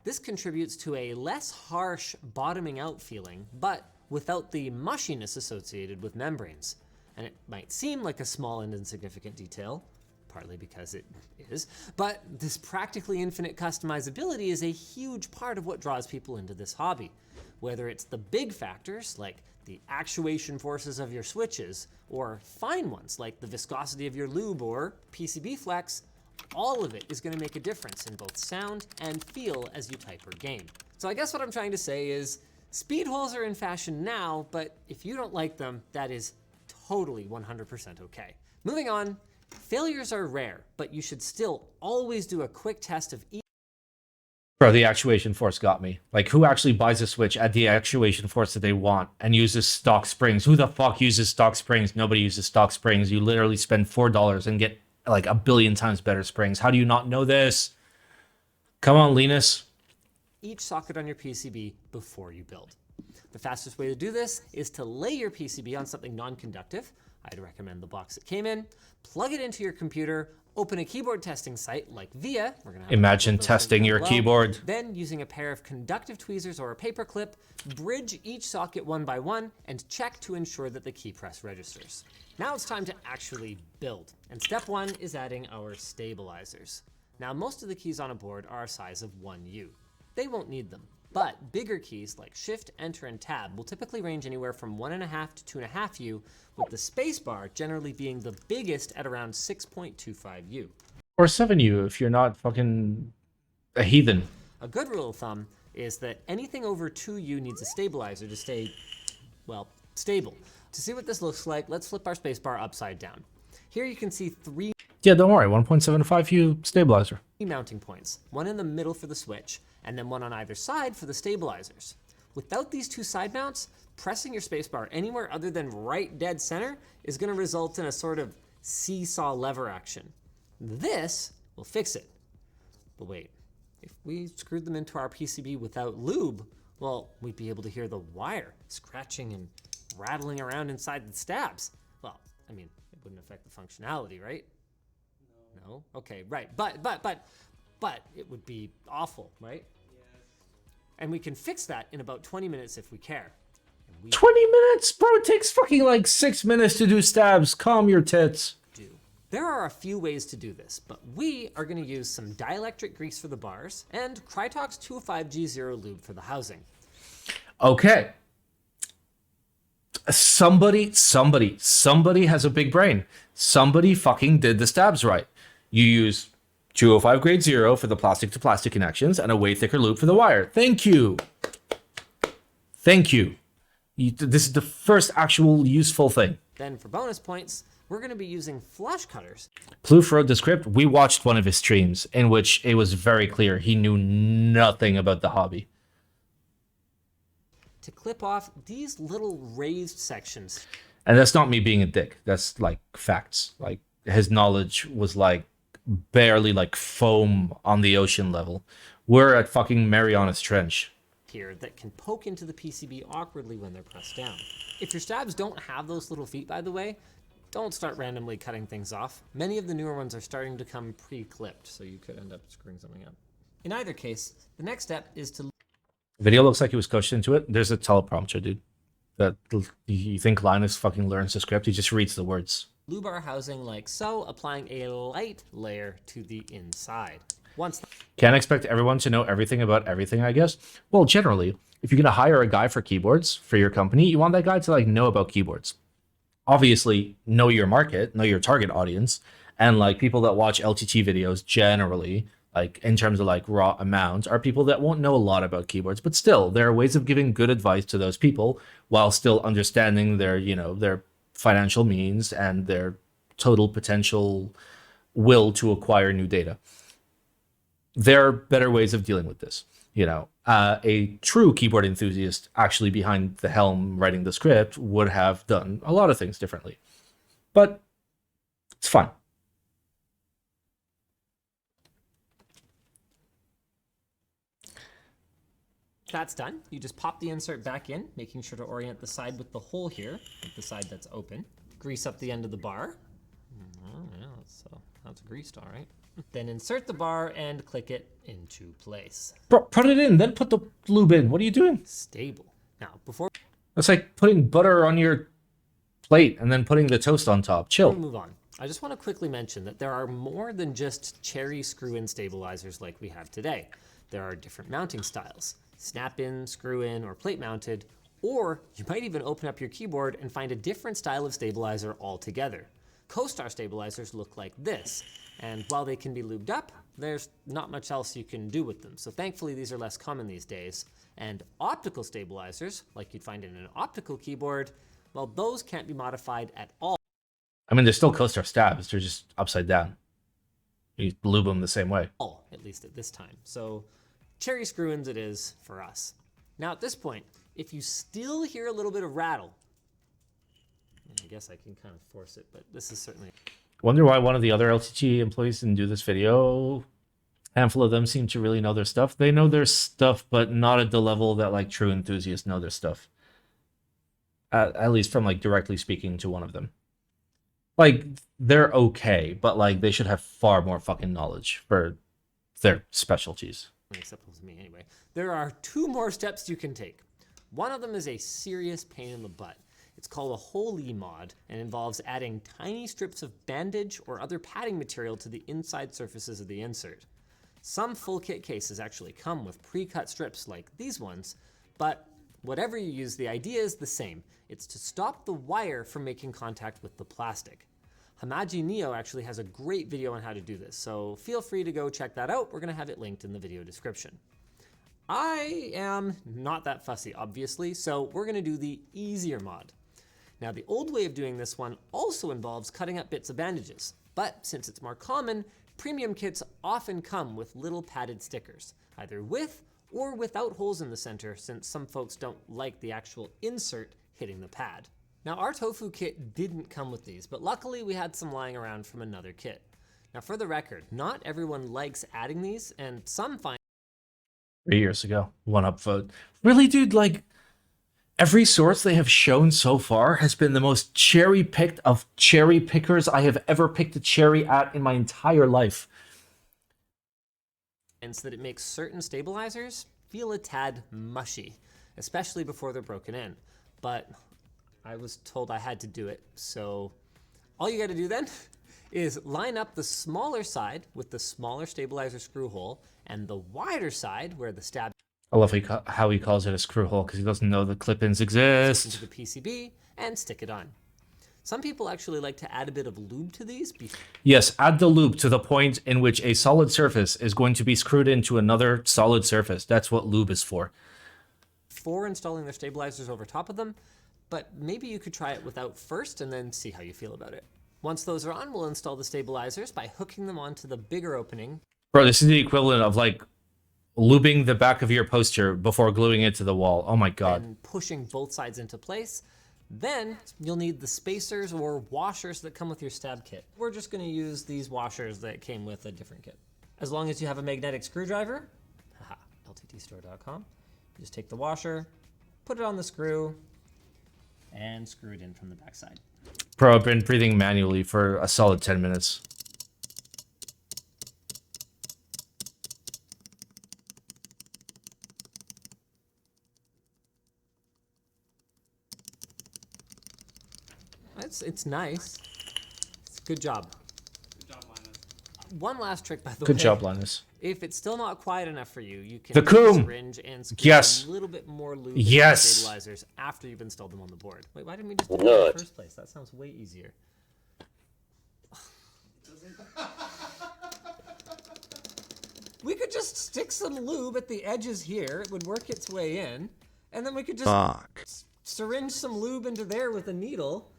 This contributes to a less harsh bottoming out feeling, but without the mushiness associated with membranes. And it might seem like a small and insignificant detail, partly because it is, but this practically infinite customizability is a huge part of what draws people into this hobby. Whether it's the big factors, like the actuation forces of your switches, or fine ones, like the viscosity of your lube or PCB flex, all of it is gonna make a difference in both sound and feel as you type or game. So I guess what I'm trying to say is, speed holes are in fashion now, but if you don't like them, that is totally 100% okay. Moving on, failures are rare, but you should still always do a quick test of each. Bro, the actuation force got me. Like, who actually buys a Switch at the actuation force that they want and uses stock springs? Who the fuck uses stock springs? Nobody uses stock springs. You literally spend $4 and get like 1,000,000,000 times better springs. How do you not know this? Come on, Linus. Each socket on your PCB before you build. The fastest way to do this is to lay your PCB on something non-conductive. I'd recommend the box it came in, plug it into your computer, open a keyboard testing site like VIA. Imagine testing your keyboard. Then, using a pair of conductive tweezers or a paper clip, bridge each socket one by one and check to ensure that the key press registers. Now it's time to actually build. And step one is adding our stabilizers. Now, most of the keys on a board are a size of 1U. They won't need them. But bigger keys like Shift, Enter, and Tab will typically range anywhere from 1.5 to 2.5U, with the spacebar generally being the biggest at around 6.25U. Or 7U if you're not fucking a heathen. A good rule of thumb is that anything over 2U needs a stabilizer to stay, well, stable. To see what this looks like, let's flip our spacebar upside down. Here you can see 3 Yeah, don't worry, 1.75U stabilizer. mounting points, one in the middle for the switch, and then one on either side for the stabilizers. Without these two side mounts, pressing your spacebar anywhere other than right dead center is going to result in a sort of seesaw lever action. This will fix it. But wait, if we screwed them into our PCB without lube, well, we'd be able to hear the wire scratching and rattling around inside the stabs. Well, I mean, it wouldn't affect the functionality, right? No? Okay, right. But it would be awful, right? And we can fix that in about 20 minutes if we care. 20 minutes? Bro, it takes fucking like 6 minutes to do stabs. Calm your tits. There are a few ways to do this, but we are going to use some dielectric grease for the bars and Krytox 205G0 lube for the housing. Okay. Somebody has a big brain. Somebody fucking did the stabs right. You use 205 grade 0 for the plastic to plastic connections and a way thicker loop for the wire. Thank you. Thank you. This is the first actual useful thing. Then for bonus points, we're going to be using flush cutters. Plouffe wrote the script. We watched one of his streams in which it was very clear he knew nothing about the hobby. To clip off these little raised sections. And that's not me being a dick. That's like facts. Like his knowledge was like barely like foam on the ocean level. We're at fucking Marianas Trench. Here that can poke into the PCB awkwardly when they're pressed down. If your stabs don't have those little feet, by the way, don't start randomly cutting things off. Many of the newer ones are starting to come pre-clipped, so you could end up screwing something up. In either case, the next step is to... Video looks like he was coached into it. There's a teleprompter, dude. That you think Linus fucking learns the script? He just reads the words. Lube our housing like so, applying a light layer to the inside. Can't expect everyone to know everything about everything, I guess. Well, generally, if you're gonna hire a guy for keyboards for your company, you want that guy to like know about keyboards. Obviously, know your market, know your target audience, and like people that watch LTT videos generally, like in terms of like raw amounts, are people that won't know a lot about keyboards, but still, there are ways of giving good advice to those people while still understanding their, you know, their financial means and their total potential will to acquire new data. There are better ways of dealing with this. You know, a true keyboard enthusiast actually behind the helm writing the script would have done a lot of things differently. But it's fun. That's done. You just pop the insert back in, making sure to orient the side with the hole here, with the side that's open. Grease up the end of the bar. Oh, yeah, that's greased, all right. Then insert the bar and click it into place. Bro, put it in, then put the lube in. What are you doing? Stable. Now, before That's like putting butter on your plate and then putting the toast on top. Chill. we move on, I just want to quickly mention that there are more than just cherry screw-in stabilizers like we have today. There are different mounting styles, snap-in, screw-in, or plate-mounted, or you might even open up your keyboard and find a different style of stabilizer altogether. Co-Star stabilizers look like this, and while they can be lubed up, there's not much else you can do with them. So thankfully these are less common these days. And optical stabilizers, like you'd find in an optical keyboard, well, those can't be modified at all. I mean, they're still Co-Star stabs. They're just upside down. You lube them the same way. At least at this time. So cherry screw-ins it is for us. Now at this point, if you still hear a little bit of rattle, I guess I can kind of force it, but this is certainly... Wonder why one of the other LTG employees didn't do this video. A handful of them seem to really know their stuff. They know their stuff, but not at the level that like true enthusiasts know their stuff. At least from like directly speaking to one of them. Like, they're okay, but like they should have far more fucking knowledge for their specialties. Acceptable to me anyway. There are 2 more steps you can take. One of them is a serious pain in the butt. It's called a Holy mod and involves adding tiny strips of bandage or other padding material to the inside surfaces of the insert. Some full kit cases actually come with pre-cut strips like these ones, but whatever you use, the idea is the same. It's to stop the wire from making contact with the plastic. Hamaji Neo actually has a great video on how to do this, so feel free to go check that out. We're gonna have it linked in the video description. I am not that fussy, obviously, so we're gonna do the easier mod. Now, the old way of doing this one also involves cutting up bits of bandages, but since it's more common, premium kits often come with little padded stickers, either with or without holes in the center, since some folks don't like the actual insert hitting the pad. Now, our Tofu kit didn't come with these, but luckily we had some lying around from another kit. Now, for the record, not everyone likes adding these, and some find 3 years ago, one up vote. Really, dude, like, every source they have shown so far has been the most cherry-picked of cherry pickers I have ever picked a cherry at in my entire life. and so that it makes certain stabilizers feel a tad mushy, especially before they're broken in. But I was told I had to do it, so all you gotta do then is line up the smaller side with the smaller stabilizer screw hole and the wider side where the stab I love how he calls it a screw hole because he doesn't know the clip-ins exist. into the PCB and stick it on. Some people actually like to add a bit of lube to these. Yes, add the lube to the point in which a solid surface is going to be screwed into another solid surface. That's what lube is for. Before installing their stabilizers over top of them, but maybe you could try it without first and then see how you feel about it. Once those are on, we'll install the stabilizers by hooking them onto the bigger opening. Bro, this is the equivalent of like lubing the back of your poster before gluing it to the wall. Oh my god. And pushing both sides into place. Then you'll need the spacers or washers that come with your stab kit. We're just going to use these washers that came with a different kit. As long as you have a magnetic screwdriver, haha, lttstore.com, you just take the washer, put it on the screw, and screw it in from the backside. Bro, I've been breathing manually for a solid 10 minutes. It's nice. Good job. Good job, Linus. One last trick, by the way. Good job, Linus. If it's still not quiet enough for you, you can The use a coom. syringe and squeeze Yes. a little bit more lube Yes. into the stabilizers after you've installed them on the board. Wait, why didn't we just do that in the first place? That sounds way easier. We could just stick some lube at the edges here. It would work its way in. And then we could just Fuck. syringe some lube into there with a needle.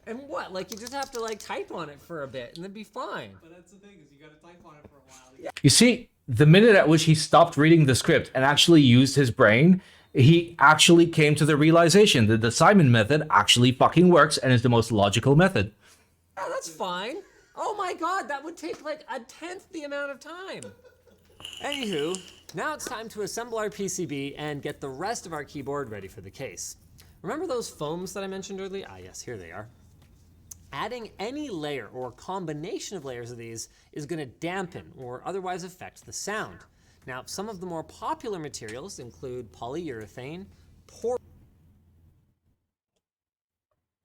And what? Like, you just have to, like, type on it for a bit, and then be fine. But that's the thing, is you gotta type on it for a while. You see, the minute at which he stopped reading the script and actually used his brain, he actually came to the realization that the Simon method actually fucking works and is the most logical method. Oh, that's fine. Oh my god, that would take like 1/10 the amount of time. Anywho, now it's time to assemble our PCB and get the rest of our keyboard ready for the case. Remember those foams that I mentioned earlier? Ah yes, here they are. Adding any layer or combination of layers of these is going to dampen or otherwise affect the sound. Now, some of the more popular materials include polyurethane,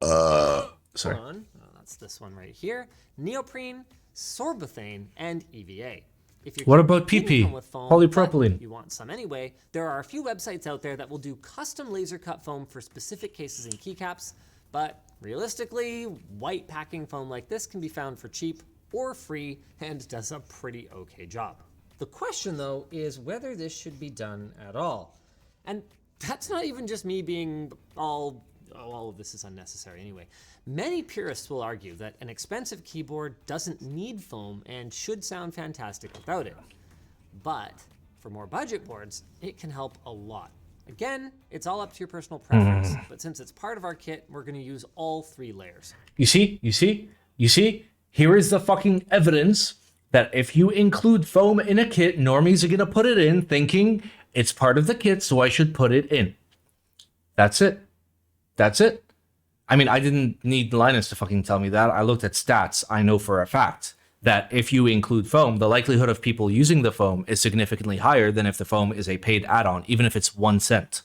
Sorry. Hold on. Oh, That's this one right here. Neoprene, sorbothane, and EVA. If your What kit about didn't PP? come with foam, Polypropylene. but you want some anyway, there are a few websites out there that will do custom laser cut foam for specific cases in keycaps, but realistically, white packing foam like this can be found for cheap or free and does a pretty okay job. The question though is whether this should be done at all. And that's not even just me being all of this is unnecessary anyway. Many purists will argue that an expensive keyboard doesn't need foam and should sound fantastic without it. But for more budget boards, it can help a lot. Again, it's all up to your personal preference, but since it's part of our kit, we're gonna use all 3 layers. You see? Here is the fucking evidence that if you include foam in a kit, normies are gonna put it in thinking it's part of the kit, so I should put it in. That's it. I mean, I didn't need Linus to fucking tell me that. I looked at stats. I know for a fact that if you include foam, the likelihood of people using the foam is significantly higher than if the foam is a paid add-on, even if it's 1 cent.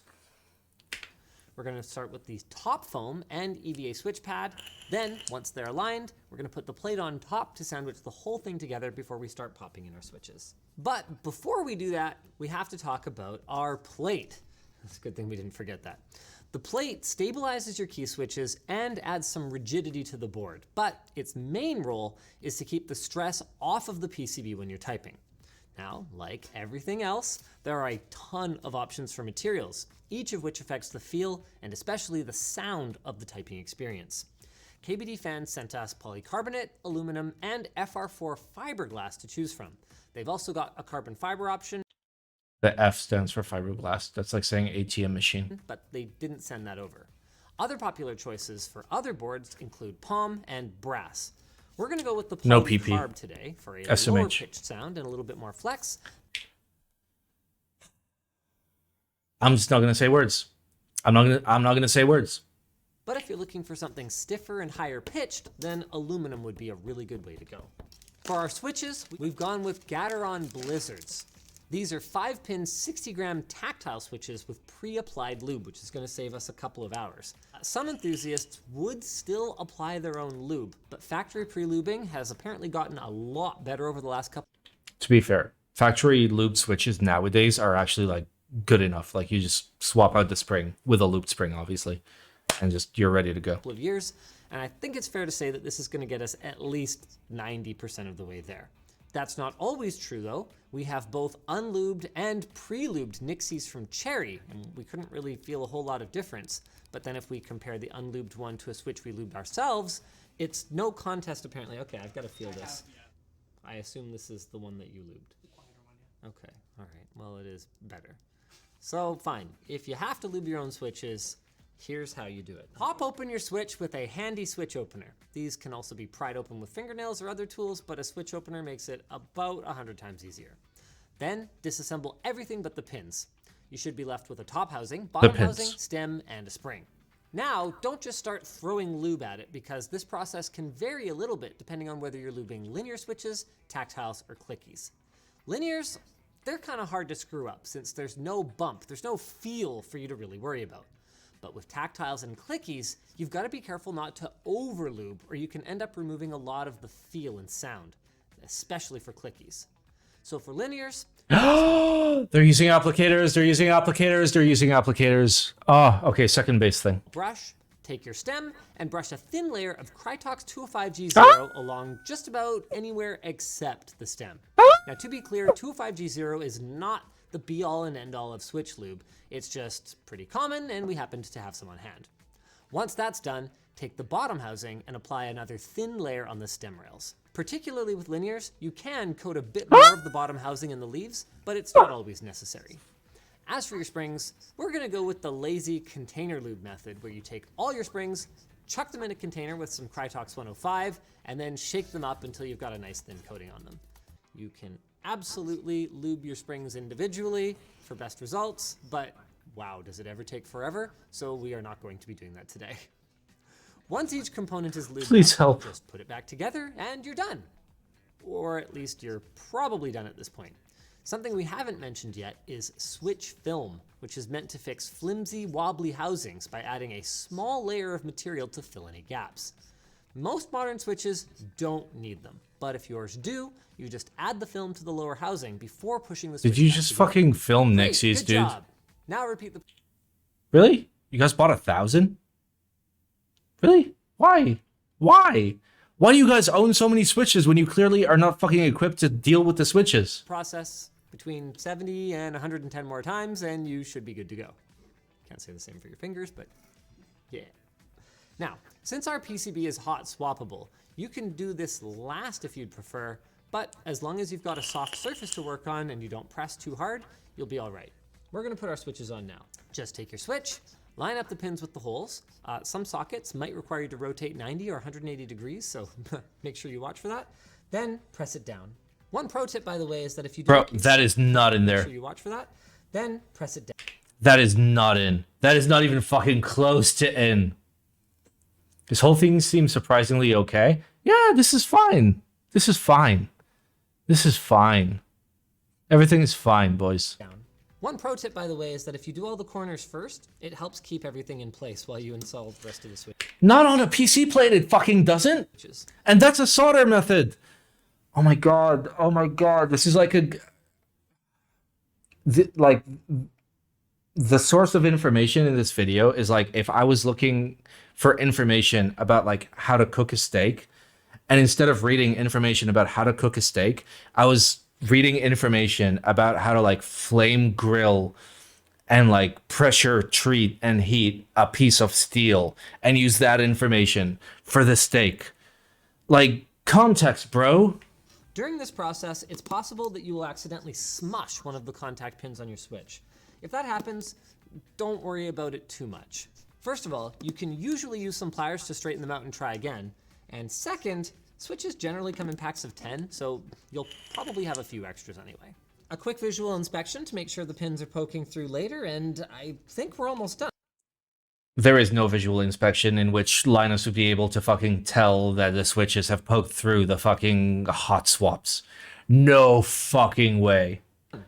We're gonna start with the top foam and EVA switch pad. Then, once they're aligned, we're gonna put the plate on top to sandwich the whole thing together before we start popping in our switches. But before we do that, we have to talk about our plate. It's a good thing we didn't forget that. The plate stabilizes your key switches and adds some rigidity to the board, but its main role is to keep the stress off of the PCB when you're typing. Now, like everything else, there are a ton of options for materials, each of which affects the feel and especially the sound of the typing experience. KBD fans sent us polycarbonate, aluminum, and FR4 fiberglass to choose from. They've also got a carbon fiber option. The F stands for fiberglass. That's like saying ATM machine. But they didn't send that over. Other popular choices for other boards include palm and brass. We're gonna go with the No PP. polycarb today for a SMH. lower pitched sound and a little bit more flex. I'm just not gonna say words. I'm not gonna say words. But if you're looking for something stiffer and higher pitched, then aluminum would be a really good way to go. For our switches, we've gone with GATERON Blizzards. These are 5-pin 60-gram tactile switches with pre-applied lube, which is going to save us a couple of hours. Some enthusiasts would still apply their own lube, but factory pre-lubing has apparently gotten a lot better over the last couple. To be fair, factory lube switches nowadays are actually like good enough. Like you just swap out the spring with a looped spring, obviously, and just you're ready to go. Of years, and I think it's fair to say that this is going to get us at least 90% of the way there. That's not always true though. We have both unlubed and pre-lubed Nixies from Cherry, and we couldn't really feel a whole lot of difference. But then if we compare the unlubed one to a switch we lubed ourselves, it's no contest apparently. Okay, I've got to feel this. I assume this is the one that you lubed. Okay, all right, well it is better. So fine, if you have to lube your own switches, here's how you do it. Pop open your switch with a handy switch opener. These can also be pried open with fingernails or other tools, but a switch opener makes it about 100 times easier. Then disassemble everything but the pins. You should be left with a top housing, bottom housing, stem, and a spring. Now, don't just start throwing lube at it because this process can vary a little bit depending on whether you're lubing linear switches, tactiles, or clickies. Linears, they're kind of hard to screw up since there's no bump, there's no feel for you to really worry about. But with tactiles and clickies, you've got to be careful not to overlube or you can end up removing a lot of the feel and sound, especially for clickies. So for linears... They're using applicators, they're using applicators, they're using applicators. Oh, okay, second base thing. Brush, take your stem, and brush a thin layer of Krytox 205G0 along just about anywhere except the stem. Now to be clear, 205G0 is not the be-all and end-all of switch lube. It's just pretty common, and we happened to have some on hand. Once that's done, take the bottom housing and apply another thin layer on the stem rails. Particularly with linears, you can coat a bit more of the bottom housing in the leaves, but it's not always necessary. As for your springs, we're gonna go with the lazy container lube method, where you take all your springs, chuck them in a container with some Krytox 105, and then shake them up until you've got a nice thin coating on them. You can absolutely lube your springs individually for best results, but wow, does it ever take forever? So we are not going to be doing that today. Once each component is lubed, Please help. Just put it back together and you're done. Or at least you're probably done at this point. Something we haven't mentioned yet is switch film, which is meant to fix flimsy, wobbly housings by adding a small layer of material to fill any gaps. Most modern switches don't need them, but if yours do, you just add the film to the lower housing before pushing the switch. Did you back just together. fucking film Great, Nixies, good dude? job. Now repeat the... Really? You guys bought 1,000? Really? Why? Why? Why do you guys own so many switches when you clearly are not fucking equipped to deal with the switches? process between 70 and 110 more times, and you should be good to go. Can't say the same for your fingers, but yeah. Now, since our PCB is hot swappable, you can do this last if you'd prefer, but as long as you've got a soft surface to work on and you don't press too hard, you'll be all right. We're gonna put our switches on now. Just take your switch, line up the pins with the holes. Some sockets might require you to rotate 90 or 180 degrees, so make sure you watch for that. Then press it down. One pro tip, by the way, is that if you do Bro, that is not in make there. sure you watch for that. Then press it down. That is not in. That is not even fucking close to in. This whole thing seems surprisingly okay. Yeah, this is fine. This is fine. This is fine. Everything is fine, boys. Down. One pro tip, by the way, is that if you do all the corners first, it helps keep everything in place while you install the rest of the switches. Not on a PC plate, it fucking doesn't. And that's a solder method. Oh my god. Oh my god. This is like the source of information in this video is like if I was looking for information about like how to cook a steak, and instead of reading information about how to cook a steak, I was reading information about how to like flame grill and like pressure treat and heat a piece of steel and use that information for the steak. Like, context, bro. During this process, it's possible that you will accidentally smush one of the contact pins on your switch. If that happens, don't worry about it too much. First of all, you can usually use some pliers to straighten them out and try again. And second, switches generally come in packs of 10, so you'll probably have a few extras anyway. A quick visual inspection to make sure the pins are poking through later, and I think we're almost done. There is no visual inspection in which Linus would be able to fucking tell that the switches have poked through the fucking hot swaps. No fucking way.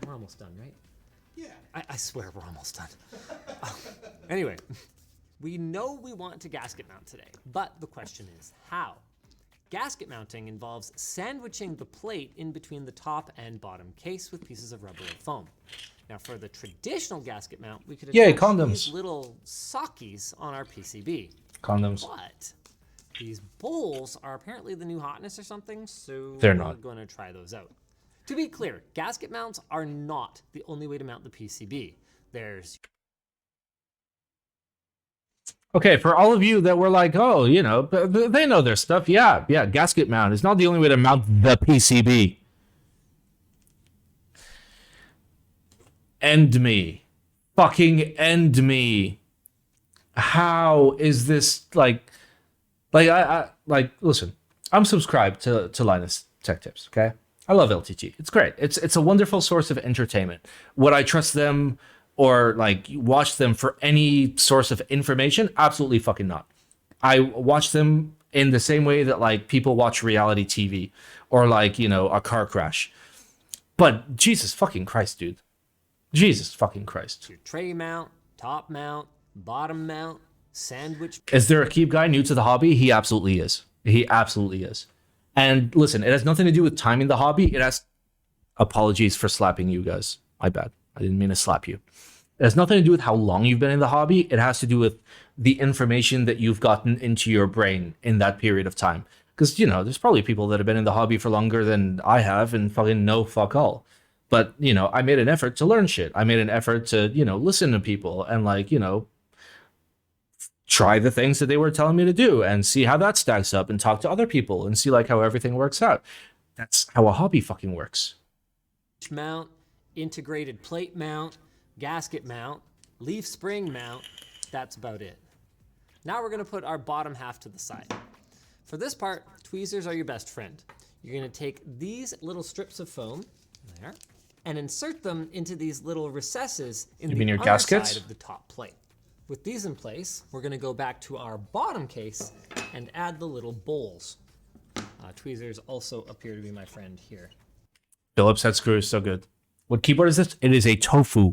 We're almost done, right? Yeah. I swear we're almost done. Anyway, we know we want to gasket mount today, but the question is how? Gasket mounting involves sandwiching the plate in between the top and bottom case with pieces of rubber or foam. Now for the traditional gasket mount, we could attach these little sockies on our PCB. Condoms. But these bowls are apparently the new hotness or something, so They're not. we're going to try those out. To be clear, gasket mounts are not the only way to mount the PCB. There's... Okay, for all of you that were like, oh, you know, they know their stuff. Yeah, gasket mount is not the only way to mount the PCB. End me. Fucking end me. How is this like listen, I'm subscribed to Linus Tech Tips, okay? I love LTT. It's great. It's a wonderful source of entertainment. Would I trust them or like watch them for any source of information? Absolutely fucking not. I watch them in the same way that like people watch reality TV or like, you know, a car crash. But Jesus fucking Christ, dude. Jesus fucking Christ. your tray mount, top mount, bottom mount, sandwich. Is there a keep guy new to the hobby? He absolutely is. He absolutely is. And listen, it has nothing to do with timing the hobby. It has... Apologies for slapping you guys. My bad. I didn't mean to slap you. It has nothing to do with how long you've been in the hobby. It has to do with the information that you've gotten into your brain in that period of time. Because, you know, there's probably people that have been in the hobby for longer than I have and fucking know fuck all. But, you know, I made an effort to learn shit. I made an effort to, you know, listen to people and, like, you know, try the things that they were telling me to do and see how that stacks up and talk to other people and see, like, how everything works out. That's how a hobby fucking works. Mount, integrated plate mount, gasket mount, leaf spring mount. That's about it. Now we're gonna put our bottom half to the side. For this part, tweezers are your best friend. You're gonna take these little strips of foam, there, and insert them into these little recesses in the underside of the top plate. With these in place, we're gonna go back to our bottom case and add the little bowls. Tweezers also appear to be my friend here. Phillips head screw is so good. What keyboard is this? It is a tofu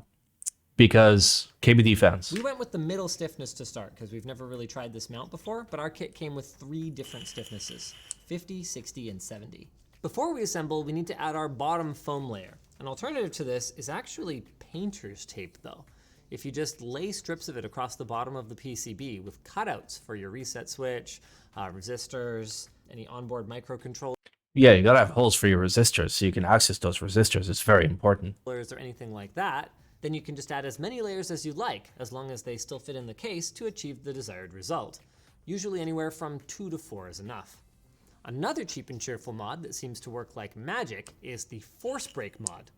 because KBD fans. We went with the middle stiffness to start because we've never really tried this mount before, but our kit came with 3 different stiffnesses, 50, 60, and 70. Before we assemble, we need to add our bottom foam layer. An alternative to this is actually painter's tape though. If you just lay strips of it across the bottom of the PCB with cutouts for your reset switch, resistors, any onboard microcontrollers, Yeah, you gotta have holes for your resistors so you can access those resistors. It's very important. or anything like that, then you can just add as many layers as you like, as long as they still fit in the case to achieve the desired result. Usually anywhere from 2 to 4 is enough. Another cheap and cheerful mod that seems to work like magic is the force break mod.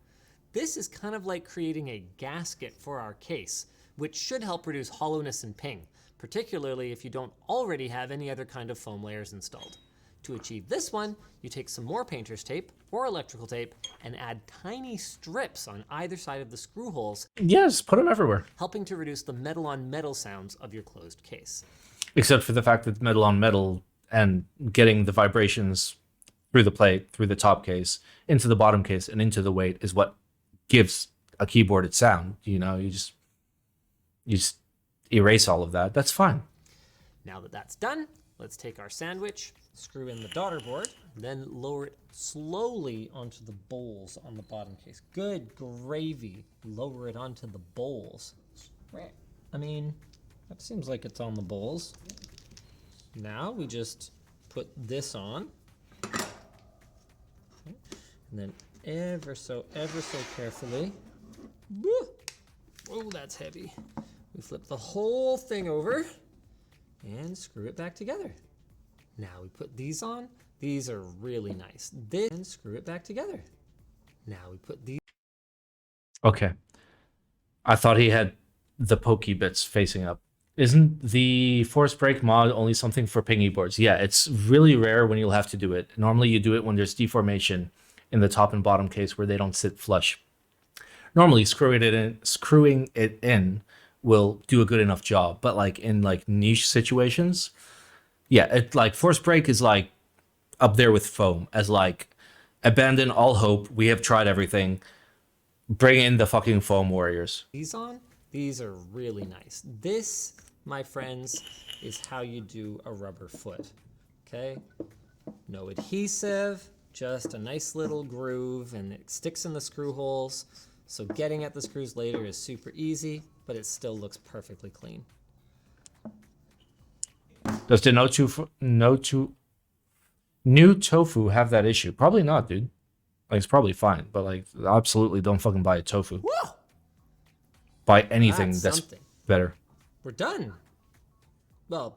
This is kind of like creating a gasket for our case, which should help reduce hollowness and ping, particularly if you don't already have any other kind of foam layers installed. To achieve this one, you take some more painter's tape or electrical tape and add tiny strips on either side of the screw holes, Yes, put them everywhere. helping to reduce the metal on metal sounds of your closed case. Except for the fact that metal on metal and getting the vibrations through the plate, through the top case, into the bottom case, and into the weight is what gives a keyboard its sound. You know, you just erase all of that. That's fine. Now that that's done, let's take our sandwich, screw in the daughter board, then lower it slowly onto the bowls on the bottom case. Good gravy. Lower it onto the bowls. I mean, that seems like it's on the bowls. Now we just put this on. Okay. And then ever so carefully. Woo! Oh, that's heavy. We flip the whole thing over and screw it back together. Now we put these on. These are really nice. This and screw it back together. Now we put these. Okay. I thought he had the pokey bits facing up. Isn't the force break mod only something for pingy boards? Yeah, it's really rare when you'll have to do it. Normally you do it when there's deformation in the top and bottom case where they don't sit flush. Normally screwing it in will do a good enough job, but like in like niche situations, yeah, it like force break is like up there with foam as like abandon all hope. We have tried everything. Bring in the fucking foam warriors. These on. These are really nice. This, my friends, is how you do a rubber foot. Okay? No adhesive, just a nice little groove, and it sticks in the screw holes. So getting at the screws later is super easy, but it still looks perfectly clean. Does the new tofu have that issue? Probably not, dude. Like it's probably fine, but like absolutely don't fucking buy a tofu. Whoa! Buy anything that's something. better. We're done. Well,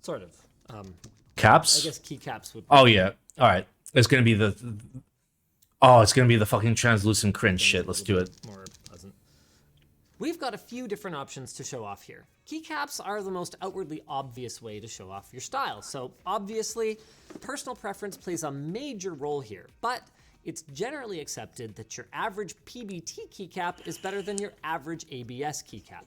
sort of. I Caps? guess keycaps would. Oh yeah. All right. It's gonna be the. Oh, it's gonna be the fucking translucent cringe shit. Let's do it. More pleasant. We've got a few different options to show off here. Keycaps are the most outwardly obvious way to show off your style. So obviously, personal preference plays a major role here, but it's generally accepted that your average PBT keycap is better than your average ABS keycap.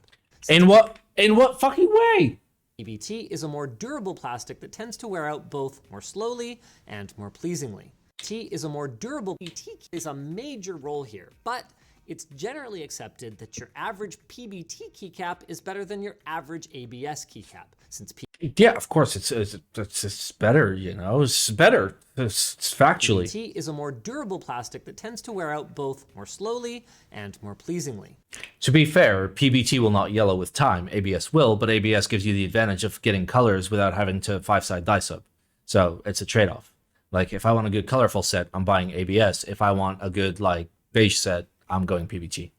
In what fucking way? PBT is a more durable plastic that tends to wear out both more slowly and more pleasingly. T is a more durable PBT plays a major role here, but it's generally accepted that your average PBT keycap is better than your average ABS keycap, since Yeah, of course it's better. You know, it's better. It's factually. PBT is a more durable plastic that tends to wear out both more slowly and more pleasingly. To be fair, PBT will not yellow with time. ABS will, but ABS gives you the advantage of getting colors without having to 5-side die sub. So it's a trade-off. Like if I want a good colorful set, I'm buying ABS. If I want a good like beige set, I'm going PBT.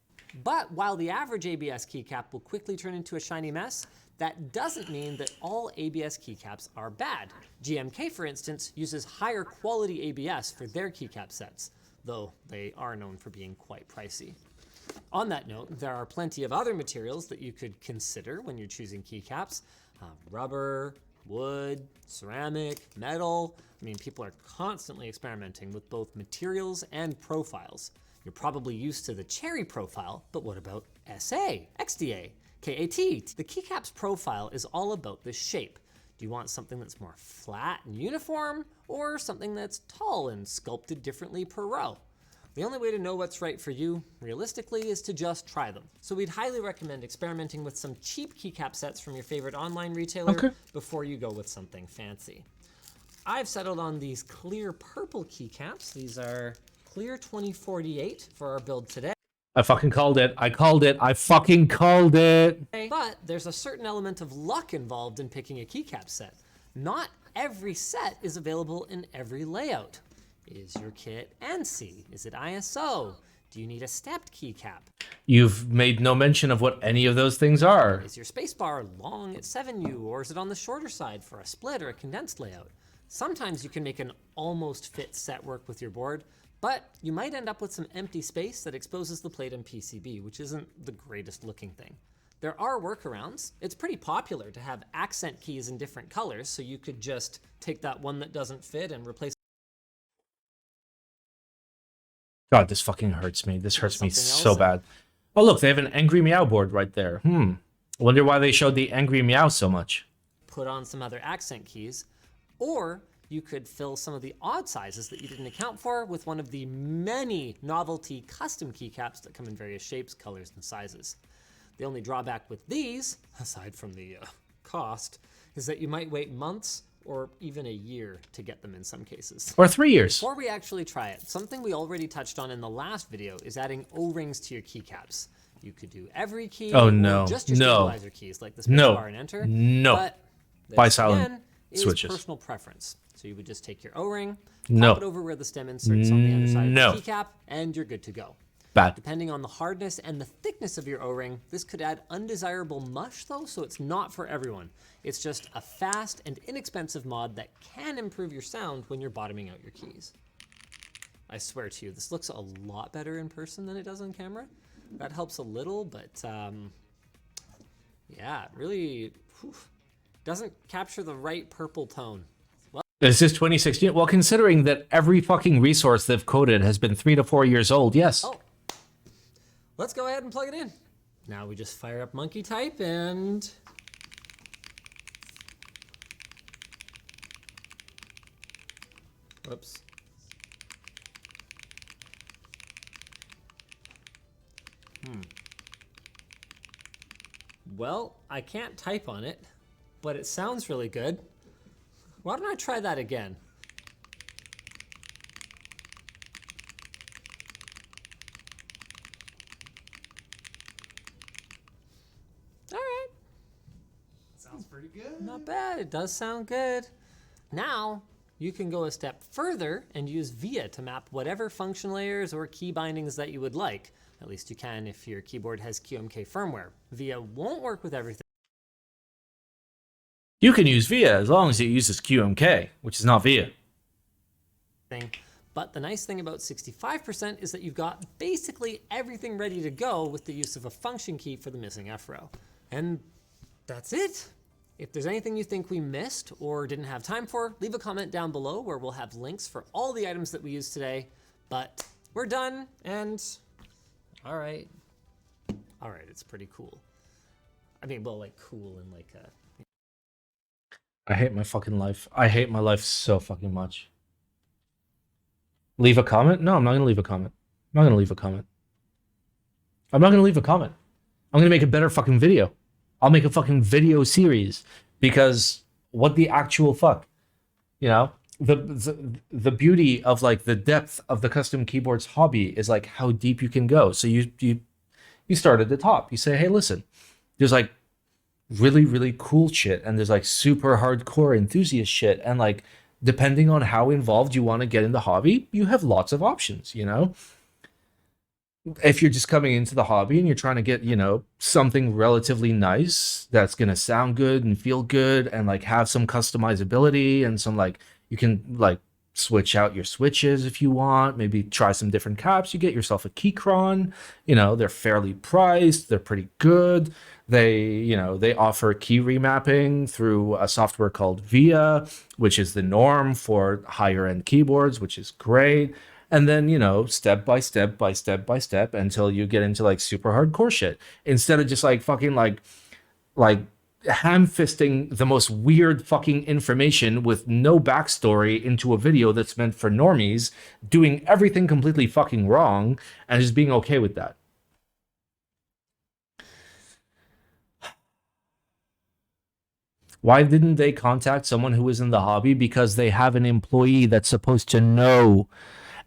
But while the average ABS keycap will quickly turn into a shiny mess, that doesn't mean that all ABS keycaps are bad. GMK, for instance, uses higher quality ABS for their keycap sets, though they are known for being quite pricey. On that note, there are plenty of other materials that you could consider when you're choosing keycaps. Rubber, wood, ceramic, metal. I mean, people are constantly experimenting with both materials and profiles. You're probably used to the cherry profile, but what about SA, XDA, KAT? The keycap's profile is all about the shape. Do you want something that's more flat and uniform, or something that's tall and sculpted differently per row? The only way to know what's right for you, realistically, is to just try them. So we'd highly recommend experimenting with some cheap keycap sets from your favorite online retailer before you go with something fancy. I've settled on these clear purple keycaps. These are clear 2048 for our build today. I fucking called it. I called it. I fucking called it. But there's a certain element of luck involved in picking a keycap set. Not every set is available in every layout. Is your kit ANSI? Is it ISO? Do you need a stepped keycap? You've made no mention of what any of those things are. Is your spacebar long at 7U, or is it on the shorter side for a split or a condensed layout? Sometimes you can make an almost fit set work with your board, but you might end up with some empty space that exposes the plate and PCB, which isn't the greatest looking thing. There are workarounds. It's pretty popular to have accent keys in different colors, so you could just take that one that doesn't fit and replace. God, this fucking hurts me. This hurts me Something so else. bad. Oh, look, they have an Angry Meow board right there. I wonder why they showed the Angry Meow so much. Put on some other accent keys, or you could fill some of the odd sizes that you didn't account for with one of the many novelty custom keycaps that come in various shapes, colors, and sizes. The only drawback with these, aside from the cost, is that you might wait months or even a year to get them in some cases. Or 3 years. Before we actually try it, something we already touched on in the last video is adding O-rings to your keycaps. You could do every key Oh, or no. just your No. stabilizer keys like the space No. bar and enter. No. But Buy this, silent again, is switches. personal preference. So you would just take your O-ring, No. pop it over where the stem inserts on the underside No. of the keycap, and you're good to go. Bad. Depending on the hardness and the thickness of your O-ring, this could add undesirable mush though, so it's not for everyone. It's just a fast and inexpensive mod that can improve your sound when you're bottoming out your keys. I swear to you, this looks a lot better in person than it does on camera. That helps a little, but yeah, it really doesn't capture the right purple tone. Is this 2016? Well, considering that every fucking resource they've coded has been 3 to 4 years old, yes. Oh, let's go ahead and plug it in. Now we just fire up monkey type and whoops. Well, I can't type on it, but it sounds really good. Why don't I try that again? All right. Sounds pretty good. Not bad, it does sound good. Now, you can go a step further and use VIA to map whatever function layers or key bindings that you would like. At least you can if your keyboard has QMK firmware. VIA won't work with everything. You can use VIA as long as it uses QMK, which is not VIA. But the nice thing about 65% is that you've got basically everything ready to go with the use of a function key for the missing F row. And that's it. If there's anything you think we missed or didn't have time for, leave a comment down below where we'll have links for all the items that we used today. But we're done, and all right, it's pretty cool. I mean, well, like cool and like a... I hate my fucking life. I hate my life so fucking much. Leave a comment? No, I'm not going to leave a comment. I'm not going to leave a comment. I'm not going to leave a comment. I'm going to make a better fucking video. I'll make a fucking video series because what the actual fuck? You know, the beauty of like the depth of the custom keyboards hobby is like how deep you can go. So you start at the top. You say, hey, listen, there's like really, really cool shit, and there's like super hardcore enthusiast shit, and like depending on how involved you want to get in the hobby, you have lots of options, you know. If you're just coming into the hobby and you're trying to get, you know, something relatively nice that's gonna sound good and feel good and like have some customizability and some like you can like switch out your switches if you want, maybe try some different caps, you get yourself a Keychron, you know, they're fairly priced, they're pretty good. They, you know, they offer key remapping through a software called VIA, which is the norm for higher end keyboards, which is great. And then, you know, step by step by step by step until you get into like super hardcore shit. Instead of just like fucking like ham-fisting the most weird fucking information with no backstory into a video that's meant for normies, doing everything completely fucking wrong, and just being okay with that. Why didn't they contact someone who was in the hobby? Because they have an employee that's supposed to know,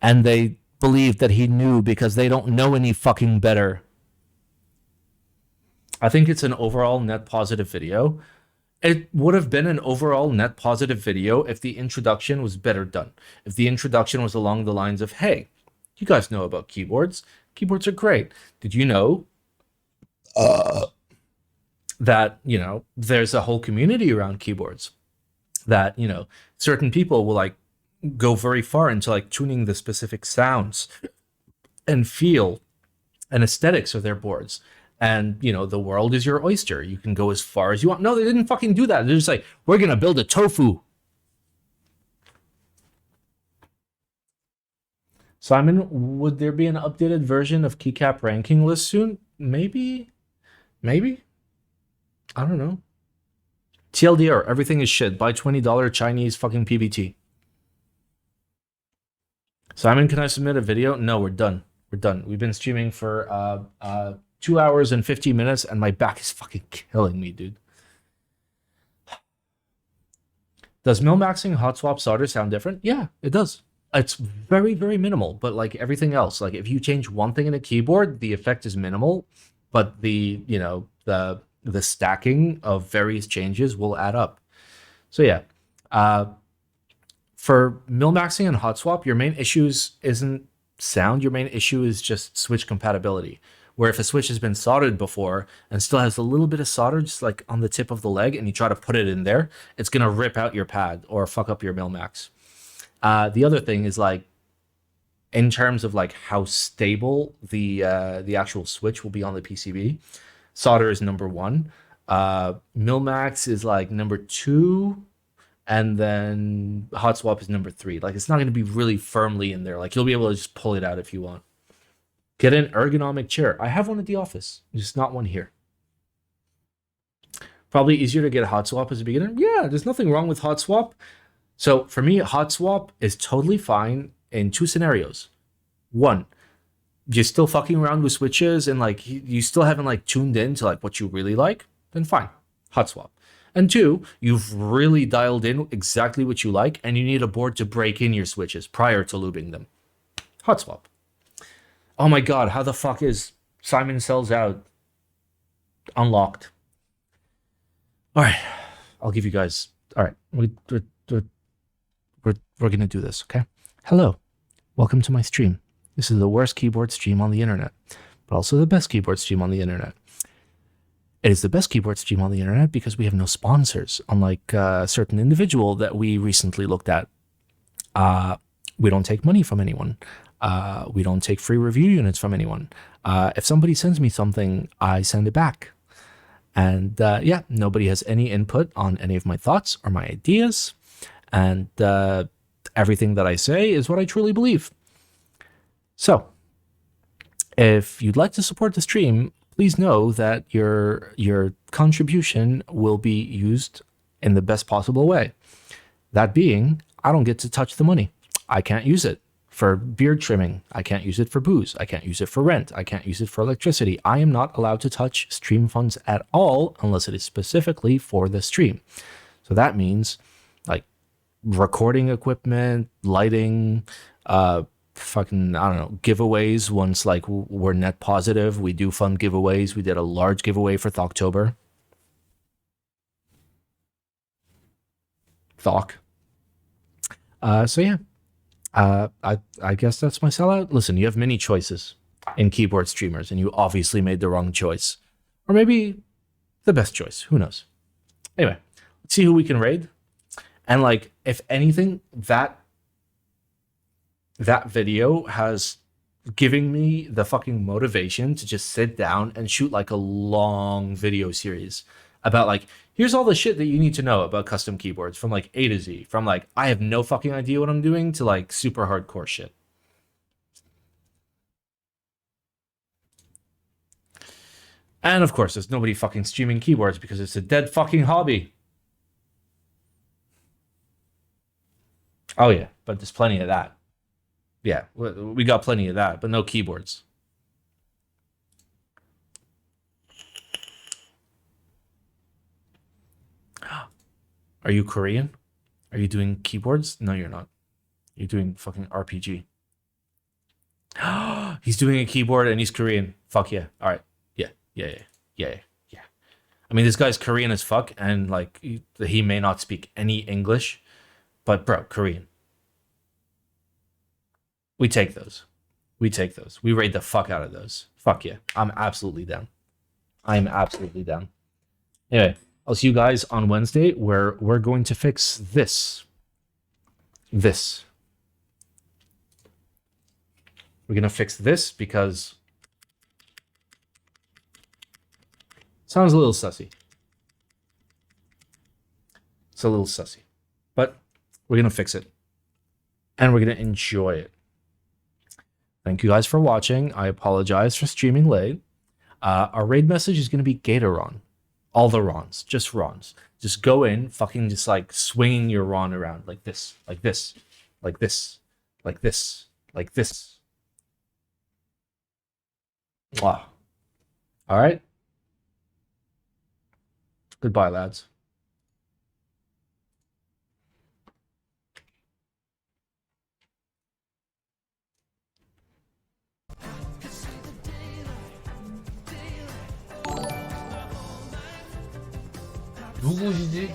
and they believe that he knew because they don't know any fucking better. I think it's an overall net positive video. It would have been an overall net positive video if the introduction was better done. If the introduction was along the lines of, hey, you guys know about keyboards. Keyboards are great. Did you know that, you know, there's a whole community around keyboards? That, you know, certain people will like go very far into like tuning the specific sounds and feel and aesthetics of their boards. And, you know, the world is your oyster. You can go as far as you want. No, they didn't fucking do that. They're just like, we're going to build a tofu. Simon, would there be an updated version of keycap ranking list soon? Maybe. Maybe. I don't know. TLDR, everything is shit. Buy $20 Chinese fucking PBT. Simon, can I submit a video? No, we're done. We're done. We've been streaming for 2 hours and 50 minutes, and my back is fucking killing me, dude. Does mil-maxing hot swap solder sound different? Yeah, it does. It's very, very minimal, but like everything else, like if you change one thing in a keyboard, the effect is minimal, but the, you know, the stacking of various changes will add up. So yeah, for mil-maxing and hot swap, your main issues isn't sound. Your main issue is just switch compatibility. Where if a switch has been soldered before and still has a little bit of solder just like on the tip of the leg, and you try to put it in there, it's gonna rip out your pad or fuck up your mil-max. The other thing is like, in terms of like how stable the actual switch will be on the PCB, solder is number 1. Mil-max is like number 2, and then hot swap is number 3. Like it's not going to be really firmly in there. Like you'll be able to just pull it out if you want. Get an ergonomic chair. I have one at the office, just not one here. Probably easier to get a hot swap as a beginner. Yeah, there's nothing wrong with hot swap. So for me, hot swap is totally fine in 2 scenarios. 1, you're still fucking around with switches and like you still haven't like tuned in to like what you really like, then fine, hot swap. And 2, you've really dialed in exactly what you like and you need a board to break in your switches prior to lubing them. Hot swap. Oh my god, how the fuck is Simon Sells Out unlocked? All right, I'll give you guys. All right, we're gonna do this, okay? Hello, welcome to my stream. This is the worst keyboard stream on the internet, but also the best keyboard stream on the internet. It is the best keyboard stream on the internet because we have no sponsors, unlike a certain individual that we recently looked at. We don't take money from anyone. We don't take free review units from anyone. If somebody sends me something, I send it back. And yeah, nobody has any input on any of my thoughts or my ideas. And everything that I say is what I truly believe. So, if you'd like to support the stream, please know that your contribution will be used in the best possible way. That being, I don't get to touch the money. I can't use it for beard trimming. I can't use it for booze. I can't use it for rent. I can't use it for electricity. I am not allowed to touch stream funds at all unless it is specifically for the stream. So that means like recording equipment, lighting, fucking, I don't know, giveaways. Once like we're net positive, we do fund giveaways. We did a large giveaway for Thoktober. Thok. So yeah, I guess that's my sellout. Listen, you have many choices in keyboard streamers, and you obviously made the wrong choice, or maybe the best choice. Who knows? Anyway, let's see who we can raid. And like, if anything, that video has given me the fucking motivation to just sit down and shoot like a long video series about like, here's all the shit that you need to know about custom keyboards from like A to Z, from like I have no fucking idea what I'm doing to like super hardcore shit. And of course, there's nobody fucking streaming keyboards because it's a dead fucking hobby. Oh yeah, but there's plenty of that. Yeah, we got plenty of that, but no keyboards. Are you Korean? Are you doing keyboards? No, you're not. You're doing fucking RPG. He's doing a keyboard and he's Korean. Fuck yeah. All right. Yeah. I mean, this guy's Korean as fuck, and like he may not speak any English, but bro, Korean. We take those. We raid the fuck out of those. Fuck yeah. I'm absolutely down. Anyway, I'll see you guys on Wednesday where we're going to fix this. We're going to fix this because it sounds a little sussy. It's a little sussy. But we're going to fix it. And we're going to enjoy it. Thank you guys for watching. I apologize for streaming late. Our raid message is going to be GATERON. All the Rons. Just Rons. Just go in, fucking just like swinging your Ron around like this. Like this. Like this. Like this. Like this. Wow. All right. Goodbye, lads. 누구시지?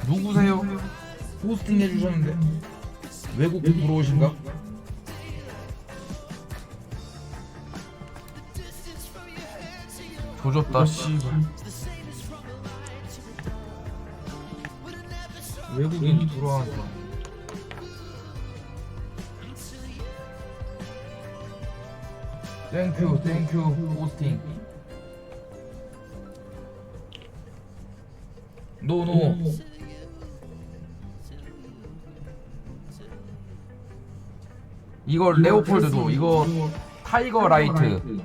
누구세요? 호스팅 해주셨는데 외국 들어오신가? 조졌다 씨발 외국인이 들어와서 땡큐 호스팅 노 이거 레오폴드도 이거 타이거 라이트